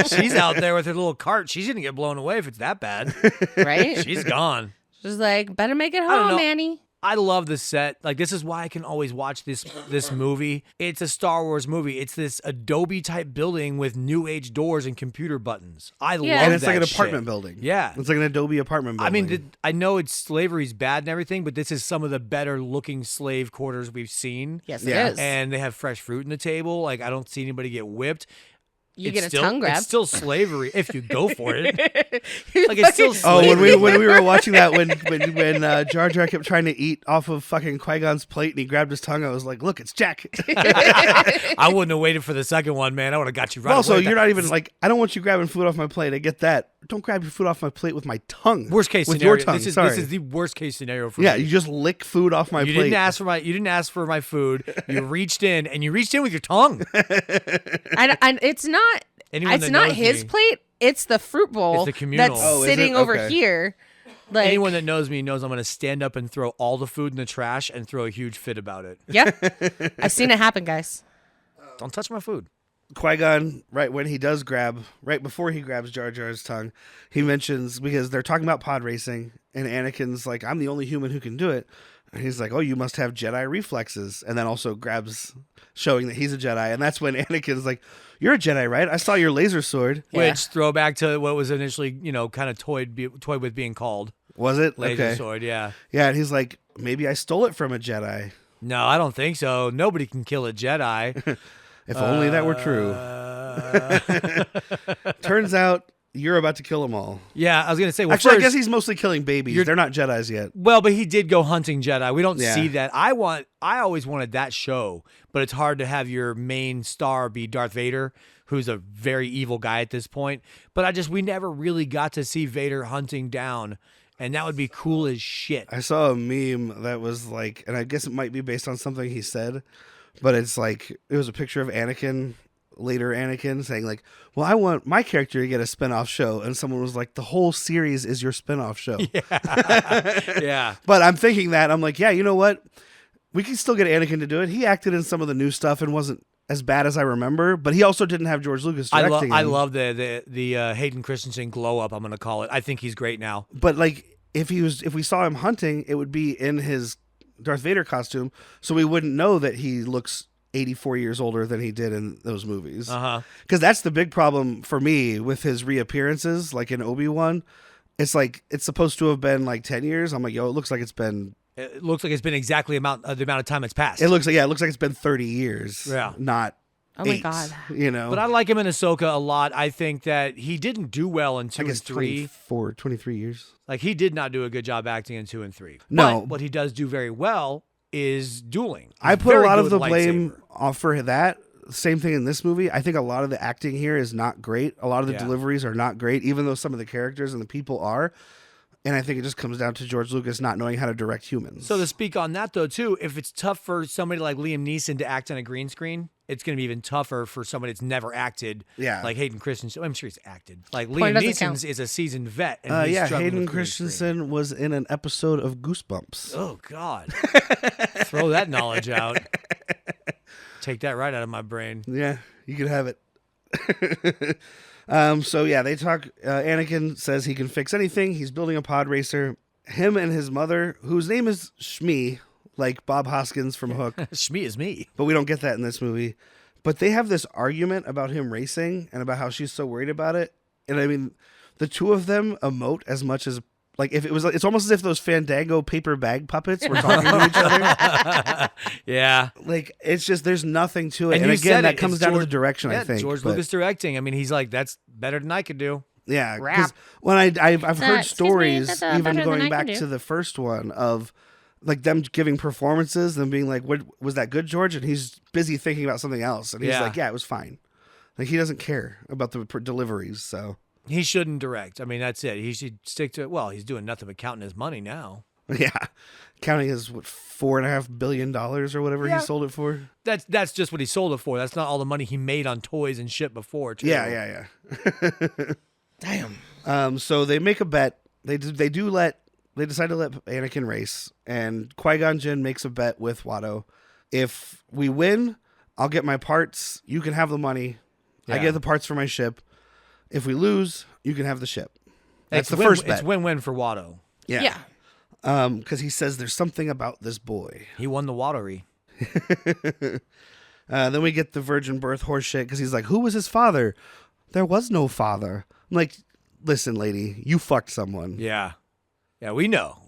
She's out there with her little cart. She's going to get blown away if it's that bad. right? She's gone. Just like, better make it don't home, know. Manny. I love the set. Like, this is why I can always watch this movie. It's a Star Wars movie. It's this Adobe type building with new age doors and computer buttons. I love And it's that like an shit. apartment building. Yeah. It's like an Adobe apartment I building. mean, I know slavery's bad and everything, but this is some of the better looking slave quarters we've seen. Yes, Yeah. it is. And they have fresh fruit in the table. Like, I don't see anybody get whipped. You It's get a still, tongue grab. It's still slavery if you go for it. Like, it's still Oh, slavery. when we were watching that, when Jar Jar kept trying to eat off of fucking Qui-Gon's plate and he grabbed his tongue, I was like, look, it's Jack. I wouldn't have waited for the second one, man. I would have got you right Also, away. you're not even like, I don't want you grabbing food off my plate. I get that. Don't grab your food off my plate with my tongue. Worst case with scenario. your tongue. This Sorry. is the worst case scenario for Yeah, me. you just lick food off my You plate. didn't ask for my food. You reached in with your tongue. and it's not. Anyone It's that not knows his me- plate. It's the fruit bowl It's the communal. that's Oh, is sitting it? over Okay. here. Like, Anyone that knows me knows I'm going to stand up and throw all the food in the trash and throw a huge fit about it. yeah, I've seen it happen, guys. Don't touch my food. Qui-Gon, right before he grabs Jar Jar's tongue, he mentions, because they're talking about pod racing, and Anakin's like, I'm the only human who can do it. And he's like, oh, you must have Jedi reflexes. And then also grabs, showing that he's a Jedi. And that's when Anakin's like, you're a Jedi, right? I saw your laser sword. Yeah. Which throwback to what was initially, kind of toyed with being called Was it? laser Okay. sword. Yeah. Yeah, and he's like, maybe I stole it from a Jedi. No, I don't think so. Nobody can kill a Jedi. If only that were true. Turns out you're about to kill them all. Yeah, I was gonna say. Well, Actually, first, I guess he's mostly killing babies. They're not Jedis yet. well, but he did go hunting Jedi. We don't Yeah. see that. I always wanted that show, but it's hard to have your main star be Darth Vader, who's a very evil guy at this point. But we never really got to see Vader hunting down, and that would be cool as shit. I saw a meme that was like, and I guess it might be based on something he said, but it's like, it was a picture of later Anakin saying like, well, I want my character to get a spinoff show. And someone was like, the whole series is your spinoff show. Yeah. But I'm thinking that, I'm like, yeah, you know what? We can still get Anakin to do it. He acted in some of the new stuff and wasn't as bad as I remember, but he also didn't have George Lucas directing I him. love the Hayden Christensen glow up, I'm going to call it. I think he's great now. But like, if we saw him hunting, it would be in his Darth Vader costume, so we wouldn't know that he looks 84 years older than he did in those movies. Because that's the big problem for me with his reappearances, like in Obi-Wan. It's like, it's supposed to have been like 10 years. I'm like, yo, it looks like it's been... It looks like it's been exactly the amount of time it's passed. It looks like it's been 30 years. Yeah. Not Oh my 8, God. You know? But I like him in Ahsoka a lot. I think that he didn't do well in 2 I guess and 3. 23 years. Like, he did not do a good job acting in 2 and 3. No. But what he does do very well is dueling. He's I put a very lot good of the with blame lightsaber. off for that. Same thing in this movie. I think a lot of the acting here is not great. A lot of the Yeah. deliveries are not great, even though some of the characters and the people are. And I think it just comes down to George Lucas not knowing how to direct humans. So to speak on that, though, too, if it's tough for somebody like Liam Neeson to act on a green screen, it's going to be even tougher for somebody that's never acted, Yeah. like Hayden Christensen. I'm sure he's acted. Like Point Liam doesn't Neeson's count. is a seasoned vet. And he's yeah, struggling Hayden with green screen. Christensen was in an episode of Goosebumps. Oh, God. Throw that knowledge out. Take that right out of my brain. Yeah, you can have it. So yeah, they talk. Anakin says he can fix anything. He's building a pod racer. Him and his mother, whose name is Shmi, like Bob Hoskins from Hook, Shmi is me. but we don't get that in this movie. But they have this argument about him racing and about how she's so worried about it. And I mean, the two of them emote as much as, like, if it was, it's almost as if those Fandango paper bag puppets were talking to each other. Yeah. Like, it's just, there's nothing to it. And And you again, said that it, comes it's down to George- the direction, Yeah, I think. George but- Lucas directing. I mean, he's like, that's better than I could do. Yeah, because Rap. when I've heard excuse me, stories, that's, even better than going I back can do. to the first one, of like them giving performances, them being like, "What was that good, George?" And he's busy thinking about something else, and he's Yeah. like, "Yeah, it was fine." Like, he doesn't care about the deliveries, so He shouldn't direct. I mean, that's it. He should stick to, well, he's doing nothing but counting his money now. yeah. Counting his $4.5 billion or whatever Yeah. he sold it for. That's just what he sold it for. That's not all the money he made on toys and shit before, too. Yeah. Damn. So they make a bet. They decide to let Anakin race, and Qui-Gon Jinn makes a bet with Watto. If we win, I'll get my parts. You can have the money. I Yeah. get the parts for my ship. If we lose, you can have the ship. That's It's the win- first bet. It's win-win for Watto. Yeah. Yeah. because he says there's something about this boy. He won the lottery. Then we get the virgin birth horse shit because he's like, who was his father? There was no father. I'm like, listen, lady, you fucked someone. Yeah. Yeah, we know.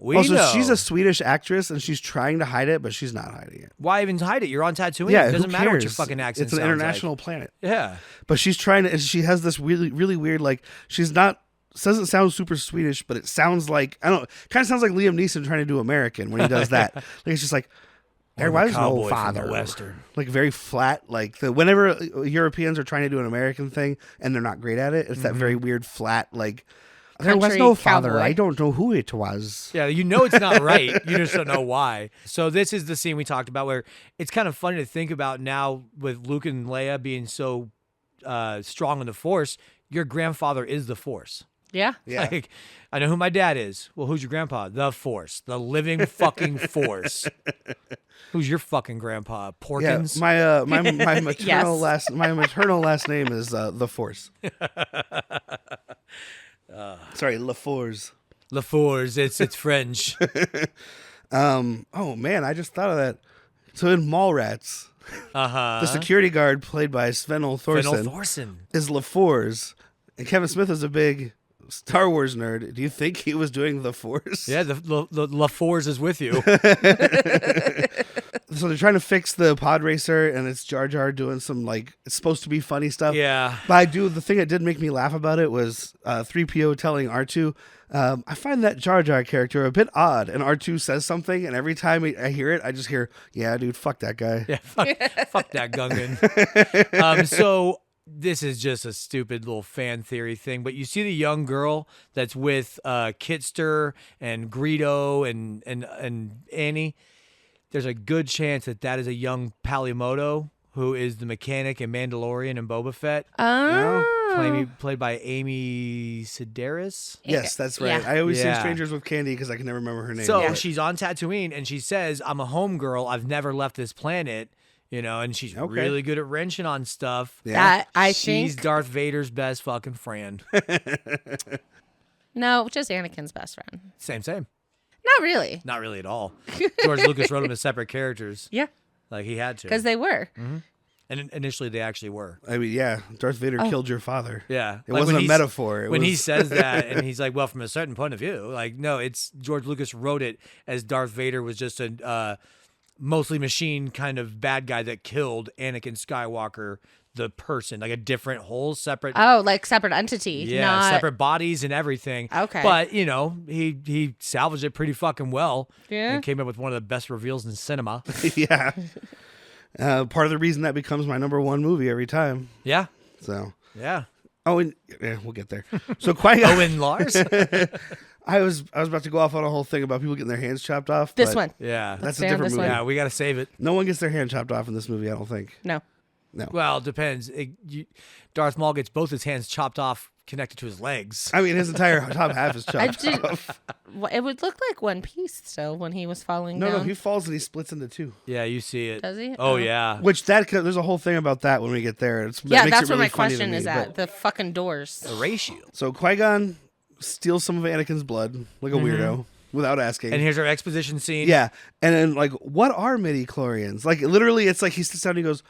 She's a Swedish actress and she's trying to hide it, but she's not hiding it. Why even hide it? You're on Tatooine. Yeah, It doesn't who matter what your cares? fucking accent It's an sounds international like. planet. Yeah. But she's trying to, she has this really, really weird, like, she's not, doesn't sound super Swedish, but it sounds like, I don't know, kind of sounds like Liam Neeson trying to do American when he does that. Like, it's just like, there Or the was no cowboy from father. the Western. Like, very flat, like, whenever Europeans are trying to do an American thing and they're not great at it, it's that very weird, flat, like, there was Country no father. cowboy. I don't know who it was. Yeah, you know it's not right. You just don't know why. So this is the scene we talked about where it's kind of funny to think about now with Luke and Leia being so strong in the Force. Your grandfather is the Force. Yeah. Yeah. Like, I know who my dad is. Well, who's your grandpa? The Force. The living fucking Force. Who's your fucking grandpa? Yeah, Porkins? my maternal Yes. maternal last name is the Force. Sorry, LaForce. La Force. It's French. Oh man, I just thought of that. So in Mallrats, Uh-huh. the security guard played by Sven-Ole Fennel Thorsen Thorson. is LaForce, and Kevin Smith is a big Star Wars nerd. Do you think he was doing the Force? Yeah, the La Force is with you. So they're trying to fix the pod racer, and it's Jar Jar doing some, like, it's supposed to be funny stuff. Yeah. But the thing that did make me laugh about it was 3PO telling R2, I find that Jar Jar character a bit odd. And R2 says something, and every time I hear it, I just hear, yeah, dude, fuck that guy. Yeah, fuck that Gungan. So this is just a stupid little fan theory thing, but you see the young girl that's with Kitster and Greedo and Annie. There's a good chance that is a young Palimoto who is the mechanic in Mandalorian and Boba Fett, played by Amy Sedaris. Yes, that's right. Yeah. I always say Yeah. Strangers with Candy because I can never remember her name. So but- she's on Tatooine and she says, I'm a homegirl. I've never left this planet, and she's Okay. really good at wrenching on stuff. Yeah. That I She's think. Darth Vader's best fucking friend. No, just Anakin's best friend. Same. Not really. Not really at all. George Lucas wrote them as separate characters. Yeah, Like he had to. because they were. And initially they actually were. I mean, yeah, Darth Vader killed your father. Yeah. It Like, wasn't when a he's- metaphor. It When was... he says that and he's like, well, from a certain point of view, like, no, it's George Lucas wrote it as Darth Vader was just a mostly machine kind of bad guy that killed Anakin Skywalker, the person, like a different whole separate Oh, like separate entity. Yeah, not... separate bodies and everything. Okay. But, he salvaged it pretty fucking well. Yeah. And came up with one of the best reveals in cinema. yeah. Part of the reason that becomes my number one movie every time. Yeah. So, Yeah. oh, and yeah, we'll get there. So Qui-Gon, Owen Lars? I was about to go off on a whole thing about people getting their hands chopped off. This but one. Yeah. That's a Stay on different this movie. one. Yeah, we got to save it. No one gets their hand chopped off in this movie, I don't think. No. No. Well, it depends. Darth Maul gets both his hands chopped off connected to his legs. I mean, his entire top half is I chopped did. off. It would look like one piece still when he was falling No, down. he falls and he splits into two. Yeah, you see it. Does he? Oh, Oh. yeah. Which there's a whole thing about that when we get there. It Yeah, makes that's it where really my funny to question me, is but- at. The fucking doors. The ratio. So Qui-Gon steals some of Anakin's blood like a weirdo without asking. And here's our exposition scene. Yeah. And then, like, what are midi-chlorians? Like, literally, it's like he sits down and he goes,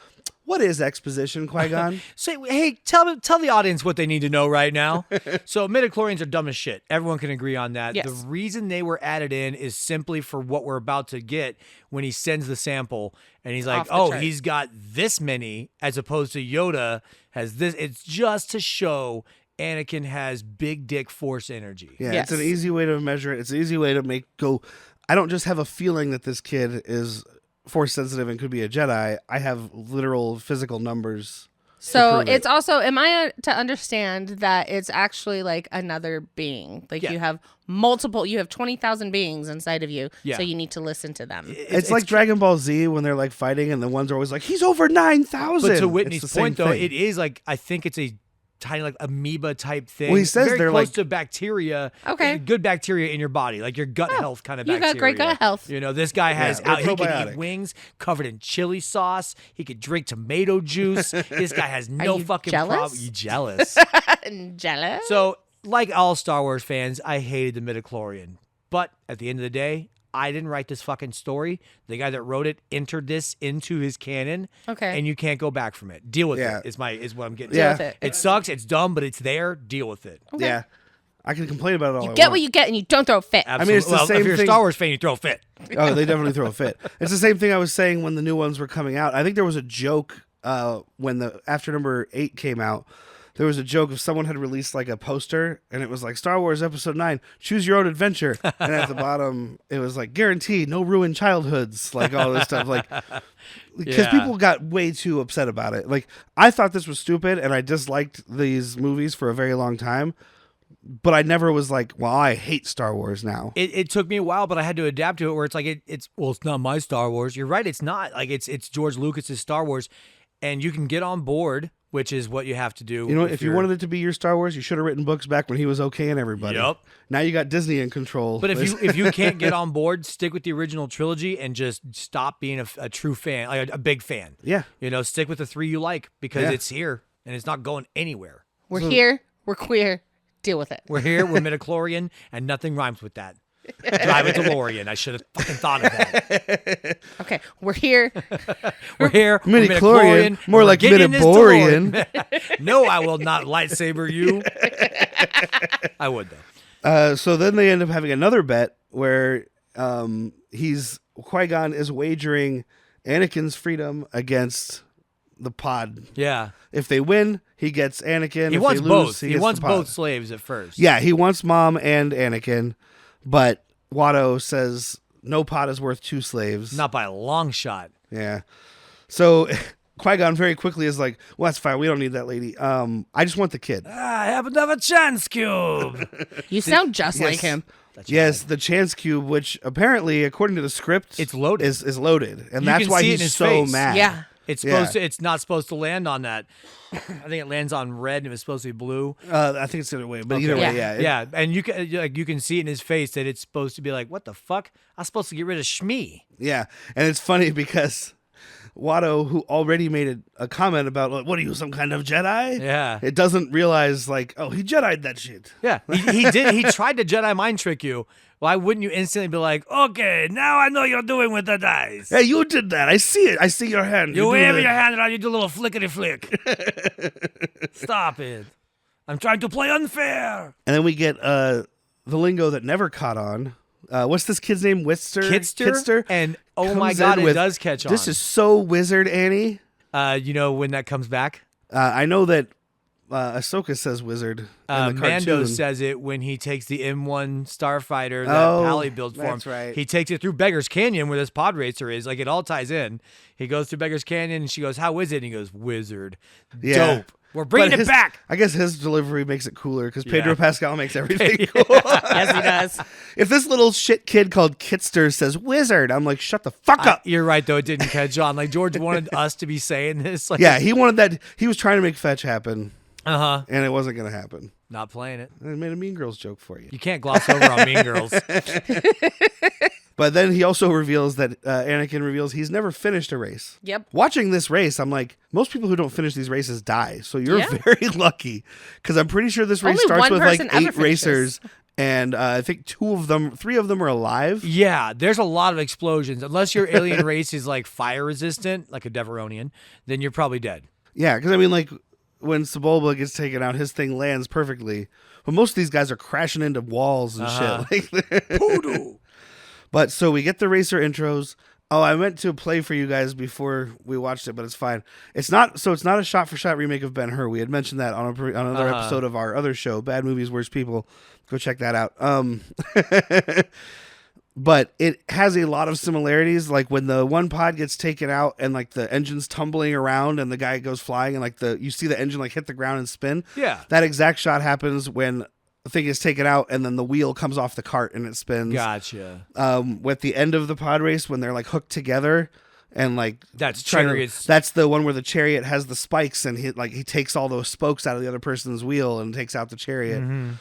what is exposition, Qui-Gon? Say, hey, tell the audience what they need to know right now. So midichlorians are dumb as shit. Everyone can agree on that. Yes. The reason they were added in is simply for what we're about to get when he sends the sample and he's like, Off the oh, chart. he's got this many as opposed to Yoda has this. It's just to show Anakin has big dick force energy. Yeah, Yes. it's an easy way to measure it. It's an easy way to I don't just have a feeling that this kid is force sensitive and could be a Jedi. I have literal physical numbers. So prove it. it's also, am I to understand that it's actually like another being? Like Yeah. you have 20,000 beings inside of you. Yeah. So you need to listen to them. It's like Dragon Ball Z when they're like fighting and the ones are always like, he's over 9,000. But to It's Whitney's the same point, though, thing. it is like, I think it's a tiny like amoeba type thing. Well, he says very they're close like- to bacteria. Okay. Good bacteria in your body, like your gut health kind of you bacteria. got great gut health. This guy has they're he can probiotic. eat wings covered in chili sauce. He could drink tomato juice. This guy has no you fucking jealous? problem. You jealous? Jealous? So, like all Star Wars fans, I hated the midichlorian. But at the end of the day, I didn't write this fucking story. The guy that wrote it entered this into his canon. Okay. And you can't go back from it. Deal with Yeah. it. Is what I'm getting. Yeah. At. Deal with it. It sucks. It's dumb, but it's there. Deal with it. Okay. Yeah. I can complain about it all You I get want. what you get, and you don't throw a fit. Absolutely. mean, it's the well, same if you're a thing- Star Wars fan, you throw a fit. Oh, they definitely throw a fit. It's the same thing I was saying when the new ones were coming out. I think there was a joke when after number 8 came out. There was a joke of someone had released like a poster, and it was like Star Wars Episode 9, choose your own adventure. And at the bottom, it was like guaranteed, no ruined childhoods, like all this stuff. Like, because Yeah. people got way too upset about it. Like, I thought this was stupid, and I disliked these movies for a very long time. But I never was like, well, I hate Star Wars now. It took me a while, but I had to adapt to it. Where it's like it's not my Star Wars. You're right. It's not like it's George Lucas's Star Wars, and you can get on board, which is what you have to do. You know, if you wanted it to be your Star Wars, you should have written books back when he was okaying everybody. Yep. Now you got Disney in control. But if you can't get on board, stick with the original trilogy and just stop being a true fan, like a big fan. Yeah. You know, stick with the 3 you like because Yeah. it's here and it's not going anywhere. We're here. We're queer. Deal with it. We're here. We're midichlorian, and nothing rhymes with that. Drive a DeLorean. I should have fucking thought of that. Okay. We're here. We're here. we're Midichlorian, more and we're like getting in this Midiborian. DeLorean. No, I will not lightsaber you. I would though. So then they end up having another bet where Qui-Gon is wagering Anakin's freedom against the pod. Yeah. If they win, he gets Anakin. He If wants they lose, both. He He gets wants the pod. both slaves at first. Yeah, he wants Mom and Anakin, but Watto says no pod is worth 2 slaves. Not by a long shot. Yeah. So Qui-Gon very quickly is like, well, that's fine. We don't need that lady. I just want the kid. I have another chance cube. You sound just like him. Yes, the chance cube, which apparently, according to the script, It's loaded. Is loaded, and You that's can why see it in he's his so face. mad. Yeah. It's Yeah. supposed to. It's not supposed to land on that. I think it lands on red, and it was supposed to be blue. I think it's the other way, but either Yeah. way, yeah, Yeah, and you can see it in his face that it's supposed to be like, what the fuck? I'm supposed to get rid of Shmi. yeah. And it's funny because Watto, who already made a comment about, like, what are you, some kind of Jedi? Yeah. It doesn't realize, like, oh, he Jedi'd that shit. Yeah, he did. He tried to Jedi mind trick you. Why wouldn't you instantly be like, okay, now I know you're doing with the dice. Hey, you did that. I see it. I see your hand. You do wave the- your hand around, you do a little flickety flick. Stop it. I'm trying to play unfair. And then we get the lingo that never caught on. What's this kid's name? Kitster? And oh my Comes God, in it with, does catch on. This is so Wizard, Annie. You know when that comes back? I know that Ahsoka says Wizard in the Mando cartoon. says it when he takes the M1 starfighter that Oh, Pally built for him. that's right. He takes it through Beggar's Canyon where this pod racer is. Like it all ties in. He goes through Beggar's Canyon and she goes, "How is it?" And he goes, "Wizard." Yeah. Dope. We're bringing But it back. I guess his delivery makes it cooler because Pedro Yeah. Pascal makes everything cool. Yes, he does. If this little shit kid called Kitster says Wizard, I'm like, shut the fuck up. You're right though. It didn't catch on. Like George wanted us to be saying this. Like, Yeah, he wanted that. He was trying to make fetch happen, Uh-huh. and it wasn't going to happen. Not playing it. And I made a Mean Girls joke for you. You can't gloss over on Mean Girls. But then he also reveals that Anakin reveals he's never finished a race. Yep. Watching this race, I'm like, most people who don't finish these races die. So you're Yeah. very lucky because I'm pretty sure this race Only starts one with like person ever 8 finishes. racers, and I think 3 of them are alive. Yeah, there's a lot of explosions. Unless your alien race is like fire resistant, like a Deveronian, then you're probably dead. Yeah, because I mean, like when Sebulba gets taken out, his thing lands perfectly. But most of these guys are crashing into walls and shit. Like, Voodoo. But so we get the racer intros. Oh, I meant to play for you guys before we watched it, but it's fine. It's not a shot-for-shot remake of Ben-Hur. We had mentioned that on another episode of our other show, Bad Movies, Worst People. Go check that out. But it has a lot of similarities. Like when the one pod gets taken out and like the engine's tumbling around and the guy goes flying and like you see the engine like hit the ground and spin. Yeah. That exact shot happens when the thing is taken out and then the wheel comes off the cart and it spins. Gotcha. With the end of the pod race when they're like hooked together and like That's trying to- Chariot's. that's the one where the chariot has the spikes and he takes all those spokes out of the other person's wheel and takes out the chariot. Mm-hmm.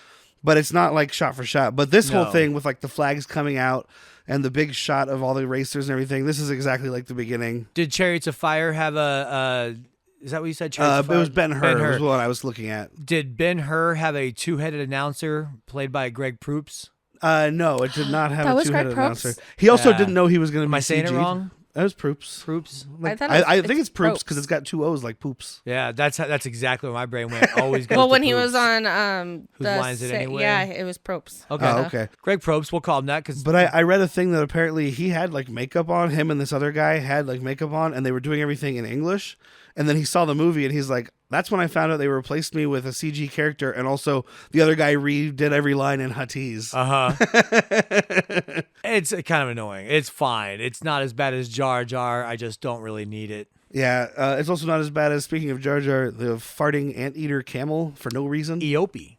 But it's not like shot for shot. But this whole No. thing with like the flags coming out and the big shot of all the racers and everything, this is exactly like the beginning. Did Chariots of Fire have a? Is that what you said? Chariots of It Fire? was Ben-Hur. Was what I was looking at. Did Ben-Hur have a 2-headed announcer played by Greg Proops? No, it did not have That a was two-headed Greg announcer. Proops? He also Yeah. didn't know he was going to Am be I saying it CG'd. wrong? That was Proops. Proops. I thought it was- I think it's Proops Propes. because it's got two O's like poops. Yeah, that's exactly where my brain went. Always goes Well, to when he Proops. was on Whose the Line Is It Anyway? yeah, it was Propes. Okay. Oh, okay. Greg Probst, we'll call him that because. But I read a thing that apparently he had like makeup on. Him and this other guy had like makeup on, and they were doing everything in English. And then he saw the movie, and he's like, "That's when I found out they replaced me with a CG character, and also the other guy redid every line in Huttese." It's kind of annoying. It's fine. It's not as bad as Jar Jar. I just don't really need it. Yeah, it's also not as bad as, speaking of Jar Jar, the farting anteater camel for no reason. Eope.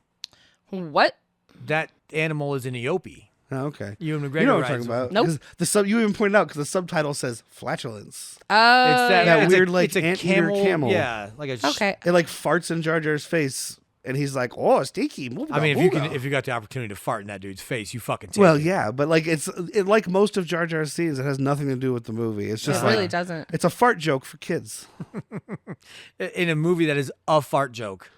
What? That animal is an Eope. Oh, okay. Ewan McGregor You know what I'm rides talking about? Nope. 'Cause you even pointed out because the subtitle says flatulence. Oh, It's that, That it's weird, a, like, it's a anteater camel. Yeah, like a. okay. It like farts in Jar Jar's face, and he's like, "Oh, sticky." I mean, if you got the opportunity to fart in that dude's face, you fucking take Well, it. yeah, but like like most of Jar Jar's scenes, it has nothing to do with the movie. It's just It like really doesn't. it's a fart joke for kids. In a movie that is a fart joke.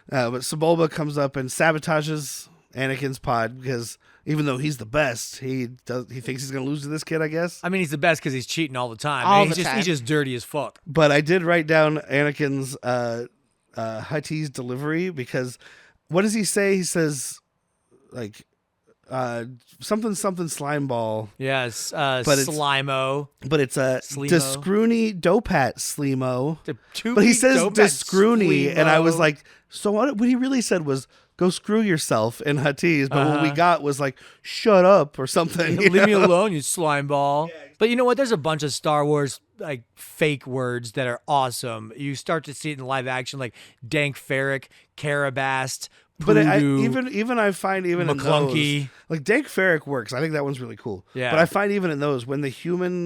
But Sebulba comes up and sabotages Anakin's pod because even though he's the best, he thinks he's gonna lose to this kid, I guess. I mean, he's the best because he's cheating all the time. All And the time. He's just dirty as fuck. But I did write down Anakin's Huttese delivery because what does he say? He says like something slime ball, Yes, But it's- Slimo. but it's a Slimo. Descroony Dopat Slimo. Two But he beat says dope at Descroony, and I was Slimo. like, so what he really said was, go screw yourself in Huttese. But what we got was like, shut up or something. you Leave me know? alone, you slime ball. But you know what? There's a bunch of Star Wars like fake words that are awesome. You start to see it in live action, like Dank Ferrick, Carabast, But Poodoo, even I find even in McClunky. those, like Dank Ferrick works. I think that one's really cool. Yeah. But I find even in those, when the humanoid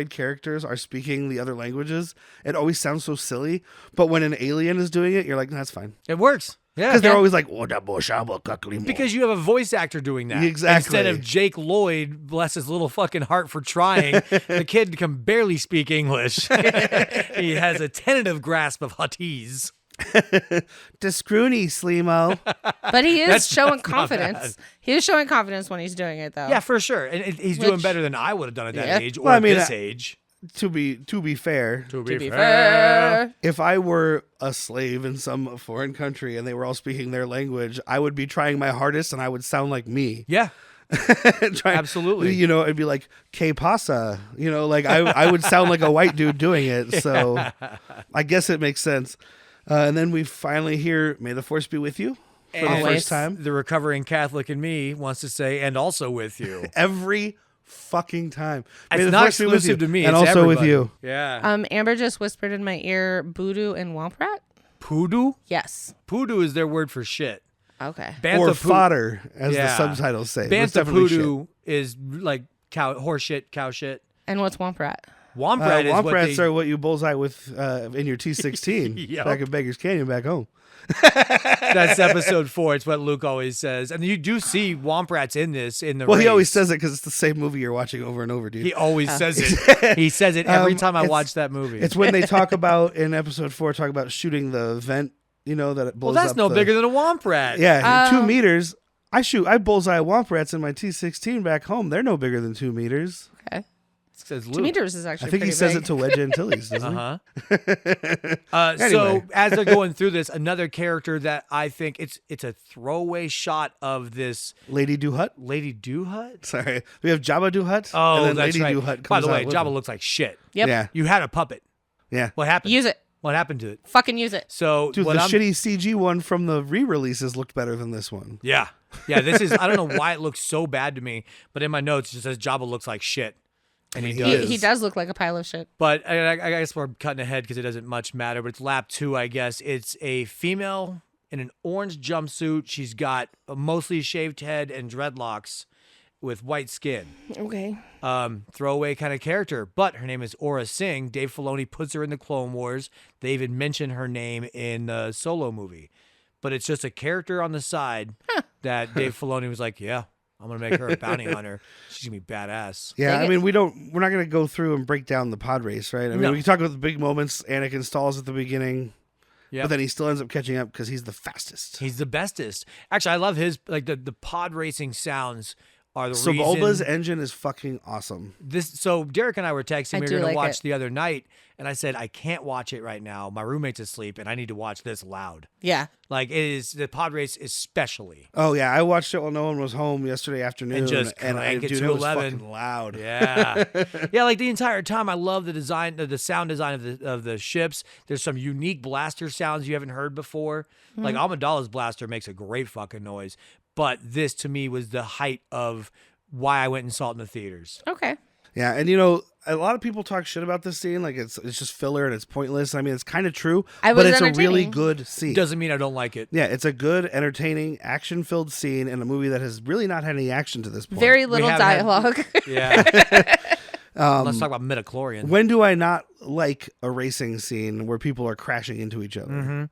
characters are speaking the other languages, it always sounds so silly. But when an alien is doing it, you're like, that's fine. It works. Yeah, Because they're always like, "Oh, da bo shaba kaklimo." because you have a voice actor doing that. Exactly. Instead of Jake Lloyd, bless his little fucking heart for trying, the kid can barely speak English. He has a tentative grasp of Huttese. Descroony Slimo. But he is That's showing not confidence. He is showing confidence when he's doing it, though. Yeah, for sure. And he's doing Which- better than I would have done at that Yeah. age or Well, I at mean, this age. to be fair, To To be fair. if I were a slave in some foreign country and they were all speaking their language, I would be trying my hardest and I would sound like me. Yeah. Trying- Absolutely. You know, it'd be like, "Que pasa?" You know, like I would sound like a white dude doing it. So I guess it makes sense. And then we finally hear, "May the Force be with you" for the Always. first time. The recovering Catholic in me wants to say, and also with you. Every fucking time. May It's the not Force be with exclusive you. to me. And it's also with everybody. you. Yeah. Amber just whispered in my ear, "Voodoo and Womp Rat." Poodoo? Yes. Poodoo is their word for shit. Okay. Or Bantha fodder, as the Yeah. subtitles say. But it's Bantha definitely shit. Poodoo is like horse shit, cow shit. And what's Womp Rat? Womp rat is Womp what rats they... are what you bullseye with in your T16 Yep. back in Beggar's Canyon back home. That's episode 4. It's what Luke always says. And you do see Womp rats in this, in the Well, he race. always says it because it's the same movie you're watching over and over, dude. He always says it. He says it every time I it's- watch that movie. It's when they talk about, in episode 4, talk about shooting the vent, you know, that it well, blows that's up no the- bigger than a Womp rat. Yeah, Oh. 2 meters. I bullseye Womp rats in my T16 back home. They're no bigger than 2 meters. Okay. Says 2 Luke. meters is actually I think he pretty says big. it to Wedge Antilles, doesn't he? Uh-huh. So Anyway. as they're going through this, another character that I think it's a throwaway shot of this Lady Duhut. Lady Duhut. Sorry. We have Jabba Duhut. Oh, and then that's Lady right. Duhut comes By the way, out with Jabba him. looks like shit. Yep. Yeah. You had a puppet. Yeah. What happened? Use it. What happened to it? Fucking use it. So Dude, what the I'm shitty CG one from the re-releases looked better than this one. yeah. This is I don't know why it looks so bad to me, but in my notes it just says Jabba looks like shit. And he He does. is. He does look like a pile of shit. But I guess we're cutting ahead because it doesn't much matter. But it's lap 2, I guess. It's a female in an orange jumpsuit. She's got a mostly shaved head and dreadlocks with white skin. Okay. Throwaway kind of character. But her name is Aura Singh. Dave Filoni puts her in the Clone Wars. They even mention her name in the Solo movie. But it's just a character on the side that Dave Filoni was like, yeah, I'm going to make her a bounty hunter. She's going to be badass. Yeah, Dang I it. mean, we're not going to go through and break down the pod race, right? I mean, No. we can talk about the big moments. Anakin stalls at the beginning. but then he still ends up catching up because he's the fastest. He's the bestest. Actually, I love his the pod racing sounds are the Sebulba's reason. engine is fucking awesome. So Derek and I were texting. We were do going to like watch it. the other night, and I said I can't watch it right now. My roommate's asleep, and I need to watch this loud. Yeah. Like it is the pod race, especially. Oh yeah, I watched it while no one was home yesterday afternoon, And just and crank it dude, to it was 11. fucking loud. Yeah, yeah. Like the entire time, I love the design, the sound design of the ships. There's some unique blaster sounds you haven't heard before. Like Amidala's blaster makes a great fucking noise, but this to me was the height of why I went and saw it in the theaters. Okay. Yeah, and a lot of people talk shit about this scene, like it's just filler and it's pointless. I mean, it's kind of true, It but was it's a really entertaining. good scene. Doesn't mean I don't like it. Yeah, it's a good, entertaining, action-filled scene in a movie that has really not had any action to this point. Very little haven't had- dialogue. Yeah. Let's talk about midichlorian. When do I not like a racing scene where people are crashing into each other? Mm-hmm.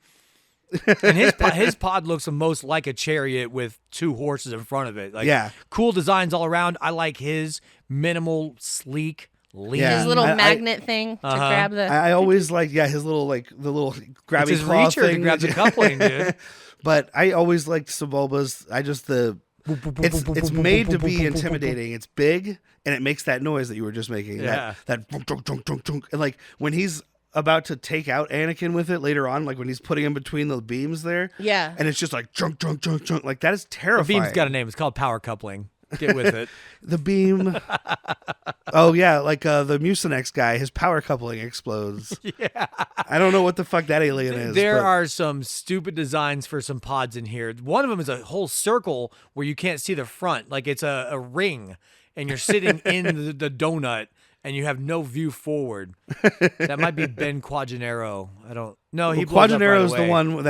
And his pod looks the most like a chariot with two horses in front of it. Like, Yeah. cool designs all around. I like his minimal, sleek, lean. Yeah. His little I- magnet thing to grab the. I always like, his little, like, the little It's grabby his claw reacher thing. to grab the coupling, dude. But I always liked Sebulba's. It's made to be intimidating. It's big, and it makes that noise that you were just making. Yeah. That dunk, dunk, dunk, dunk, dunk. And like when he's about to take out Anakin with it later on, like when he's putting him between the beams there. Yeah. And it's just like junk, junk, junk, junk. Like that is The terrifying. beam's got a name. It's called power coupling. Get with it. The beam. Oh yeah, like the Mucinex guy, his power coupling explodes. Yeah. I don't know what the fuck that alien is. There but- are some stupid designs for some pods in here. One of them is a whole circle where you can't see the front. Like it's a ring, and you're sitting in the donut, and you have no view forward. That might be Ben Quaginero. I don't know. He blows up right Quaginero's the away. one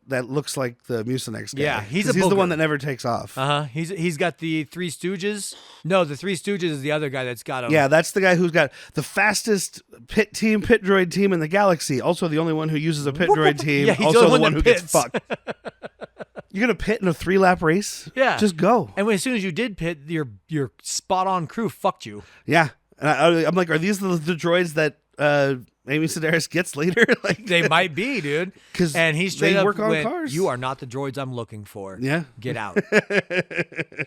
that looks like the Mucinex guy. Yeah, he's 'Cause a he's the one booger. that never takes off. He's got the Three Stooges. No, the Three Stooges is the other guy that's got him. Yeah, that's the guy who's got the fastest pit droid team in the galaxy. Also, the only one who uses a pit droid team. Yeah, he's also the the one one that who gets pits. fucked. You're gonna pit in a 3-lap race? Yeah. just go. And as soon as you did pit, your spot on crew fucked you. Yeah, and I'm like, are these the droids that Amy Sedaris gets later? Like They might be, dude. 'Cause And he straight they up work on went, cars. "You are not the droids I'm looking for. Yeah. Get out."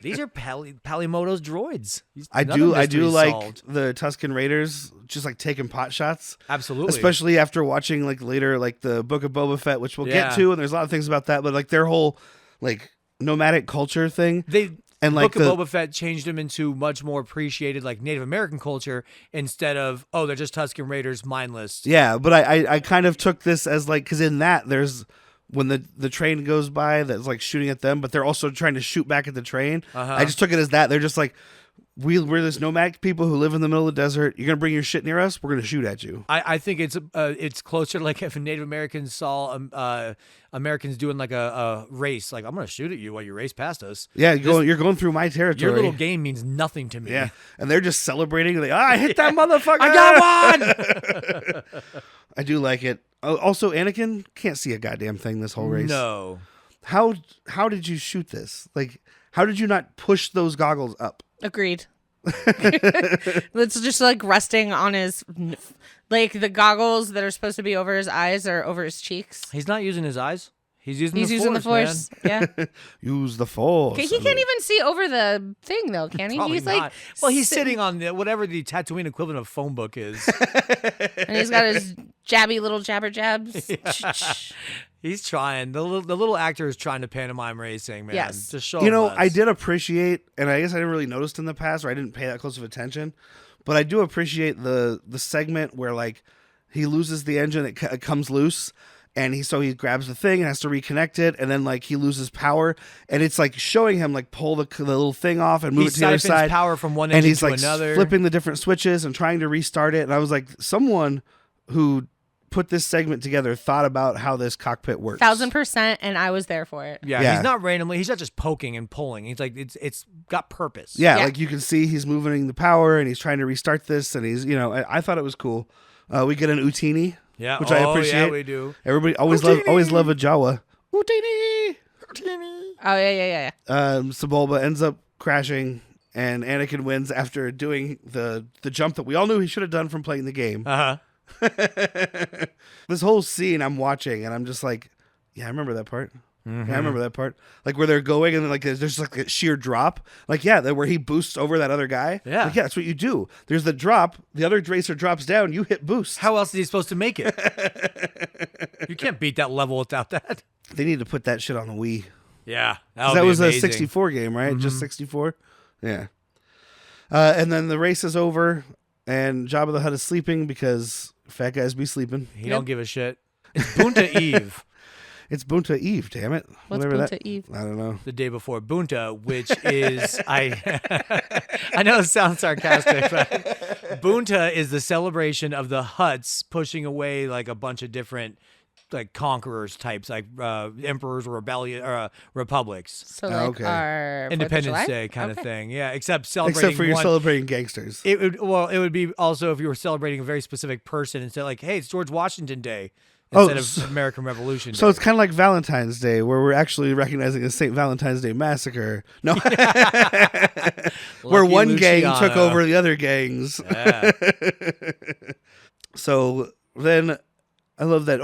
These are Palimoto's droids. I None do of I do mysteries like solved. the Tusken Raiders just like taking pot shots. Absolutely. Especially after watching like later like the Book of Boba Fett, which we'll Yeah. get to, and there's a lot of things about that, but like their whole like nomadic culture thing. They And, like, Book of the- Boba Fett changed them into much more appreciated like Native American culture instead of they're just Tusken Raiders mindless. Yeah, but I kind of took this as like, because in that there's when the train goes by that's like shooting at them, but they're also trying to shoot back at the train. I just took it as that they're just like, we're this nomadic people who live in the middle of the desert. You're gonna bring your shit near us, we're gonna shoot at you. I think it's closer to like if Native Americans saw Americans doing like a race, like I'm gonna shoot at you while you race past us. Yeah, you're going through my territory. Your little game means nothing to me. Yeah, and they're just celebrating. Like, I hit that motherfucker! I got one. I do like it. Also, Anakin can't see a goddamn thing this whole race. No. How did you shoot this? Like, how did you not push those goggles up? Agreed. It's just like resting on his, like the goggles that are supposed to be over his eyes are over his cheeks. He's not using his eyes. He's using He's the using force, the man. force. Yeah. Use the force. He can't even see over the thing though, can he? Probably He's not. like, Well, he's sitting on whatever the Tatooine equivalent of phone book is. and he's got his jabby little jabber jabs. He's trying. The little actor is trying to pantomime racing, man. Yes. Just show You him know, less. I did appreciate, and I guess I didn't really notice in the past, or I didn't pay that close of attention, but I do appreciate the segment where like he loses the engine, it comes loose, and he grabs the thing and has to reconnect it, and then like he loses power, and it's like showing him like pull the little thing off and move He it to the other siphons side, power from one and engine he's to like another. flipping the different switches and trying to restart it, and I was like, someone who put this segment together thought about how this cockpit works. 1000%, and I was there for it. Yeah, Yeah. he's not randomly. He's not just poking and pulling. He's like it's got purpose. Yeah, Yeah. like you can see he's moving the power and he's trying to restart this, and he's, I thought it was cool. We get an Utini, Yeah. which I appreciate. Yeah, we do. Everybody always love a Jawa. Utini. Oh yeah. Sebulba ends up crashing, and Anakin wins after doing the jump that we all knew he should have done from playing the game. Uh-huh. This whole scene I'm watching, and I'm just like, yeah, I remember that part. Mm-hmm. Yeah, I remember that part. Like where they're going, and then like there's just like a sheer drop. Like where he boosts over that other guy. Yeah. Like, that's what you do. There's the drop. The other racer drops down. You hit boost. How else is he supposed to make it? You can't beat that level without that. They need to put that shit on the Wii. Yeah, 'Cause that was amazing. a 64 game, right? Mm-hmm. Just 64. Yeah. And then the race is over, and Jabba the Hutt is sleeping because fat guys be sleeping. He don't give a shit. It's Bunta Eve. It's Bunta Eve, damn it. What's Whatever Bunta Eve? I don't know. The day before Bunta, which is I know it sounds sarcastic, but Bunta is the celebration of the Hutts pushing away like a bunch of different like conquerors types, like emperors or rebellion or republics. So like okay. our 4th of Independence July? Day kind of Okay. thing. Yeah, except celebrating Except for you're one, celebrating gangsters. it would be also if you were celebrating a very specific person instead like, hey, it's George Washington Day instead of American Revolution Day. So it's kind of like Valentine's Day, where we're actually recognizing a St. Valentine's Day massacre. No, where Lucky one gang Luciano. took over the other gangs. Yeah. So then, I love that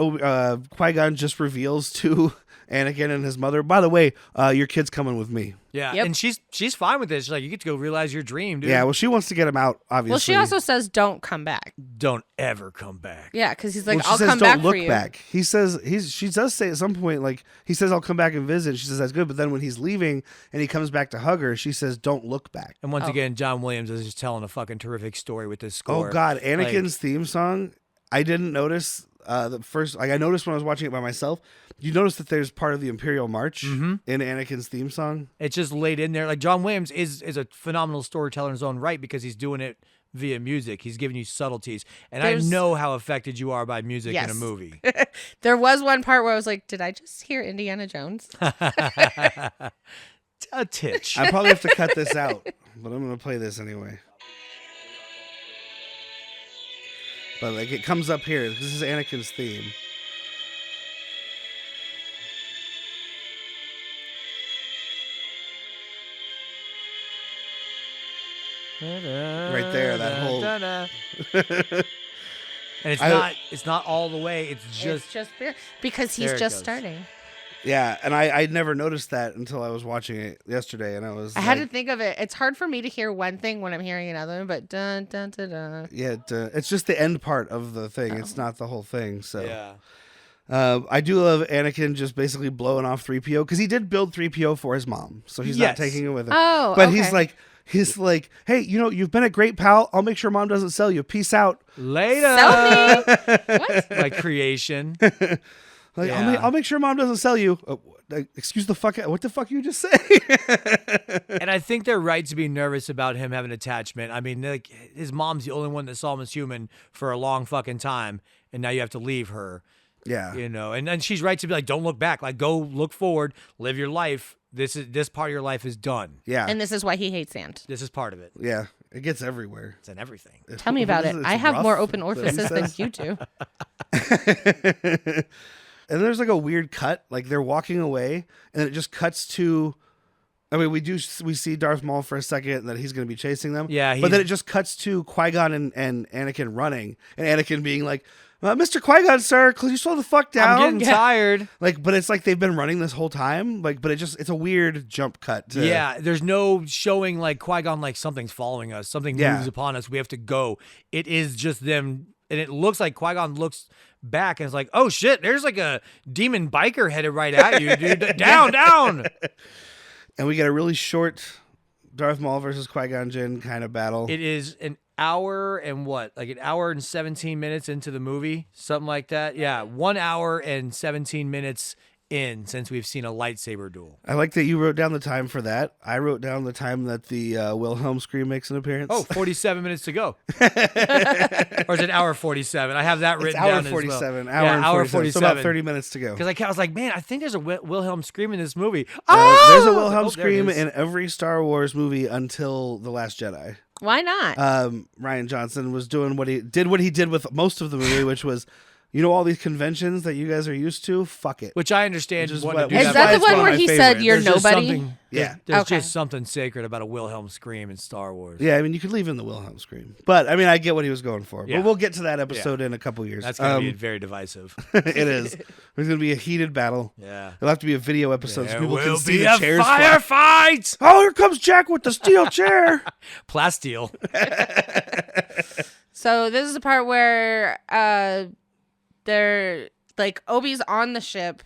Qui-Gon just reveals to Anakin and his mother, by the way, your kid's coming with me. Yeah, Yep. and she's fine with this. She's like, you get to go realize your dream, dude. Yeah, well, she wants to get him out, obviously. Well, she also says, "Don't come back." Don't ever come back. Yeah, because he's like, Well, she "I'll says, come don't back look for you." back. He says, she does say at some point, like, he says, I'll come back and visit. She says, that's good. But then when he's leaving and he comes back to hug her, she says, don't look back. And once again, John Williams is just telling a fucking terrific story with this Oh, score. God. Anakin's theme song, I didn't notice the first, like, I noticed when I was watching it by myself. You notice that there's part of the Imperial March in Anakin's theme song. It's just laid in there. Like John Williams is a phenomenal storyteller in his own right because he's doing it via music. He's giving you subtleties. And I know how affected you are by music in a Yes. movie. There was one part where I was like, "Did I just hear Indiana Jones?" A titch. I probably have to cut this out, but I'm going to play this anyway. But, like, it comes up here. This is Anakin's theme. Right there, that whole... And it's not all the way. It's just because he's There it just goes. starting. Yeah, and I'd never noticed that until I was watching it yesterday, and I was I had like, to think of it. It's hard for me to hear one thing when I'm hearing another, but dun dun dun dun. yeah, it's just the end part of the thing. It's not the whole thing. So yeah. I do love Anakin just basically blowing off 3PO because he did build 3PO for his mom, so he's not Yes. taking it with him. Oh, but okay. he's like, hey, you've been a great pal. I'll make sure mom doesn't sell you. Peace out. Later. Sell me. What? Like creation. Like, Yeah. I'll make sure mom doesn't sell you. Excuse the fuck. What the fuck you just say? And I think they're right to be nervous about him having attachment. I mean, like his mom's the only one that saw him as human for a long fucking time, and now you have to leave her. Yeah. You know, and she's right to be like, don't look back. Like, go look forward, live your life. This part of your life is done. Yeah. And this is why he hates sand. This is part of it. Yeah. It gets everywhere. It's in everything. Tell me about it. It's I have rough, more open is that what he orifices than says? you do. And there's like a weird cut, like they're walking away, and then it just cuts to. I mean, we see Darth Maul for a second that he's going to be chasing them. Yeah, but then he's- it just cuts to Qui-Gon and Anakin running, and Anakin being like, "Mr. Qui-Gon, sir, could you slow the fuck down?" I'm getting tired. Like, but it's like they've been running this whole time. Like, but it's a weird jump cut. Yeah, there's no showing like Qui-Gon like something's following us, something Yeah. moves upon us, we have to go. It is just them, and it looks like Qui-Gon looks back and it's like, oh shit, there's like a demon biker headed right at you, dude. Down. And we get a really short Darth Maul versus Qui-Gon Jinn kind of battle. It is an hour and what? Like an hour and 17 minutes into the movie, something like that. Yeah, 1 hour and 17 minutes in since we've seen a lightsaber duel. I like that you wrote down the time for that. I wrote down the time that the Wilhelm scream makes an appearance. Oh, 47 minutes to go. Or is it hour 47? I have that It's written hour down 47. as well. Hour 47. So about 30 minutes to go. Because I was like, man, I think there's a Wilhelm scream in this movie. There's a Wilhelm Oh, there it scream is. in every Star Wars movie until The Last Jedi. Why not? Ryan Johnson was doing what he did with most of the movie, which was you know, all these conventions that you guys are used to, fuck it. Which I understand. Which is wanting to what- do which Is is that why the it's one of where my he said favorites. you're There's just nobody? something- Yeah. There's Okay. just something sacred about a Wilhelm scream in Star Wars. Yeah, I mean, you could leave in the Wilhelm scream, but I mean, I get what he was going for. Yeah. But we'll get to that episode in a couple years. That's going to be very divisive. it is. There's going to be a heated battle. Yeah. It'll have to be a video episode so There people can will see be the a chairs fly. firefight! Oh, here comes Jack with the steel chair. Plasteel. So this is the part where they're like Obi's on the ship,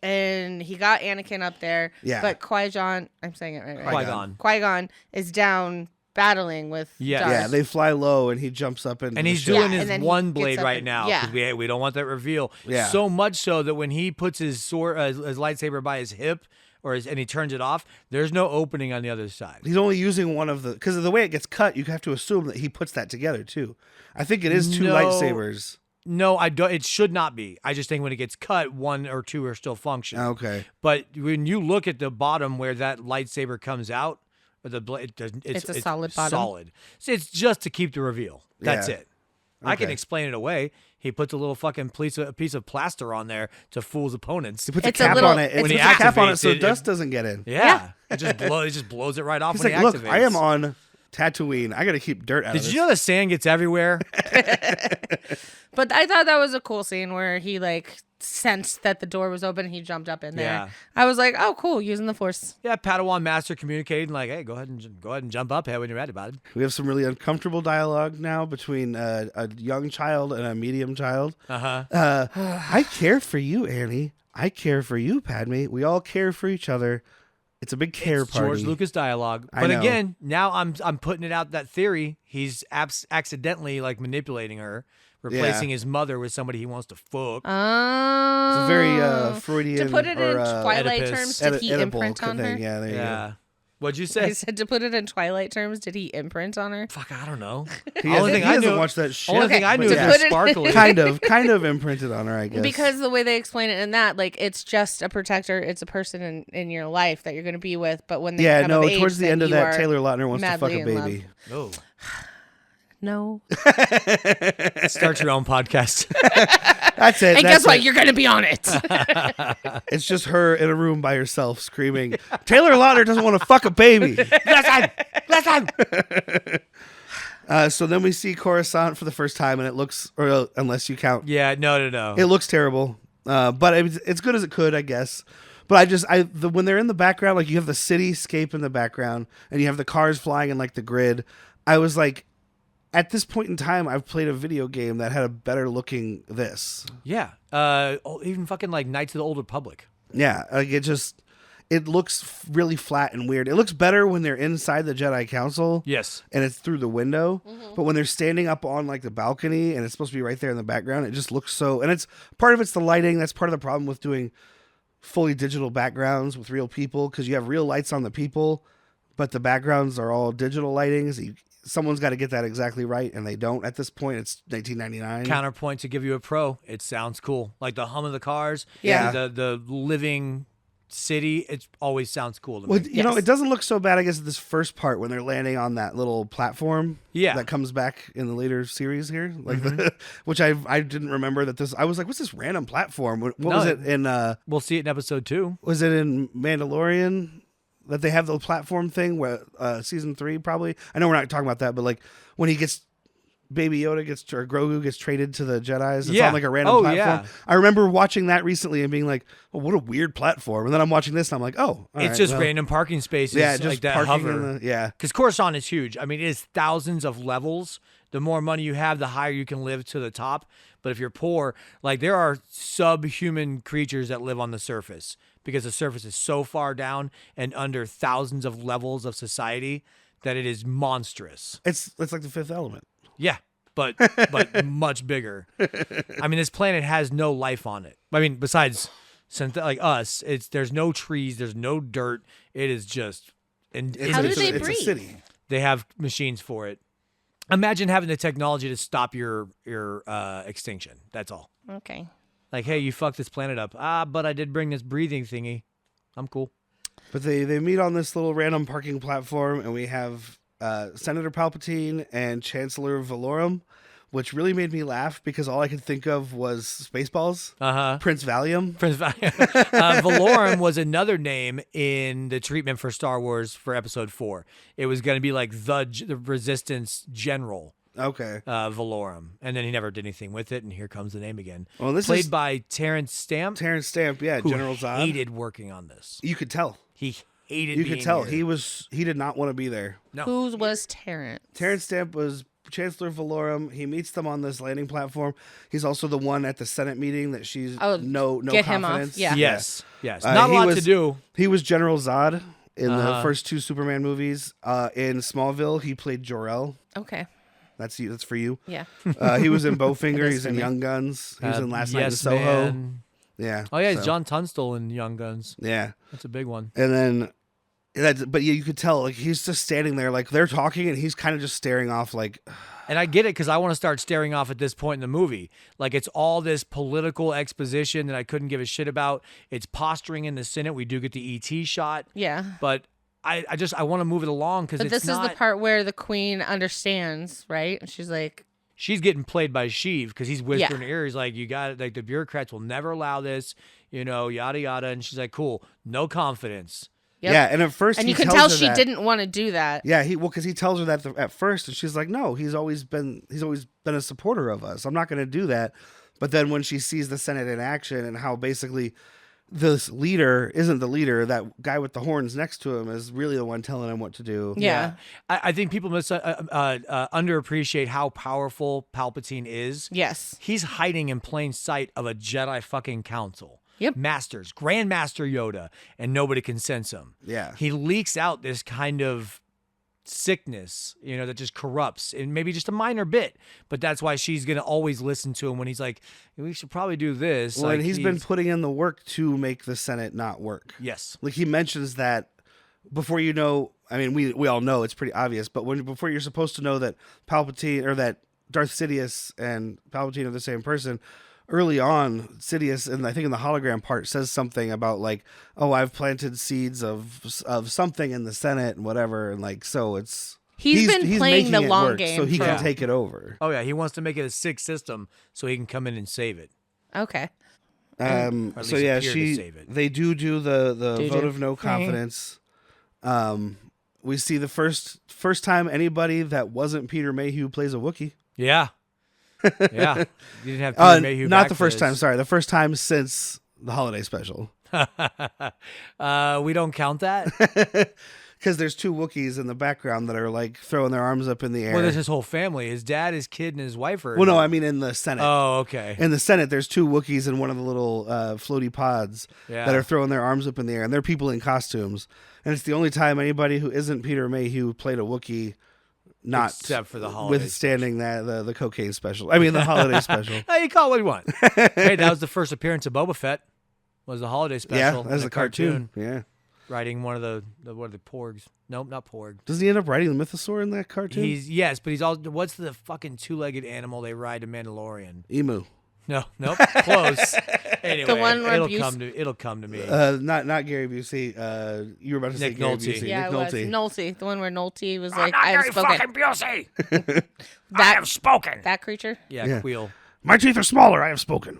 and he got Anakin up there. Yeah. But Qui-Gon, I'm saying it right. Qui-Gon. Qui-Gon is down battling with Yes. Darth. Yeah, they fly low, and he jumps up into And the he's ship. doing Yeah, his and then he one gets blade up right and- now yeah. because we don't want that reveal. Yeah. So much so that when he puts his sword, his lightsaber by his hip, and he turns it off, there's no opening on the other side. He's only using one of the, because of the way it gets cut, you have to assume that he puts that together too. I think it is two No. lightsabers. No, I don't. It should not be. I just think when it gets cut, one or two are still functioning. Okay. But when you look at the bottom where that lightsaber comes out, or the blade, it's a solid bottom. Solid. So it's just to keep the reveal. That's Yeah. it. I can Okay. explain it away. He puts a little fucking piece of plaster on there to fool his opponents. He puts It's a a cap little- on it. When When he he puts a cap on it activates so it, dust doesn't get in. Yeah. It just blows it right off He's when like, he look, activates. I am on Tatooine. I got to keep dirt out Did of this. you know the sand gets everywhere? But I thought that was a cool scene where he like sensed that the door was open and he jumped up in there. Yeah. I was like, oh, cool, using the Force. Yeah, Padawan Master communicating like, hey, go ahead and jump up here when you're ready, bud. We have some really uncomfortable dialogue now between a young child and a medium child. Uh-huh. I care for you, Annie. I care for you, Padme. We all care for each other. It's a big care It's party. George Lucas dialogue. I But know. again, now I'm putting it out that theory. He's accidentally like manipulating her, replacing his mother with somebody he wants to fuck. It's a very Freudian To put it or, in Twilight Oedipus. terms, did he Oedipal imprint on thing. her? Yeah, there you Yeah. What'd you I say? said to put it in Twilight terms, did he imprint on her? Fuck, I don't know. go. He Only hasn't, thing he I hasn't knew- watched that shit. Only thing I but knew is yeah. it was Put it- sparkly. kind of imprinted on her, I guess. Because the way they explain it in that, like, it's just a protector. It's a person in your life that you're going to be with. But when they yeah, come no. of age, Towards the then end of you that, are Taylor Lautner wants to fuck madly a in love. baby. Oh, No. start your own podcast. That's it. And that's guess what? it. You're going to be on it. It's just her in a room by herself screaming, Taylor Lautner doesn't want to fuck a baby. Listen. So then we see Coruscant for the first time, and it looks, or unless you count, Yeah, no. it looks terrible. But it's good as it could, I guess. But when they're in the background, like you have the cityscape in the background, and you have the cars flying in like the grid. I was like, at this point in time, I've played a video game that had a better looking this. Yeah. Even fucking like Knights of the Old Republic. Yeah, like it looks really flat and weird. It looks better when they're inside the Jedi Council. Yes. And it's through the window. But when they're standing up on like the balcony and it's supposed to be right there in the background, it just looks so. And it's part of it's the lighting. That's part of the problem with doing fully digital backgrounds with real people, because you have real lights on the people, but the backgrounds are all digital lighting. So someone's got to get that exactly right, and they don't at this point. It's 1999. Counterpoint to give you a pro. It sounds cool. Like the hum of the cars. Yeah. The living city. It always sounds cool to me. Well, you know, Yes. it doesn't look so bad, I guess, this first part when they're landing on that little platform. Yeah. That comes back in the later series here, like which I didn't remember that this. I was like, what's this random platform? What was it in? We'll see it in episode 2. Was it in Mandalorian that they have the platform thing? Where season 3 probably. I know we're not talking about that, but like when he gets. Baby Yoda or Grogu gets traded to the Jedis. It's Yeah. on like a random Oh, platform. yeah. I remember watching that recently and being like, oh, what a weird platform. And then I'm watching this and I'm like, oh, all It's right, just well, random parking spaces. Yeah, just like that parking hover. in the, yeah. Because Coruscant is huge. I mean, it is thousands of levels. The more money you have, the higher you can live to the top. But if you're poor, like there are subhuman creatures that live on the surface because the surface is so far down and under thousands of levels of society that it is monstrous. It's like the Fifth Element. Yeah, but much bigger. I mean, this planet has no life on it. I mean, besides like us, there's no trees, there's no dirt. It is just How do they It's a breathe? city. they have machines for it. Imagine having the technology to stop your extinction. That's all. Okay. Like, hey, you fucked this planet up. But I did bring this breathing thingy. I'm cool. But they meet on this little random parking platform, and we have Senator Palpatine and Chancellor Valorum, which really made me laugh because all I could think of was Spaceballs. Prince Valium. Prince Valorum was another name in the treatment for Star Wars for Episode 4. It was going to be like the Resistance General. Okay. Valorum, and then he never did anything with it, and here comes the name again. Well, this played is by Terrence Stamp. Terrence Stamp, yeah, who General Zod. hated working on this. You could tell. He hated. You being could tell here. he did not want to be there. No. Who was Terrence? Terrence Stamp was Chancellor Valorum. He meets them on this landing platform. He's also the one at the Senate meeting that she's no get him off. confidence. Yeah. Yes. Not a lot to do. He was General Zod in the first 2 Superman movies. In Smallville, he played Jor-El. Okay. That's you. That's for you. Yeah. He was in Bowfinger. is He's for in me. Young Guns. He was in Last Night in Yes Soho. Man. Yeah. Oh yeah, he's so, John Tunstall in Young Guns. Yeah. That's a big one. And then, but you could tell like he's just standing there, like they're talking, and he's kind of just staring off, like. And I get it because I want to start staring off at this point in the movie. Like it's all this political exposition that I couldn't give a shit about. It's posturing in the Senate. We do get the ET shot. Yeah. But I want to move it along because But it's this is the part where the queen understands, right? And she's like, she's getting played by Sheev because he's whispering Yeah. in her ear. He's like, you got it. Like the bureaucrats will never allow this, yada, yada. And she's like, cool. No confidence. Yep. Yeah, and at first, and he you can tells tell her she that. didn't want to do that. Yeah, because he tells her that at first, and she's like, "No, he's always been a supporter of us. I'm not going to do that." But then when she sees the Senate in action and how basically this leader isn't the leader, that guy with the horns next to him is really the one telling him what to do. Yeah. I think people underappreciate how powerful Palpatine is. Yes. He's hiding in plain sight of a Jedi fucking council. Yep. Masters, Grand Master Yoda, and nobody can sense him. Yeah. He leaks out this kind of sickness, that just corrupts, and maybe just a minor bit, but that's why she's going to always listen to him when he's like, we should probably do this. Well, like, and he's been putting in the work to make the Senate not work. Yes. Like he mentions that before I mean, we all know it's pretty obvious, but before you're supposed to know that Palpatine or that Darth Sidious and Palpatine are the same person. Early on, Sidious, and I think in the hologram part, says something about like, "Oh, I've planted seeds of something in the Senate and whatever," and like, so it's He's been playing making the it long work game so he for- can take it over. Oh yeah, he wants to make it a sick system so he can come in and save it. Okay. Or at So least yeah, appear to save it. they do the Do. vote of no confidence. We see the first time anybody that wasn't Peter Mayhew plays a Wookiee. Yeah. Yeah. You didn't have Peter Mayhew not back the for first time. this. Sorry, the first time since the holiday special. We don't count that. Because there's 2 Wookiees in the background that are like throwing their arms up in the air. Well, there's his whole family. His dad, his kid, and his wife are. Well, no, I mean in the Senate. Oh, okay. In the Senate, there's 2 Wookiees in one of the little floaty pods that are throwing their arms up in the air, and they're people in costumes. And it's the only time anybody who isn't Peter Mayhew played a Wookiee, not Except for the holiday withstanding the cocaine special. I mean the holiday special. Hey, you call it what you want. Hey, that was the first appearance of Boba Fett. Was the holiday special? Yeah, that's in a cartoon. Yeah. Riding one of the porgs. Nope, not porg. Does he end up riding the mythosaur in that cartoon? But he's all. What's the fucking 2-legged animal they ride to Mandalorian? Emu. No, nope, close. Anyway, The one where it'll come to me. Not Gary Busey. You were about to say Nick Gary Nolte. Busey. Yeah, Nick it was Nolte. Nolte. The one where Nolte was I'm like, not I have Gary spoken. fucking Busey. I That, have spoken. that creature? Yeah, Queel. My teeth are smaller. I have spoken.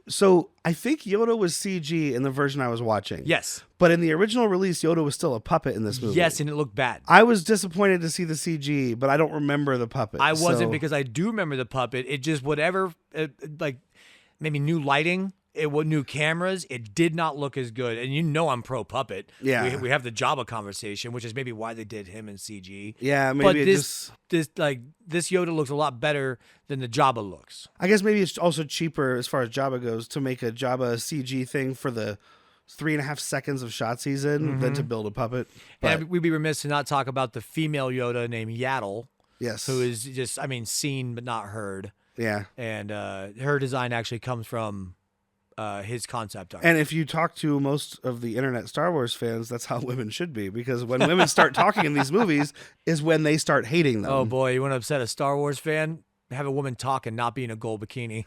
So I think Yoda was CG in the version I was watching. Yes. But in the original release, Yoda was still a puppet in this movie. Yes, and it looked bad. I was disappointed to see the CG, but I don't remember the puppet. I wasn't so- because I do remember the puppet. It just whatever, like maybe new lighting, new cameras. It did not look as good. And I'm pro puppet. Yeah. we have the Jabba conversation, which is maybe why they did him in CG. Yeah, But maybe this Yoda looks a lot better than the Jabba looks. I guess maybe it's also cheaper as far as Jabba goes to make a Jabba CG thing for the 3.5 seconds of shots he's in than to build a puppet. But, And we'd be remiss to not talk about the female Yoda named Yaddle, yes. who is just, seen but not heard. Yeah. And her design actually comes from his concept art. And if you talk to most of the internet Star Wars fans, that's how women should be. Because when women start talking in these movies is when they start hating them. Oh boy, you want to upset a Star Wars fan? Have a woman talk and not be in a gold bikini.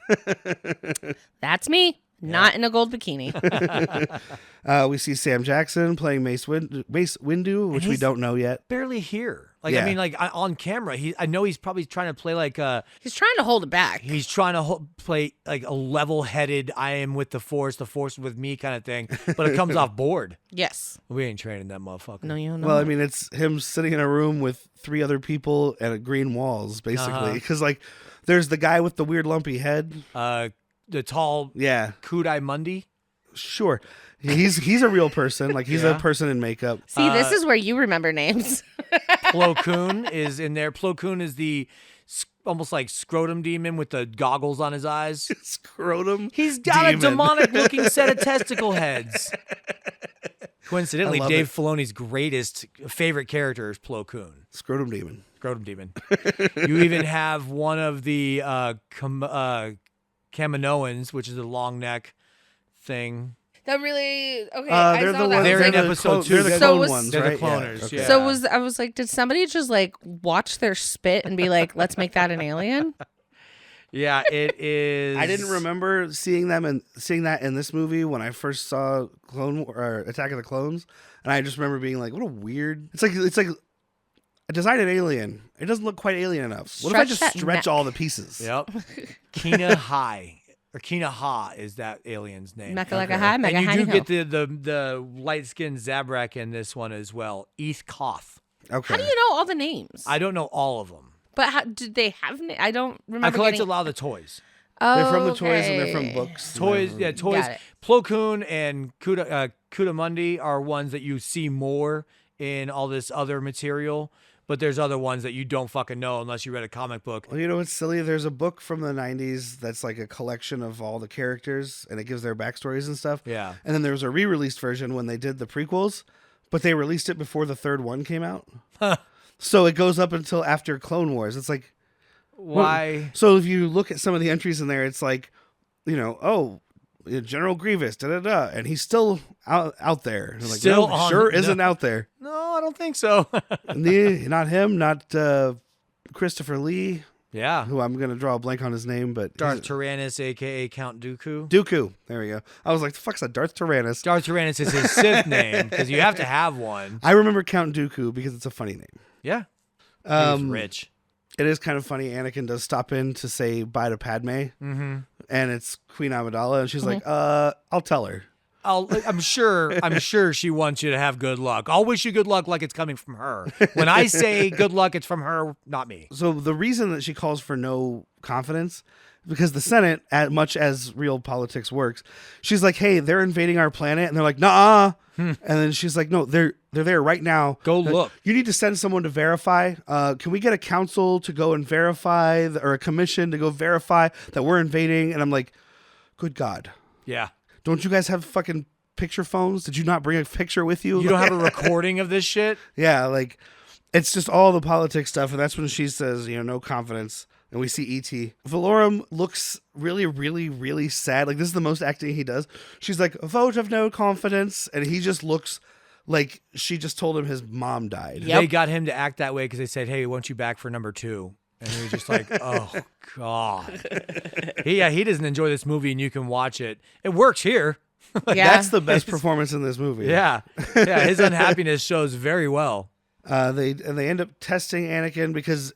That's me. Not in a gold bikini. We see Sam Jackson playing Mace Windu, which we he's- don't know yet. Barely here. Like, Yeah. I mean, like on camera, I know he's probably trying to play like He's trying to hold it back. he's trying to play like a level-headed, I am with the Force with me kind of thing, but it comes off board. Yes. We ain't training that motherfucker. No, you don't know. Well, I mean, it's him sitting in a room with 3 other people and green walls, basically. Because, like, there's the guy with the weird lumpy head. The tall Yeah, Kudai Mundi. sure. He's a real person. Like, he's a person in makeup. See, this is where you remember names. Plo Koon is in there. Plo Koon is the almost like scrotum demon with the goggles on his eyes. Scrotum. He's got demon. a demonic-looking set of testicle heads. Coincidentally, I love Dave it. Filoni's greatest favorite character is Plo Koon, Scrotum demon. scrotum demon. You even have one of the Kaminoans, which is a long neck thing. That really okay. I They're saw the that. ones. They're in the episode 2. They're the So clone was- ones, They're the right? cloners, okay. yeah. So I was like, did somebody just like watch their spit and be like, let's make that an alien? Yeah, it is. I didn't remember seeing that in this movie when I first saw Attack of the Clones, and I just remember being like, "What a weird!" It's like I designed an alien. It doesn't look quite alien enough. What if I Stretch just that stretch neck. all the pieces? Yep. Kina Hai or Kina Ha is that alien's name. Mecca like a high, mega And you high. do get the light skinned Zabrak in this one as well. Eth Koth. Okay. How do you know all the names? I don't know all of them. But how did they have? I don't remember. I collected getting... a lot of the toys. Oh, They're from the toys and they're from okay. books. Toys, yeah, toys. Got it. Plo Koon and Kuda Mundi are ones that you see more in all this other material, but there's other ones that you don't fucking know unless you read a comic book. Well, you know what's silly? There's a book from the 90s that's like a collection of all the characters, and it gives their backstories and stuff. Yeah. And then there was a re-released version when they did the prequels, but they released it before the third one came out. So it goes up until after Clone Wars. It's like, Why? so if you look at some of the entries in there, it's like, General Grievous, and he's still out there. And I'm like, Still no, on sure the- isn't out there. No, I don't think so. Not him, not Christopher Lee, Yeah. who I'm gonna draw a blank on his name, but Darth Tyrannus, aka Count Dooku. Dooku. There we go. I was like, the fuck's that? Darth Tyrannus. Darth Tyrannus is his Sith name because you have to have one. I remember Count Dooku because it's a funny name. Yeah. He's Um, rich. It is kind of funny. Anakin does stop in to say bye to Padme, Mm-hmm. and it's Queen Amidala, and she's like, I'll tell her. I'm sure she wants you to have good luck. I'll wish you good luck like it's coming from her. When I say good luck, it's from her, not me. So the reason that she calls for no confidence, because the Senate, as much as real politics works, she's like, hey, they're invading our planet, and they're like, nah. And then she's like, no, they're there right now. Go look. You need to send someone to verify. Can we get a council to go and verify, or a commission to go verify that we're invading? And I'm like, good God. Yeah. Don't you guys have fucking picture phones? Did you not bring a picture with you? You don't have a recording of this shit? Yeah, like, it's just all the politics stuff. And that's when she says, no confidence. And we see E.T. Valorum looks really, really, really sad. Like, this is the most acting he does. She's like, a vote of no confidence. And he just looks like she just told him his mom died. Yep. They got him to act that way because they said, hey, we want you back for number 2. And he was just like, oh, God. He doesn't enjoy this movie, and you can watch it. It works here. Yeah. That's the best performance in this movie. Yeah. Yeah, his unhappiness shows very well. They end up testing Anakin because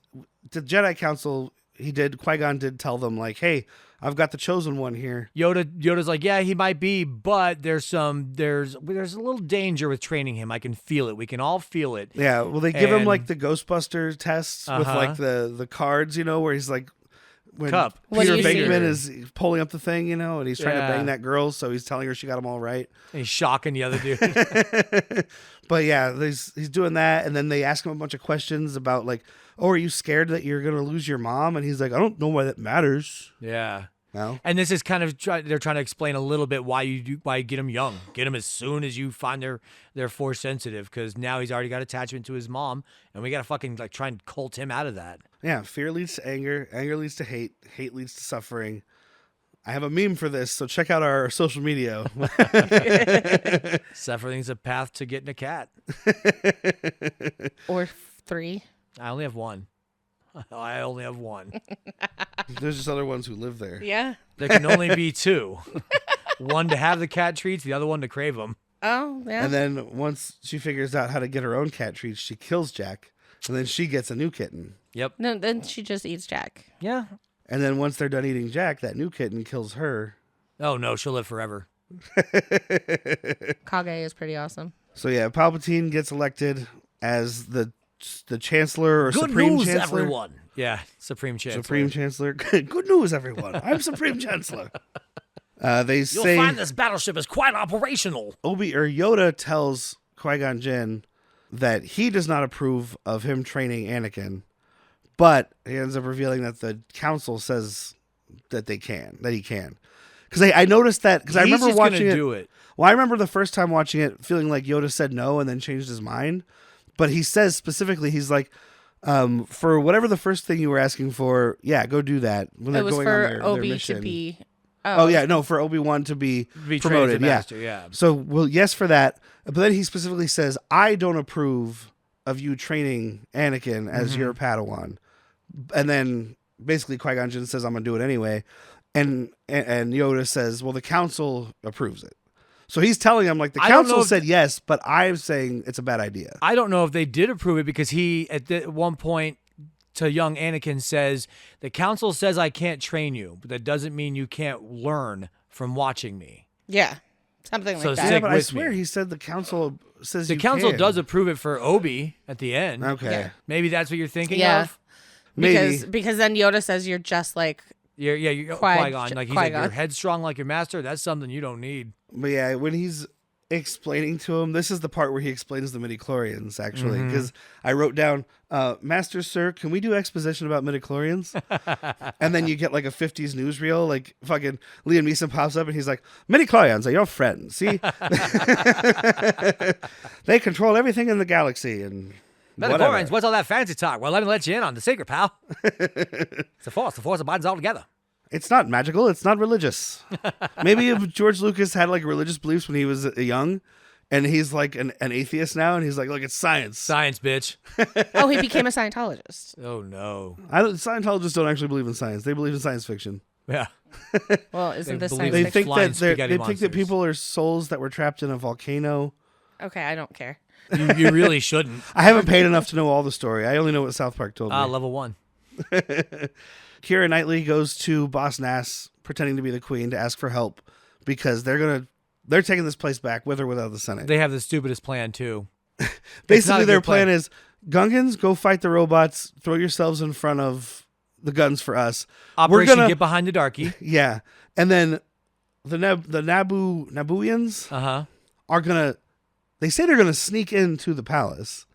the Jedi Council, Qui-Gon did tell them, like, hey, I've got the chosen one here. Yoda's like, yeah, he might be, but there's a little danger with training him. I can feel it. We can all feel it. Yeah, well, they give him And- like the Ghostbuster tests with Uh-huh. like the cards, where he's like, when Cup. What do Peter you see? Venkman is pulling up the thing, and he's trying to Yeah. bang that girl, so he's telling her she got them all right. And he's shocking the other dude. But yeah, he's doing that, and then they ask him a bunch of questions about like, oh, are you scared that you're gonna lose your mom? And he's like, I don't know why that matters. Yeah. No. And this is kind of they're trying to explain a little bit why you get him young, get him as soon as you find they're force sensitive, because now he's already got attachment to his mom, and we got to fucking like try and cult him out of that. Yeah, fear leads to anger leads to hate leads to suffering. I have a meme for this, so check out our social media. Suffering's a path to getting a cat. Or 3. I only have one. I only have one. There's just other ones who live there. Yeah. There can only be 2. One to have the cat treats, the other one to crave them. Oh, yeah. And then once she figures out how to get her own cat treats, she kills Jack, and then she gets a new kitten. Yep. No, then she just eats Jack. Yeah. And then once they're done eating Jack, that new kitten kills her. Oh no, she'll live forever. Kage is pretty awesome. So yeah, Palpatine gets elected as the Chancellor or Good Supreme news, Chancellor. everyone. Yeah, Supreme Chancellor. Supreme Chancellor. Good news, everyone. I'm Supreme Chancellor. They You'll say find this battleship is quite operational. Yoda tells Qui-Gon Jinn that he does not approve of him training Anakin, but he ends up revealing that the Council says that he can. Because I noticed that because I remember just watching gonna it. do it. Well, I remember the first time watching it, feeling like Yoda said no and then changed his mind. But he says specifically, he's like, for whatever the first thing you were asking for, yeah, go do that. When It they're was going for on their Obi mission. to be. Oh yeah, no, for Obi-Wan to be Be promoted. trained as a Yeah. master, yeah. So, well, yes for that. But then he specifically says, I don't approve of you training Anakin as your Padawan. And then basically Qui-Gon Jinn says, I'm going to do it anyway. And Yoda says, well, the Council approves it. So he's telling him, like, the I don't know Council if- said yes, but I'm saying it's a bad idea. I don't know if they did approve it because he, at one point to young Anakin, says, the Council says I can't train you, but that doesn't mean you can't learn from watching me. Yeah, something like So that. Yeah, Stick but I with swear me. he said the Council says The you Council can. does approve it for Obi at the end. Okay. Yeah. Maybe that's what you're thinking Yeah. of. Maybe. Because then Yoda says you're just like You're Qui-Gon. Like he's like, Qui-Gon. you're headstrong like your master. That's something you don't need. But yeah, when he's explaining to him, this is the part where he explains the midichlorians, actually, because I wrote down, Master Sir, can we do exposition about midichlorians? And then you get like a 50s newsreel, like fucking Liam Neeson pops up and he's like, midichlorians are your friends, see? They control everything in the galaxy and whatever. Midichlorians, what's all that fancy talk? Well, let me let you in on the secret, pal. It's the Force. The Force abides all together. It's not magical. It's not religious. Maybe if George Lucas had like religious beliefs when he was young, and he's like an atheist now, and he's like, look, it's science. Science, bitch. oh, he became a Scientologist. Oh, no. Scientologists don't actually believe in science. They believe in science fiction. Yeah. Well, isn't this believe science They Like think fiction? flying that spaghetti they think that monsters. people are souls that were trapped in a volcano. Okay, I don't care. You really shouldn't. I haven't paid enough to know all the story. I only know what South Park told me. Level 1. Keira Knightley goes to Boss Nass, pretending to be the queen, to ask for help because they're taking this place back with or without the Senate. They have the stupidest plan, too. Basically, a their good plan. plan is, Gungans, go fight the robots. Throw yourselves in front of the guns for us. Operation gonna- Get Behind the Darky. Yeah, and then the Nabooians Uh-huh. are gonna. They say they're gonna sneak into the palace.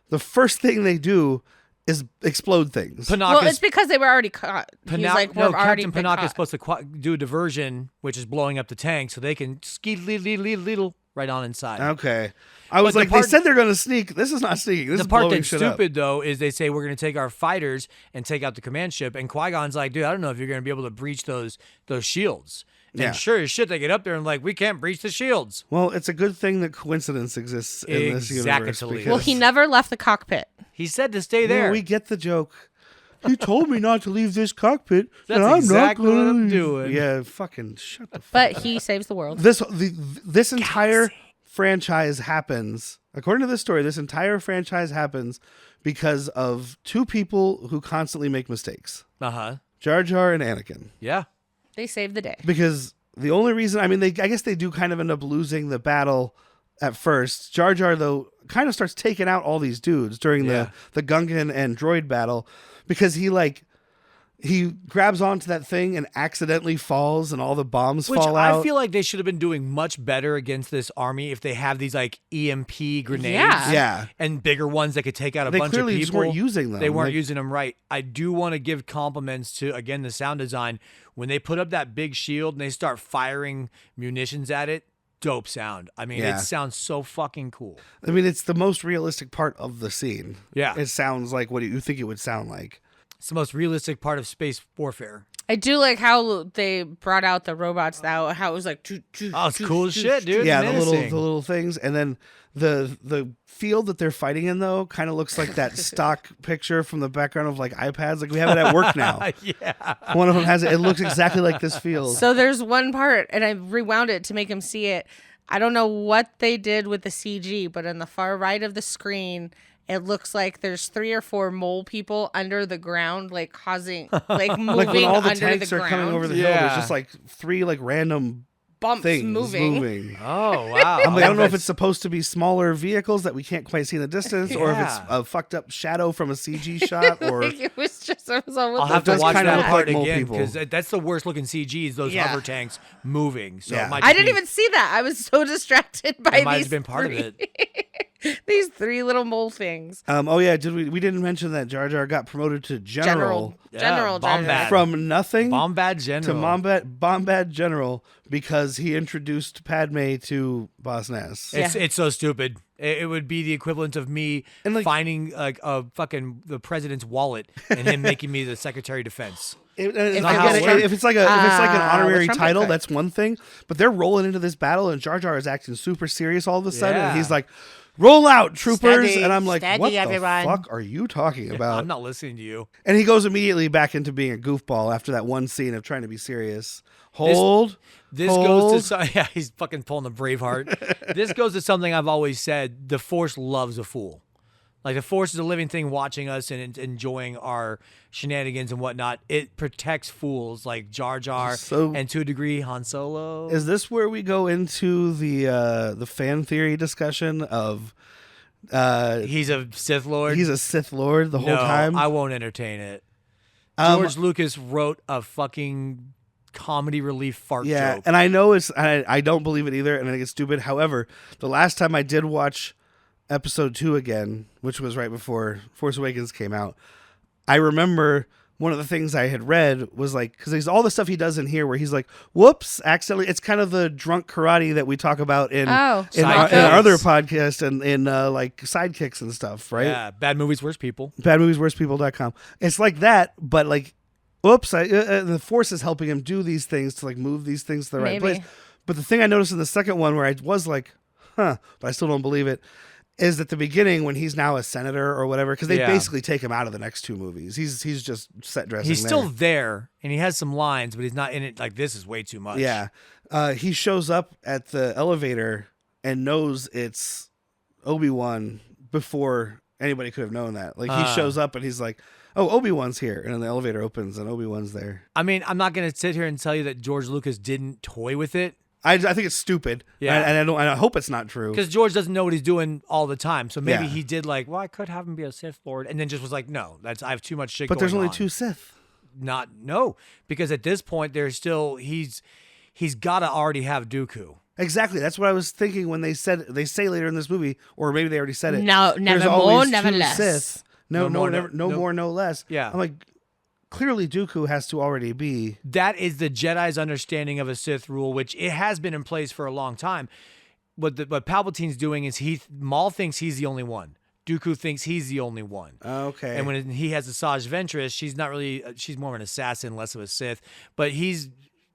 The first thing they do is explode things. Well, it's Panaka's because they were already caught. He's like, we're already Captain been Panaka is caught. supposed to do a diversion, which is blowing up the tank, so they can skeet little right on inside. Okay, I was But the like, part- they said they're gonna sneak. This is not sneaking. This The is part blowing that's shit up. stupid, though, is they say we're going to take our fighters and take out the command ship, and Qui-Gon's like, dude, I don't know if you're going to be able to breach those shields. And Yeah. sure as shit, they get up there and like, we can't breach the shields. Well, it's a good thing that coincidence exists in this universe. Exactly. Because, Well, he never left the cockpit. He said to stay No, there. we get the joke. He told me not to leave this cockpit, That's and I'm exactly not what gonna I'm leave. doing. Yeah, fucking shut the. But he saves the world. This entire franchise happens. According to this story, this entire franchise happens because of two people who constantly make mistakes: Uh-huh. Jar Jar and Anakin. Yeah. They saved the day. Because the only reason, I mean, I guess they do kind of end up losing the battle at first. Jar Jar, though, kind of starts taking out all these dudes during Yeah. the Gungan and droid battle because he grabs onto that thing and accidentally falls and all the bombs Which fall I out. feel like they should have been doing much better against this army if they have these like EMP grenades. Yeah. Yeah. And bigger ones that could take out a They bunch clearly of just people. weren't using them. They weren't Like- using them right. I do want to give compliments to, again, the sound design. When they put up that big shield and they start firing munitions at it, dope sound. I mean, Yeah. it sounds so fucking cool. I mean, it's the most realistic part of the scene. Yeah. It sounds like what you think it would sound like. It's the most realistic part of space warfare. I do like how they brought out the robots. How it was like, Oh, it's cool as shit, dude. Yeah, Menacing. the little things, and then the field that they're fighting in though kind of looks like that stock picture from the background of like iPads. Like we have it at work now. Yeah. One of them has it. It looks exactly like this field. So there's one part, and I rewound it to make him see it. I don't know what they did with the CG, but on the far right of the screen, it looks like there's 3 or 4 mole people under the ground, like causing, like moving like when all the under tanks the are ground. coming over the hill, there's just like 3 like random Bumps things moving. Oh, wow. I'm like, I don't know if it's supposed to be smaller vehicles that we can't quite see in the distance, or if it's Yeah. a fucked up shadow from a CG shot, or It was just, I was all, what I'll the have to does watch kinda that look part like mole again people. because that's the worst looking CGs. Those Yeah. hover tanks moving. So Yeah. it might I just didn't be- even see that. I was so distracted by It might these have been part of 3 it. these 3 little mole things. oh yeah, we didn't mention that Jar Jar got promoted to general, General Jar Jar. Bombad. from nothing Bombad to General. Bombad General because he introduced Padme to Boss Nass. It's so stupid. It would be the equivalent of me And, like- finding like a fucking the president's wallet and him making me the Secretary of Defense. If, not how it works. if it's like an honorary trumpet title, card. that's one thing. But they're rolling into this battle, and Jar Jar is acting super serious all of a sudden. Yeah. And he's like, "Roll out, troopers!" Steady, and I'm like, steady, "What the everyone." fuck are you talking about?" I'm not listening to you. And he goes immediately back into being a goofball after that one scene of trying to be serious. Hold. This hold. goes to yeah, he's fucking pulling the Braveheart. This goes to something I've always said: the Force loves a fool. Like the Force is a living thing watching us and enjoying our shenanigans and whatnot. It protects fools like Jar Jar So- and to a degree Han Solo. Is this where we go into the fan theory discussion of He's a Sith Lord. he's a Sith Lord the whole no, time? I won't entertain it. Um, George Lucas wrote a fucking comedy relief fart Yeah, joke. and I know I don't believe it either, and I think it's stupid. However, the last time I did watch episode 2 again, which was right before Force Awakens came out, I remember one of the things I had read was like, because there's all the stuff he does in here where he's like, whoops, accidentally. It's kind of the drunk karate that we talk about in Oh. in our Sidekicks. other podcast and in like sidekicks and stuff, right? Yeah, bad movies, worse people. Badmoviesworstpeople.com. It's like that, but like, whoops, the Force is helping him do these things to like move these things to the right Maybe. place. But the thing I noticed in the second one where I was like, huh, but I still don't believe it, is at the beginning when he's now a senator or whatever, because they Yeah. basically take him out of the next 2 movies. He's just set dressing. He's there. still there, and he has some lines, but he's not in it. Like this is way too much. Yeah. He shows up at the elevator and knows it's Obi-Wan before anybody could have known that. Like he shows up and he's like, oh, Obi-Wan's here. And then the elevator opens and Obi-Wan's there. I mean, I'm not gonna sit here and tell you that George Lucas didn't toy with it I think it's stupid. Yeah. And I hope it's not true. because George doesn't know what he's doing all the time. So maybe Yeah. he did like, well, I could have him be a Sith Lord, and then just was like, no, I have too much shit. But there's going only on. 2 Sith. No, because at this point there's still he's got to already have Dooku. Exactly. That's what I was thinking when they say later in this movie, or maybe they already said it. No, There's never more, always never 2 less. Sith. No No more, more, no more, no less. Yeah. I'm like, clearly Dooku has to already be. That is the Jedi's understanding of a Sith rule, which it has been in place for a long time. What Palpatine's doing is Maul thinks he's the only one. Dooku thinks he's the only one. Okay. And when he has Asajj Ventress, she's not really, she's more of an assassin, less of a Sith. But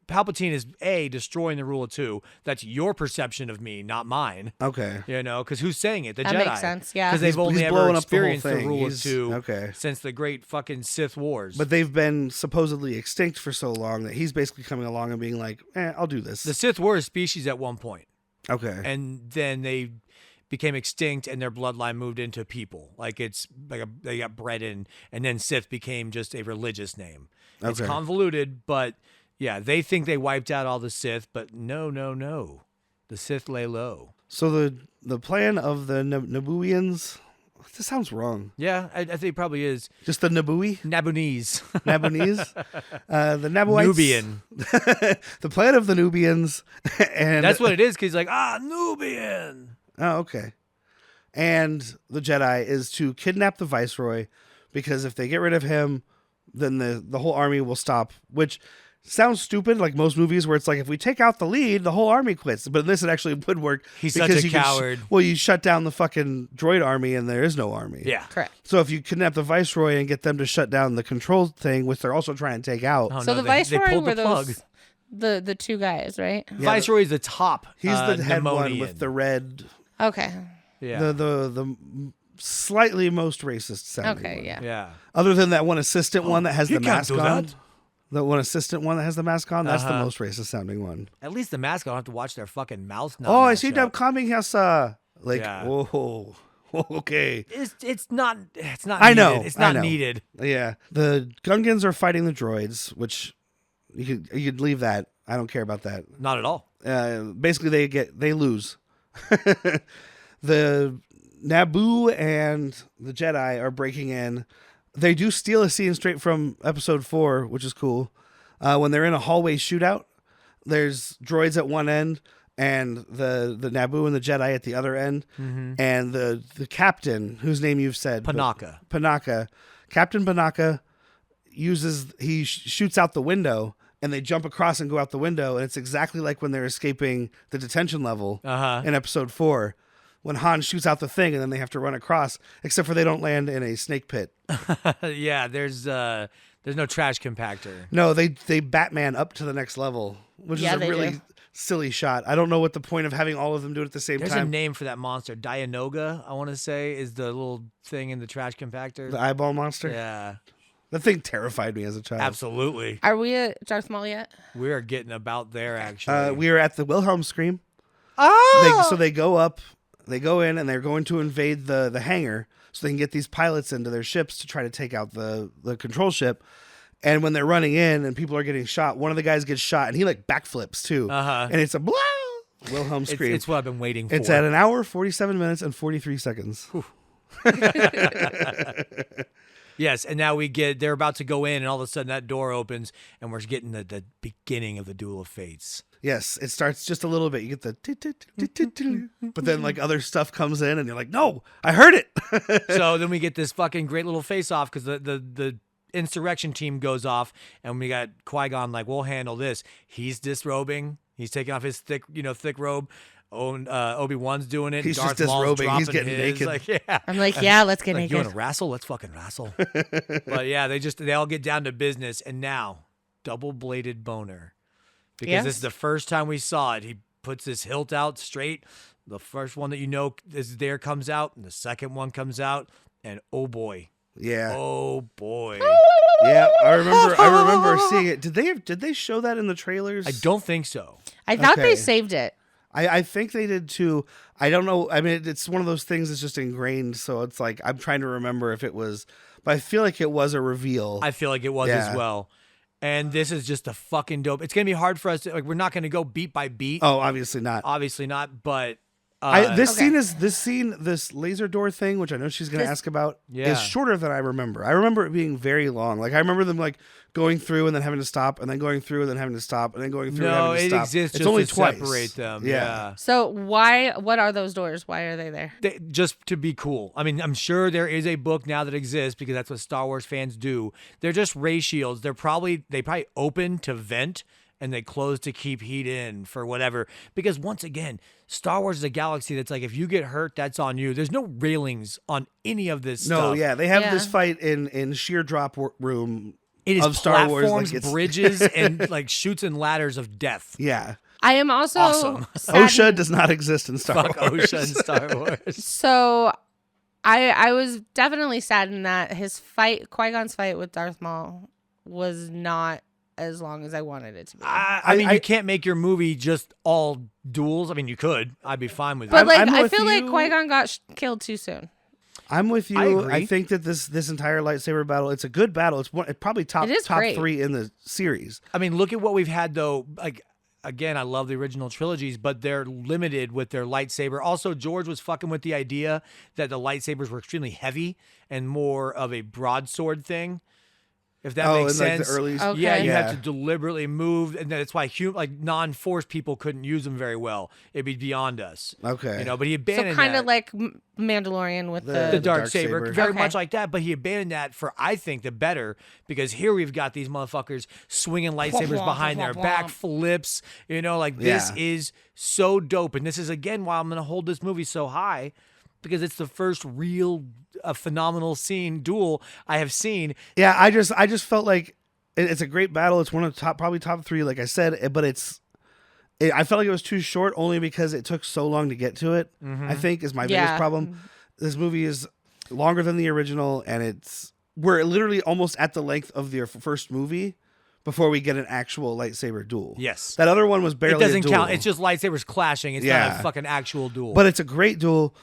Palpatine is destroying the rule of 2. That's your perception of me, not mine. Okay. You know, because who's saying it? The That Jedi. makes sense, yeah. Because they've only he's ever blowing up the whole experienced the, thing. rule He's- of 2 okay. since the great fucking Sith Wars. But they've been supposedly extinct for so long that he's basically coming along and being like, I'll do this. the Sith were a species at one point, Okay. and then they became extinct, and their bloodline moved into people. Like it's like they got bred in, and then Sith became just a religious name. It's Okay. convoluted, but yeah, they think they wiped out all the Sith, but no. The Sith lay low. So the plan of the Nabooians, this sounds wrong. Yeah, I think it probably is. Just the Nabooie? Nabonese. Nabonese? The Naboites. Nubian. The plan of the Nubians. And That's what it is, because he's like, Nubian. Oh, okay. And the Jedi is to kidnap the Viceroy, because if they get rid of him, then the whole army will stop, which sounds stupid, like most movies where it's like if we take out the lead, the whole army quits. But in this, it actually would work. He's such a you can coward. you shut down the fucking droid army, and there is no army. Yeah. Correct. So if you kidnap the Viceroy and get them to shut down the control thing, which they're also trying to take out, Oh, So no, the they Viceroy pulled were the plug. those the two guys, right? Yeah, Viceroy's the top. he's the head one Nemonian. with the red, Okay. Yeah. the slightly most racist sounding. Okay. one. Yeah. Yeah. Other than that one assistant one that has he the can't mask do on. that. The one assistant one that has the mask on, that's the Uh-huh. most racist sounding one. At least the mask, I don't have to watch their fucking mouths. Oh, I see them coming here, sir. Like, Yeah. whoa, okay. It's not. I needed. know, It's I not know. needed. Yeah. The Gungans are fighting the droids, which you could leave that. I don't care about that. Not at all. Basically, they lose. The Naboo and the Jedi are breaking in. They do steal a scene straight from episode 4, which is cool. When they're in a hallway shootout, there's droids at one end and the Naboo and the Jedi at the other end. Mm-hmm. And the captain, whose name you've said. Panaka. Captain Panaka shoots out the window, and they jump across and go out the window. And it's exactly like when they're escaping the detention level in episode 4. When Han shoots out the thing and then they have to run across, except for they don't land in a snake pit. Yeah, there's no trash compactor. No, they Batman up to the next level, which Yeah, is a they really do. silly shot. I don't know what the point of having all of them do it at the same There's a time. name for that monster. Dianoga, I want to say, is the little thing in the trash compactor. The eyeball monster. Yeah, That thing terrified me as a child. absolutely. Are we at Darth Maul yet? We are getting about there, actually. We are at the Wilhelm Scream. Oh. So they go up, they go in, and they're going to invade the hangar so they can get these pilots into their ships to try to take out the control ship. And when they're running in and people are getting shot, one of the guys gets shot and he like backflips too. And it's a blah Wilhelm Scream. It's what I've been waiting for. It's at an hour, 47 minutes, and 43 seconds. Yes, and now they're about to go in, and all of a sudden that door opens, and we're getting the beginning of the Duel of Fates. Yes, it starts just a little bit. You get the tit, but then like other stuff comes in, and you're like, no, I heard it. So then we get this fucking great little face-off because the insurrection team goes off, and we got Qui-Gon like, we'll handle this. He's disrobing. He's taking off his thick robe. Obi-Wan's doing it. He's Darth just Maul's disrobing. He's dropping getting his. naked. Like, yeah. I'm like, yeah, let's get Like, you naked. want to wrestle? Let's fucking wrestle. But yeah, they all get down to business, and now double-bladed boner, because Yes. this is the first time we saw it. He puts his hilt out straight. The first one that is there comes out, and the second one comes out, and oh boy, Yeah, oh boy. yeah. I remember seeing it. Did they show that in the trailers? I don't think so. I thought Okay. they saved it. I think they did too. I don't know. I mean, it's one of those things that's just ingrained. So it's like I'm trying to remember if it was, but I feel like it was a reveal. I feel like it was Yeah. as well. And this is just a fucking dope. It's gonna be hard for us to we're not gonna go beat by beat. Oh, obviously not. Obviously not, but This laser door thing, which I know she's going to ask about, Yeah. is shorter than I remember. I remember it being very long. Like I remember them like going through and then having to stop, and then going through and then having to stop, and then going through and no, having to it stop. exists It's just only to twice. separate them. Yeah. Yeah. So what are those doors? Why are they there? Just to be cool. I mean, I'm sure there is a book now that exists because that's what Star Wars fans do. They're just ray shields. They probably open to vent and they close to keep heat in for whatever. Because once again, Star Wars is a galaxy that's like, if you get hurt, that's on you. There's no railings on any of this No, stuff. yeah, they have Yeah. this fight in sheer drop room. It is of Star Wars, platforms, like it's- bridges, and like chutes and ladders of death. Yeah, I am also Awesome. saddened- OSHA does not exist in Star Fuck Wars. OSHA and Star Wars. So I was definitely saddened that Qui-Gon's fight with Darth Maul was not as long as I wanted it to be. I mean, you can't make your movie just all duels. I mean, you could. I'd be fine with but it. like, I'm I with feel like you. Qui-Gon got killed too soon. I'm with you. I agree. I think that this entire lightsaber battle, it's a good battle. It's probably top It is great. 3 in the series. I mean, look at what we've had, though. Like, again, I love the original trilogies, but they're limited with their lightsaber. Also, George was fucking with the idea that the lightsabers were extremely heavy and more of a broadsword thing. If that makes in like sense. the early, Okay. Yeah, you have to deliberately move, and that's why non-force people couldn't use them very well. It'd be beyond us. Okay. But he So abandoned kind that. of like Mandalorian with The the the dark dark saber, saber. very Okay. much like that, but he abandoned that for, I think, the better, because here we've got these motherfuckers swinging lightsabers womp, behind their womp, back womp. flips. Like this Yeah. is so dope, and this is again why I'm gonna hold this movie so high, because it's the first real phenomenal duel I have seen. Yeah, I just felt like it's a great battle. It's one of the probably top 3, like I said. But I felt like it was too short, only because it took so long to get to it. I think is my biggest Yeah. problem. This movie is longer than the original, and we're literally almost at the length of the first movie before we get an actual lightsaber duel. Yes. That other one was It barely. doesn't a duel. count. It's just lightsabers clashing. It's not Yeah. a fucking actual duel. But it's a great duel.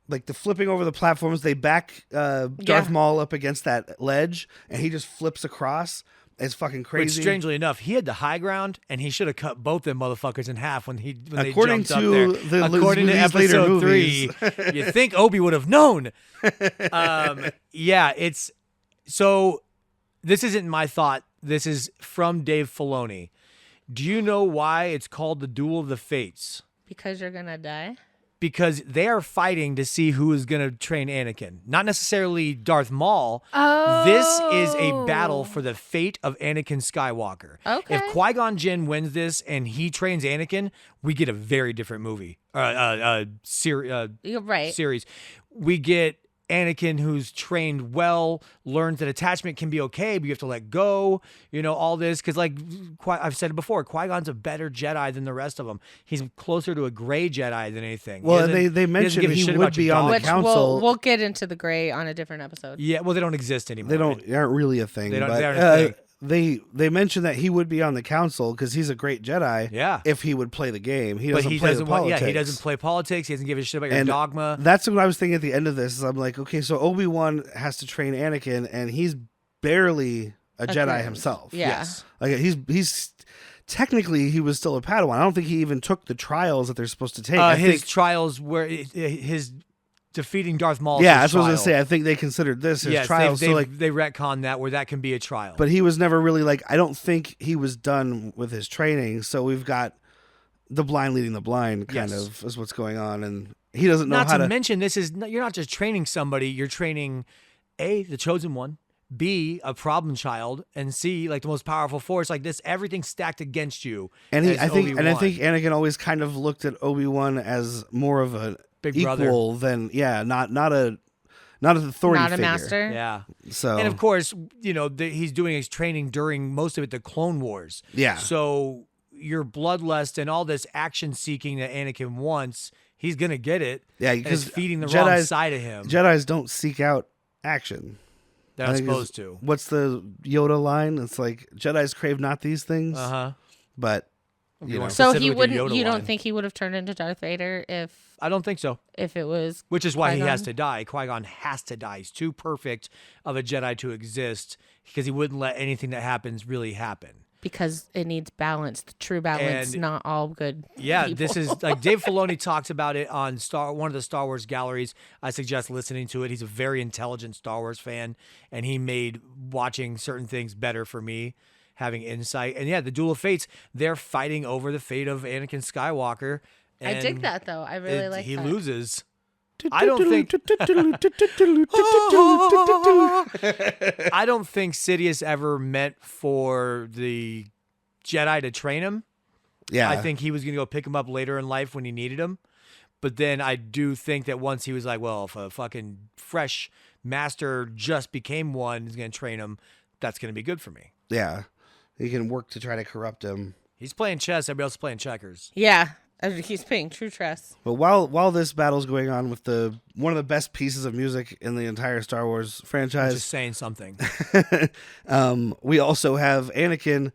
Like the flipping over the platforms, they back Darth Maul up against that ledge, and he just flips across. It's fucking Which, crazy. strangely enough, he had the high ground, and he should have cut both them motherfuckers in half when they According jumped to up there. According to these later episode 3, movies. you think Obi would have known. It's so. This isn't my thought. This is from Dave Filoni. Do you know why it's called the Duel of the Fates? because you're gonna die. Because they are fighting to see who is going to train Anakin. Not necessarily Darth Maul. Oh. This is a battle for the fate of Anakin Skywalker. Okay. If Qui-Gon Jinn wins this and he trains Anakin, we get a very different movie. You're right. Series. We get Anakin who's trained well, learns that attachment can be okay, but you have to let go, all this. Because I've said it before, Qui-Gon's a better Jedi than the rest of them. He's closer to a gray Jedi than anything. Well, and doesn't- they doesn't mentioned give a he shit would about your be on dog. the Which council. we'll get into the gray on a different episode. Yeah, well, they don't exist anymore. They aren't really a thing. They don't- but, they aren't a thing. They mentioned that he would be on the council because he's a great Jedi. Yeah. If he would play the game, he But doesn't he play doesn't the want. politics. Yeah, he doesn't play politics. He doesn't give a shit about your And dogma. That's what I was thinking at the end of this. Is I'm like, okay, so Obi-Wan has to train Anakin, and he's barely a Jedi Okay. himself. Yeah. Yes. Like he's technically he was still a Padawan. I don't think he even took the trials that they're supposed to take. I His think, trials were his defeating Darth Maul. yeah, that's what I was gonna say. I think they considered this his Yes, trials. they So like, they retcon that where that can be a trial. but he was never really like. I don't think he was done with his training. So we've got the blind leading the blind, kind Yes. of is what's going on, and he doesn't know not how to to. mention, you're not just training somebody. You're training A, the chosen one, B, a problem child, and C, like the most powerful force. Like this, everything's stacked against you. And as I think Obi-Wan. Anakin always kind of looked at Obi-Wan as more of an Big equal than not a authority Not a figure. master. Yeah. So And of course, he's doing his training during most of it the Clone Wars. Yeah. So your bloodlust and all this action seeking that Anakin wants, he's gonna get it. Yeah, and because it's feeding the wrong Jedi's- side of him. Jedi's don't seek out action. They're I not think supposed is- to. What's the Yoda line? It's like Jedi's crave not these things, Uh-huh. but More So specifically he the wouldn't. Yoda You line. don't think he would have turned into Darth Vader I don't think so. if it was? Which is why he has Qui-Gon? to die. Qui-Gon has to die. He's too perfect of a Jedi to exist because he wouldn't let anything that happens really happen. Because it needs balance, the true balance, And- not all good. Yeah, people. this is like Dave Filoni talks about it on one of the Star Wars galleries. I suggest listening to it. He's a very intelligent Star Wars fan, and he made watching certain things better for me, having insight. And yeah, the Duel of Fates, they're fighting over the fate of Anakin Skywalker. I dig and that though. I really like he that. loses. I don't think I don't think Sidious ever meant for the Jedi to train him. yeah, I think he was going to go pick him up later in life when he needed him. But then I do think that once he was like, well, if a fucking fresh master just became one is going to train him, that's going to be good for me. yeah, he can work to try to corrupt him. He's playing chess. Everybody else is playing checkers. Yeah, he's paying true trust. But while this battle's going on with one of the best pieces of music in the entire Star Wars franchise, Just saying something. we also have Anakin.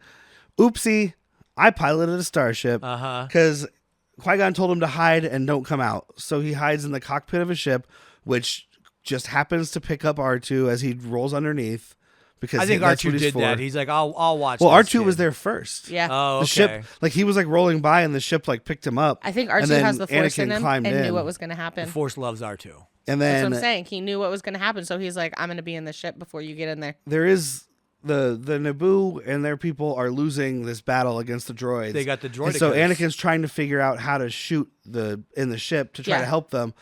Oopsie, I piloted a starship Uh-huh. because Qui-Gon told him to hide and don't come out. So he hides in the cockpit of a ship, which just happens to pick up R2 as he rolls underneath. Because I think that's R2 what he's did for. that. He's like, I'll watch Well, this R2 was kid. there first. Yeah. Oh, okay. The ship, like he was like rolling by, and the ship like picked him up. I think and R2 then has the force Anakin in him climbed and in. knew what was going to The happen. Force loves R2. And That's then what I'm saying. He knew what was going to happen, so he's like, "I'm going to be in the ship before you get in there." there is the Naboo and their people are losing this battle against the droids. They got the droid. And so Anakin's trying to figure out how to shoot in the ship to try to Yeah. help them.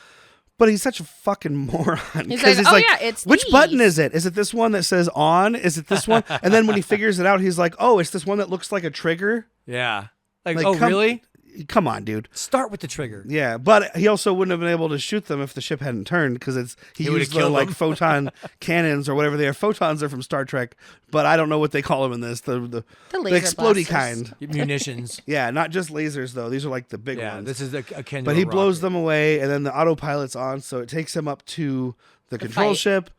But he's such a fucking moron. He's 'Cause like, "Oh, yeah, it's which these." button is it? Is it this one that says on? Is it this one? And then when he figures it out, he's like, oh, it's this one that looks like a trigger. Yeah. Like Like, oh, really? Come on, dude. Start with the trigger. Yeah, but he also wouldn't have been able to shoot them if the ship hadn't turned because he would've used the killed like them. photon cannons or whatever they are. Photons are from Star Trek, but I don't know what they call them in this. The laser explodey blasters. kind. Munitions. Yeah, not just lasers though. These are like the big Yeah, ones. this is akin to But a he blows rocket. them away, and then the autopilot's on, so it takes him up to the control fight. ship,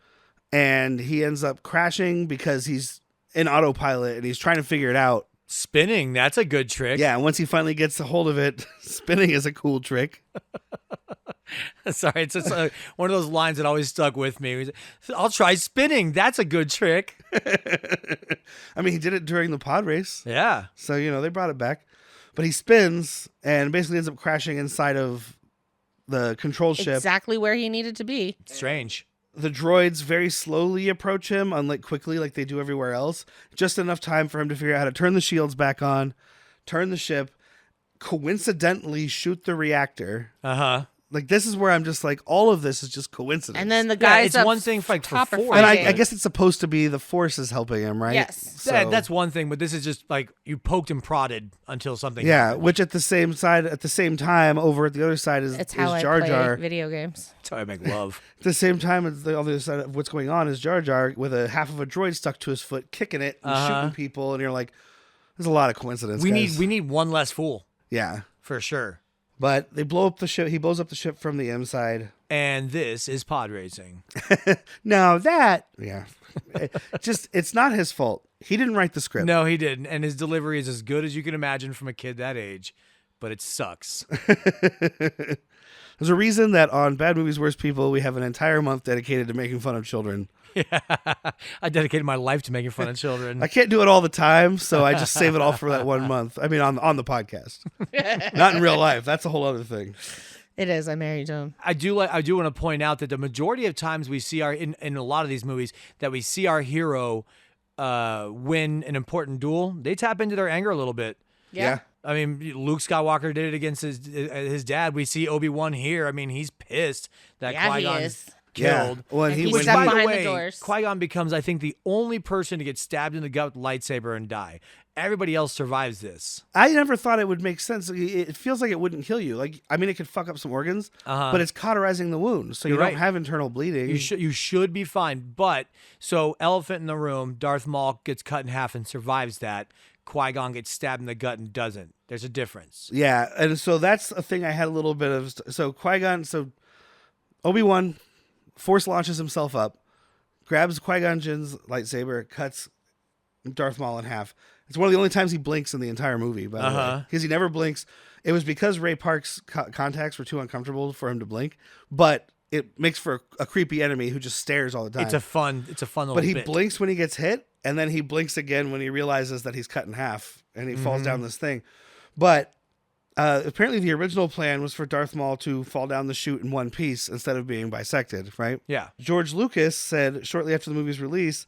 and he ends up crashing because he's in autopilot and he's trying to figure it out. Spinning, that's a good trick. Yeah, and once he finally gets a hold of it, spinning is a cool trick. Sorry, it's just one of those lines that always stuck with me. I'll try spinning. That's a good trick. I mean, he did it during the pod race, Yeah. so they brought it back. But he spins and basically ends up crashing inside of the control ship. Exactly where he needed to be. Strange. The droids very slowly approach him, unlike quickly like they do everywhere else. Just enough time for him to figure out how to turn the shields back on, turn the ship, coincidentally shoot the reactor. Uh-huh. Like, this is where I'm just like, all of this is just coincidence. And then the Yeah, guys it's up one thing for, like, for top are Force. And I fighting. guess it's supposed to be the Force is helping him, right? Yes. So, That's one thing, but this is just like you poked and prodded until something yeah. happened. Which at the same time, over at the other side is It's how I Jar play Jar. video games. That's how I make love. At the same time as the other side of what's going on is Jar Jar with a half of a droid stuck to his foot, kicking it and shooting people, and you're like, there's a lot of coincidence. we guys. need one less fool Yeah. for sure. But they blow up the ship. He blows up the ship from the inside. And this is pod racing. Now that, yeah, it's not his fault. He didn't write the script. No, he didn't. And his delivery is as good as you can imagine from a kid that age, but it sucks. There's a reason that on Bad Movies, Worst People, we have an entire month dedicated to making fun of children. I dedicated my life to making fun of children. I can't do it all the time, so I just save it all for that 1 month. I mean, on the podcast, not in real life. That's a whole other thing. It is. I married him. I do want to point out that the majority of times we see in a lot of these movies that we see our hero win an important duel, they tap into their anger a little bit. Yeah. I mean, Luke Skywalker did it against his dad. We see Obi-Wan here. I mean, he's pissed that Yeah, he Qui-Gon is. killed. Yeah. Well, And he Which, stepped by the behind the way, doors. Qui-Gon becomes, I think, the only person to get stabbed in the gut with a lightsaber and die. Everybody else survives this. I never thought it would make sense. It feels like it wouldn't kill you. Like, I mean, it could fuck up some organs, but it's cauterizing the wound, so you You're don't right. have internal bleeding. You should be fine. But so elephant in the room, Darth Maul gets cut in half and survives that. Qui-Gon gets stabbed in the gut and doesn't. There's a difference. Yeah, and so that's a thing I had a little bit of. So Qui-Gon, so Obi-Wan force launches himself up, grabs Qui-Gon Jinn's lightsaber, cuts Darth Maul in half. It's one of the only times he blinks in the entire movie, by the way, because he never blinks. It was because Ray Park's contacts were too uncomfortable for him to blink, but it makes for a creepy enemy who just stares all the time. It's a fun little But he bit. blinks when he gets hit, and then he blinks again when he realizes that he's cut in half, and he falls down this thing. But apparently the original plan was for Darth Maul to fall down the chute in one piece instead of being bisected, right? Yeah. George Lucas said shortly after the movie's release,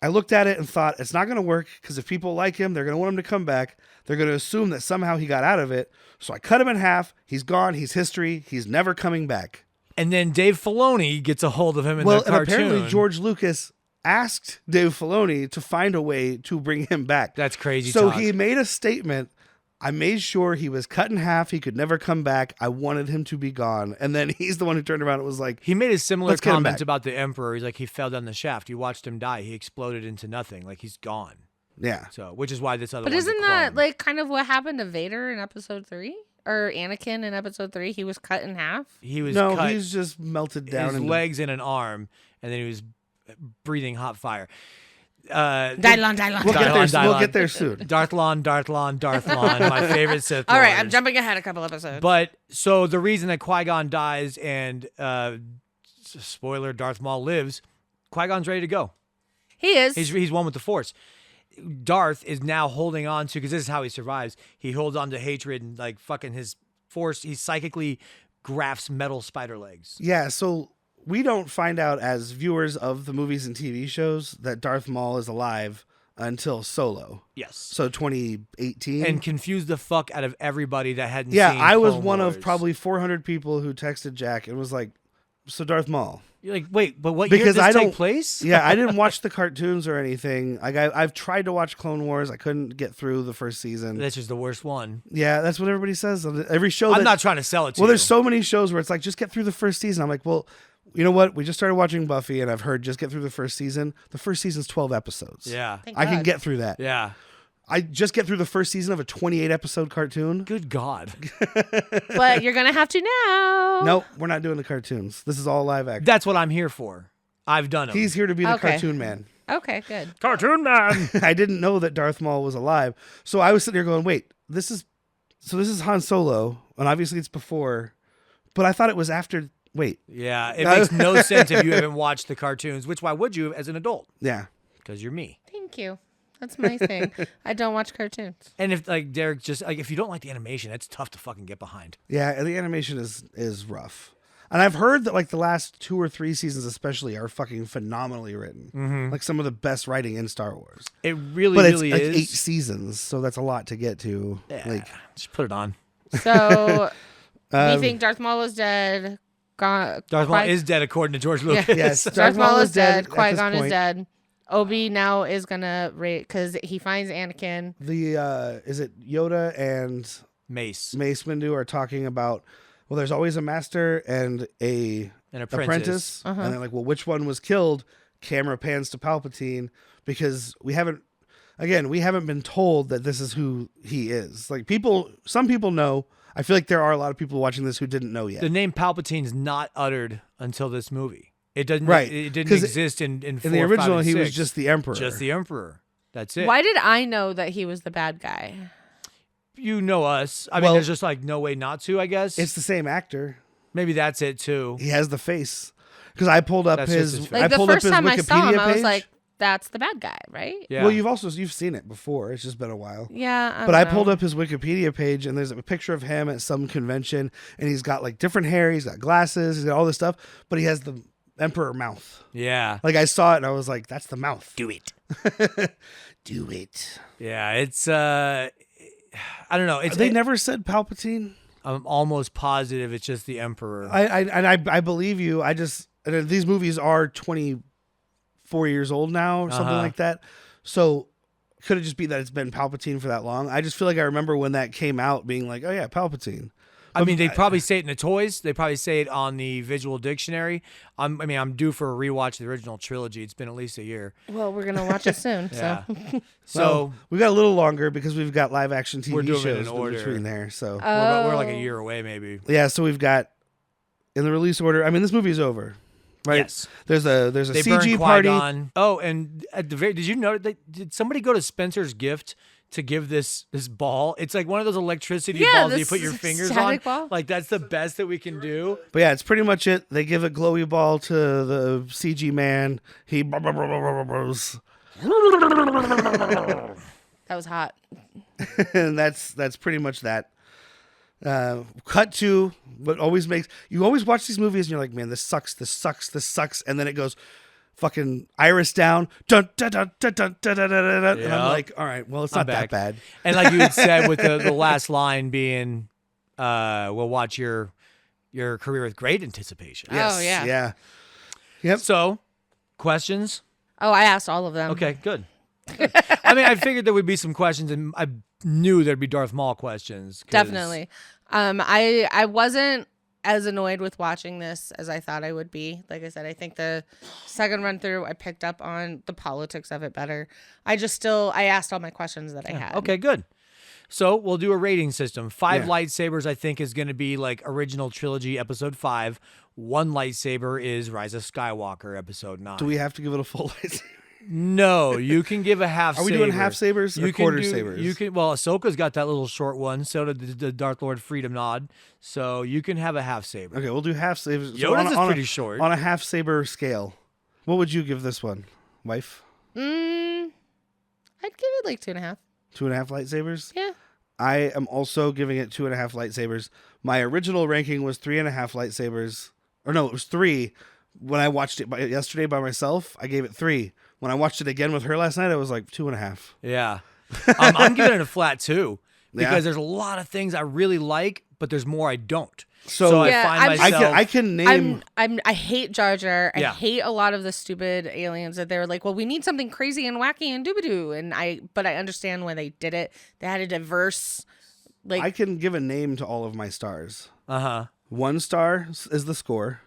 I looked at it and thought, it's not going to work because if people like him, they're going to want him to come back. They're going to assume that somehow he got out of it. So I cut him in half. He's gone. He's history. He's never coming back. And then Dave Filoni gets a hold of him in Well, the and cartoon. apparently George Lucas asked Dave Filoni to find a way to bring him back. That's crazy So talk. he made a statement. I made sure he was cut in half. He could never come back. I wanted him to be gone. And then he's the one who turned around and was like, He made a similar Let's get him comment back. about the Emperor. He's like, he fell down the shaft. You watched him die. He exploded into nothing. Like, he's gone. yeah. So, which is why this other But one's a isn't that clone. like kind of what happened to Vader in Episode 3? Or Anakin in Episode 3? He was cut in half. He was No, cut he's just melted down. his into- legs and an arm, and then he was breathing hot fire. Dylon, Dylon. We'll get there. Dylon. We'll get there soon. Darthlon, my favorite Sith All right, Lord. I'm jumping ahead a couple episodes. But so the reason that Qui-Gon dies and spoiler, Darth Maul lives, Qui-Gon's ready to go. he is. He's one with the Force. Darth is now holding on to, because this is how he survives. He holds on to hatred and like fucking his Force. He psychically grafts metal spider legs. Yeah. So we don't find out as viewers of the movies and TV shows that Darth Maul is alive until Solo. Yes. So 2018. And confused the fuck out of everybody that hadn't seen I was Clone one Wars. of probably 400 people who texted Jack and was like, so Darth Maul. You're like, wait, but what year Because did I this don't take place? Yeah, I didn't watch the cartoons or anything. Like I've tried to watch Clone Wars. I couldn't get through the first season. That's just the worst one. Yeah, that's what everybody says. Every show I'm not trying to sell it to you. Well, there's so many shows where it's like, just get through the first season. I'm like, well, you know what? We just started watching Buffy, and I've heard just get through the first season. The first season's 12 episodes. Yeah. Thank I can God. get through that. Yeah. I just get through the first season of a 28-episode cartoon. Good God. But you're gonna have to now. Nope, we're not doing the cartoons. This is all live action. That's what I'm here for. I've done them. He's here to be the Okay. cartoon man. Okay, good. Cartoon Man. I didn't know that Darth Maul was alive. So I was sitting here going, wait, this is Han Solo, and obviously it's before, but I thought it was after. Wait, Yeah, it makes no sense if you haven't watched the cartoons, which why would you as an adult? yeah. Because you're me. Thank you. That's my thing. I don't watch cartoons. And if like Derek just like if you don't like the animation, it's tough to fucking get behind. Yeah, and the animation is rough. And I've heard that like the last 2 or 3 seasons especially are fucking phenomenally written. Like some of the best writing in Star Wars. It really, But really it's like is. 8 seasons, so that's a lot to get to. Yeah, Like just put it on. So, do you think Darth Maul is dead? Darth Maul is dead according to George Lucas. yes, Darth Maul is dead. at this Qui-Gon is point. dead. Obi now is gonna rate because he finds Anakin. The is it Yoda and Mace Mace Windu are talking about, well, there's always a master and a and apprentice. Uh-huh. And they're like, well, which one was killed? Camera pans to Palpatine because we haven't been told that this is who he is. Like some people know. I feel like there are a lot of people watching this who didn't know yet. The name Palpatine's not uttered until this movie. It doesn't. Right. It didn't 'Cause exist in 4, In the 5, original, and he was 6. just the emperor. Just the Emperor. That's it. Why did I know that he was the bad guy? You know us. I mean, Well- there's just like no way not to. I guess It's the same actor. maybe that's it too. He has the face. Because I pulled up That's just his face. I Like the pulled up first his time I Wikipedia saw him, I was page. like, "That's the bad guy, right?" Yeah. Well, you've seen it before. It's just been a while. Yeah. But I don't pulled know. up his Wikipedia page, and there's a picture of him at some convention, and he's got like different hair. He's got glasses. He's got all this stuff, but he has the emperor mouth. Yeah. Like I saw it, and I was like, "That's the mouth. Do it. Do it." Yeah. It's I don't know. It's They never said Palpatine. I'm almost positive it's just the Emperor. I believe you. And these movies are 24 years old now, or something Uh-huh. like that. So could it just be that it's been Palpatine for that long? I just feel like I remember when that came out, being like, "Oh yeah, Palpatine." I mean, they probably say it in the toys. They probably say it on the visual dictionary. I'm due for a rewatch of the original trilogy. It's been at least a year. Well, we're gonna watch it soon. Yeah. So So we got a little longer because we've got live action TV We're doing it in shows order. between there. So we're like a Oh. year away, maybe. yeah, so we've got in the release order. I mean, this movie's over, right? Yes. There's a They CG burned party. Qui-Gon. Oh, and at the very, did you know did somebody go to Spencer's Gift to give this ball? It's like one of those electricity Yeah, balls that you this put your fingers on. static ball. Like that's the best that we can do. But yeah, it's pretty much it. They give a glowy ball to the CG man. He that was hot. and that's pretty much that. Cut to what always makes you always watch these movies and you're like, man, this sucks, and then it goes fucking iris down, dun, dun, dun, dun, dun, dun, dun, dun, dun, and Yeah. I'm like, all right, well, it's I'm not back. that bad. And like you had said with the last line being, we'll watch your career with great anticipation. Oh, yeah. yeah. Yep. So, questions? Oh, I asked all of them. Okay, good. I mean, I figured there would be some questions, and I knew there'd be Darth Maul questions. 'cause- Definitely. I wasn't as annoyed with watching this as I thought I would be. Like I said, I think the second run through I picked up on the politics of it better. I asked all my questions that I had. Okay, good. So we'll do a rating system. 5 Yeah. lightsabers, I think, is going to be like original trilogy episode 5. 1 lightsaber is Rise of Skywalker episode 9. Do we have to give it a full lightsaber? No, you can give a half. Are we doing half sabers or quarter sabers? You can. Well, Ahsoka's got that little short one. So did the Darth Lord Freedom Nod. So you can have a half saber. Okay, we'll do half sabers. Yoda's is pretty short. On a half saber scale, what would you give this one, wife? I'd give it like 2.5. 2.5 lightsabers? Yeah. I am also giving it 2.5 lightsabers. My original ranking was 3.5 lightsabers. Or no, it was 3. When I watched it yesterday by myself, I gave it 3. When I watched it again with her last night, I was like 2.5. Yeah. I'm giving it a flat 2 because Yeah. there's a lot of things I really like, but there's more I don't. So Yeah, I find I'm- myself. I can name. I hate Jar Jar. I Yeah. hate a lot of the stupid aliens that they were like, well, we need something crazy and wacky and doobadoo. But I understand why they did it. They had a diverse, like, I can give a name to all of my stars. Uh-huh. 1 star is the score.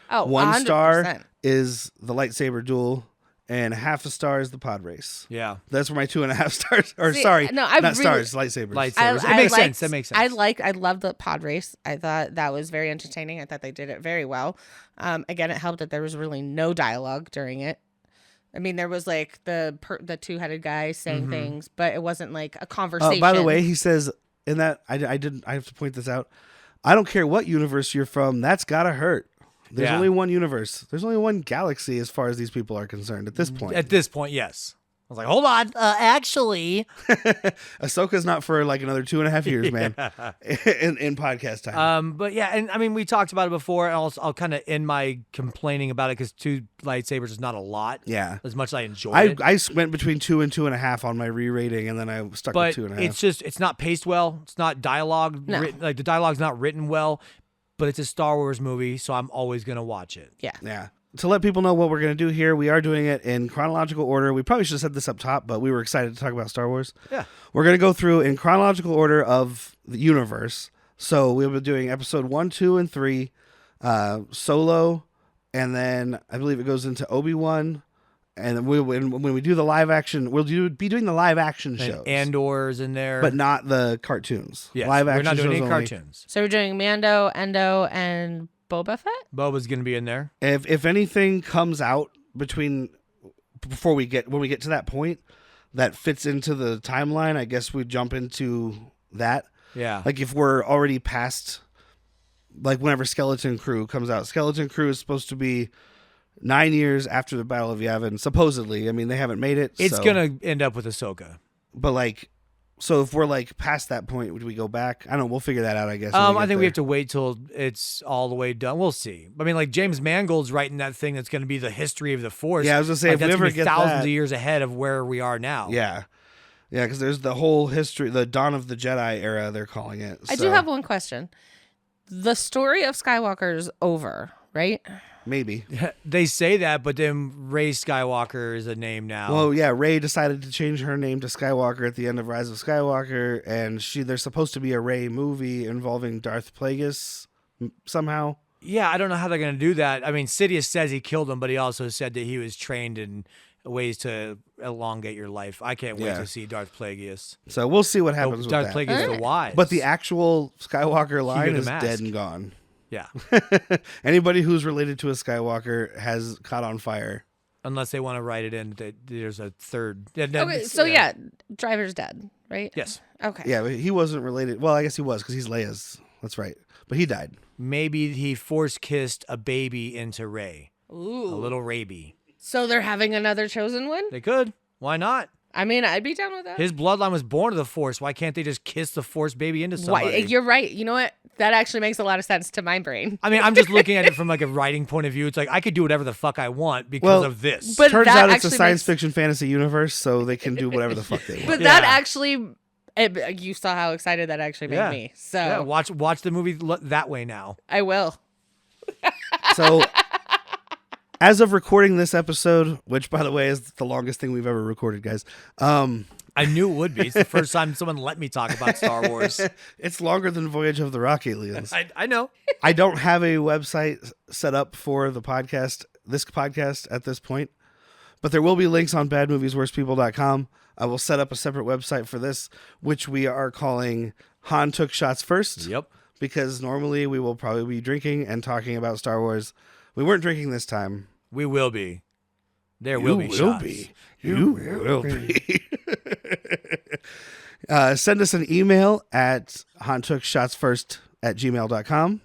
oh, 1 100%. star is the lightsaber duel, and half a star is the pod race. Yeah. That's where my 2.5 stars. Or See, sorry, no, I not really- stars, lightsabers. Lightsabers. It makes sense. That makes sense. I love the pod race. I thought that was very entertaining. I thought they did it very well. Again, it helped that there was really no dialogue during it. I mean, there was like the 2-headed guy saying things, but it wasn't like a conversation. By the way, he says in that I have to point this out. I don't care what universe you're from. That's gotta hurt. There's Yeah. only one universe. There's only one galaxy as far as these people are concerned at this point. At this point, yes. I was like, hold on. Actually. Ahsoka's not for like another 2.5 years, man. in podcast time. But yeah, and I mean, we talked about it before, and I'll kind of end my complaining about it because 2 lightsabers is not a lot. Yeah. As much as I enjoyed it. I went between 2 and 2.5 on my re-rating, and then I stuck But with 2.5. it's not paced well. It's not dialogue. No. Like the dialogue's not written well, but it's a Star Wars movie, so I'm always going to watch it. Yeah. Yeah. To let people know what we're going to do here, we are doing it in chronological order. We probably should have said this up top, but we were excited to talk about Star Wars. Yeah. We're going to go through in chronological order of the universe. So we'll be doing episode 1, 2, and 3, Solo, and then I believe it goes into Obi-Wan. And then when we do the live action, be doing the live action shows. And Andor's in there. But not the cartoons. yes, Live action we're not doing shows any only. cartoons. So we're doing Mando, Endo, and Boba Fett? Boba's going to be in there. If anything comes out when we get to that point that fits into the timeline, I guess we jump into that. Yeah. Like if we're already past, like whenever Skeleton Crew comes out, Skeleton Crew is supposed to be 9 years after the Battle of Yavin, supposedly. I mean, they haven't made it. It's so. going to end up with Ahsoka. But like, so if we're like past that point, would we go back? I don't know. We'll figure that out, I guess. I think we have to wait till it's all the way done. We'll see. I mean, like James Mangold's writing that thing that's going to be the history of the Force. Yeah, I was gonna say, like, if we that's ever gonna be get thousands that- of years ahead of where we are now. Yeah. Yeah, because there's the whole history, the Dawn of the Jedi era, they're calling it. I So, do have one question. The story of Skywalker is over, right? Maybe. They say that, but then Rey Skywalker is a name now. Well, yeah, Rey decided to change her name to Skywalker at the end of Rise of Skywalker, and there's supposed to be a Rey movie involving Darth Plagueis somehow. Yeah, I don't know how they're going to do that. I mean, Sidious says he killed him, but he also said that he was trained in ways to elongate your life. I can't wait Yeah. to see Darth Plagueis. So we'll see what happens with Darth that. Plagueis the Alright. Wise. But the actual Skywalker line the is mask. dead and gone. yeah, Anybody who's related to a Skywalker has caught on fire. unless they want to write it in that there's a third. Yeah, Okay, so yeah, Driver's dead, right? Yes. Okay. Yeah, but he wasn't related. Well, I guess he was because he's Leia's. That's right. But he died. Maybe he force kissed a baby into Rey, Ooh. a little Raby. So they're having another chosen one? They could. Why not? I mean, I'd be down with that. His bloodline was born to the Force. Why can't they just kiss the Force baby into Why, somebody? you're right. You know what? That actually makes a lot of sense to my brain. I mean, I'm just looking at it from like a writing point of view. It's like I could do whatever the fuck I want because Well, of this. But Turns that out it's a actually science makes- fiction fantasy universe, so they can do whatever the fuck they want. But that Yeah. actually, you saw how excited that actually made Yeah. me. So yeah, watch the movie that way now. I will. So, as of recording this episode, which by the way is the longest thing we've ever recorded, guys, I knew it would be. It's the first time someone let me talk about Star Wars. it's longer than Voyage of the Rock Aliens. I know. I don't have a website set up for this podcast at this point, but there will be links on badmoviesworstpeople.com. I will set up a separate website for this, which we are calling Han Took Shots First. Yep. Because normally we will probably be drinking and talking about Star Wars. We weren't drinking this time. We will be. There will be shots. You will be. Send us an email at hantookshotsfirst@gmail.com.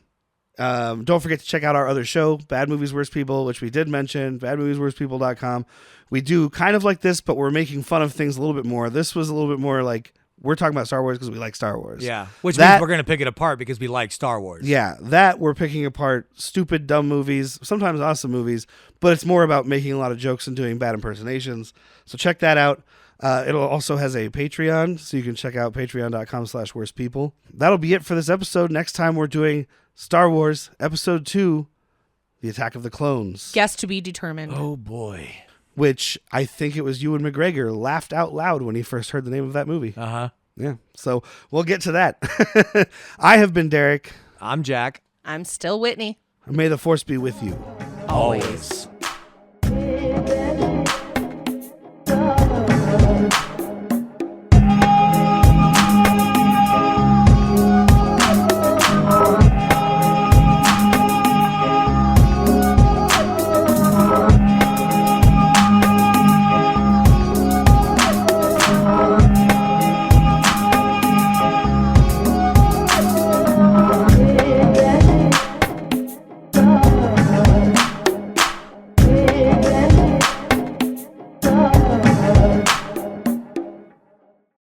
Don't forget to check out our other show, Bad Movies Worst People, which we did mention, badmoviesworstpeople.com. We do kind of like this, but we're making fun of things a little bit more. This was a little bit more like we're talking about Star Wars because we like Star Wars. Yeah, which That- means we're gonna pick it apart because we like Star Wars. Yeah, that we're picking apart stupid, dumb movies, sometimes awesome movies, but it's more about making a lot of jokes and doing bad impersonations. So check that out. It also has a Patreon, so you can check out patreon.com/worstpeople. That'll be it for this episode. Next time we're doing Star Wars Episode 2, The Attack of the Clones, Guess to be determined. Oh boy. which I think it was Ewan McGregor laughed out loud when he first heard the name of that movie. Yeah, so we'll get to that. I have been Derek. I'm Jack. I'm still Whitney. May the Force be with you. Always.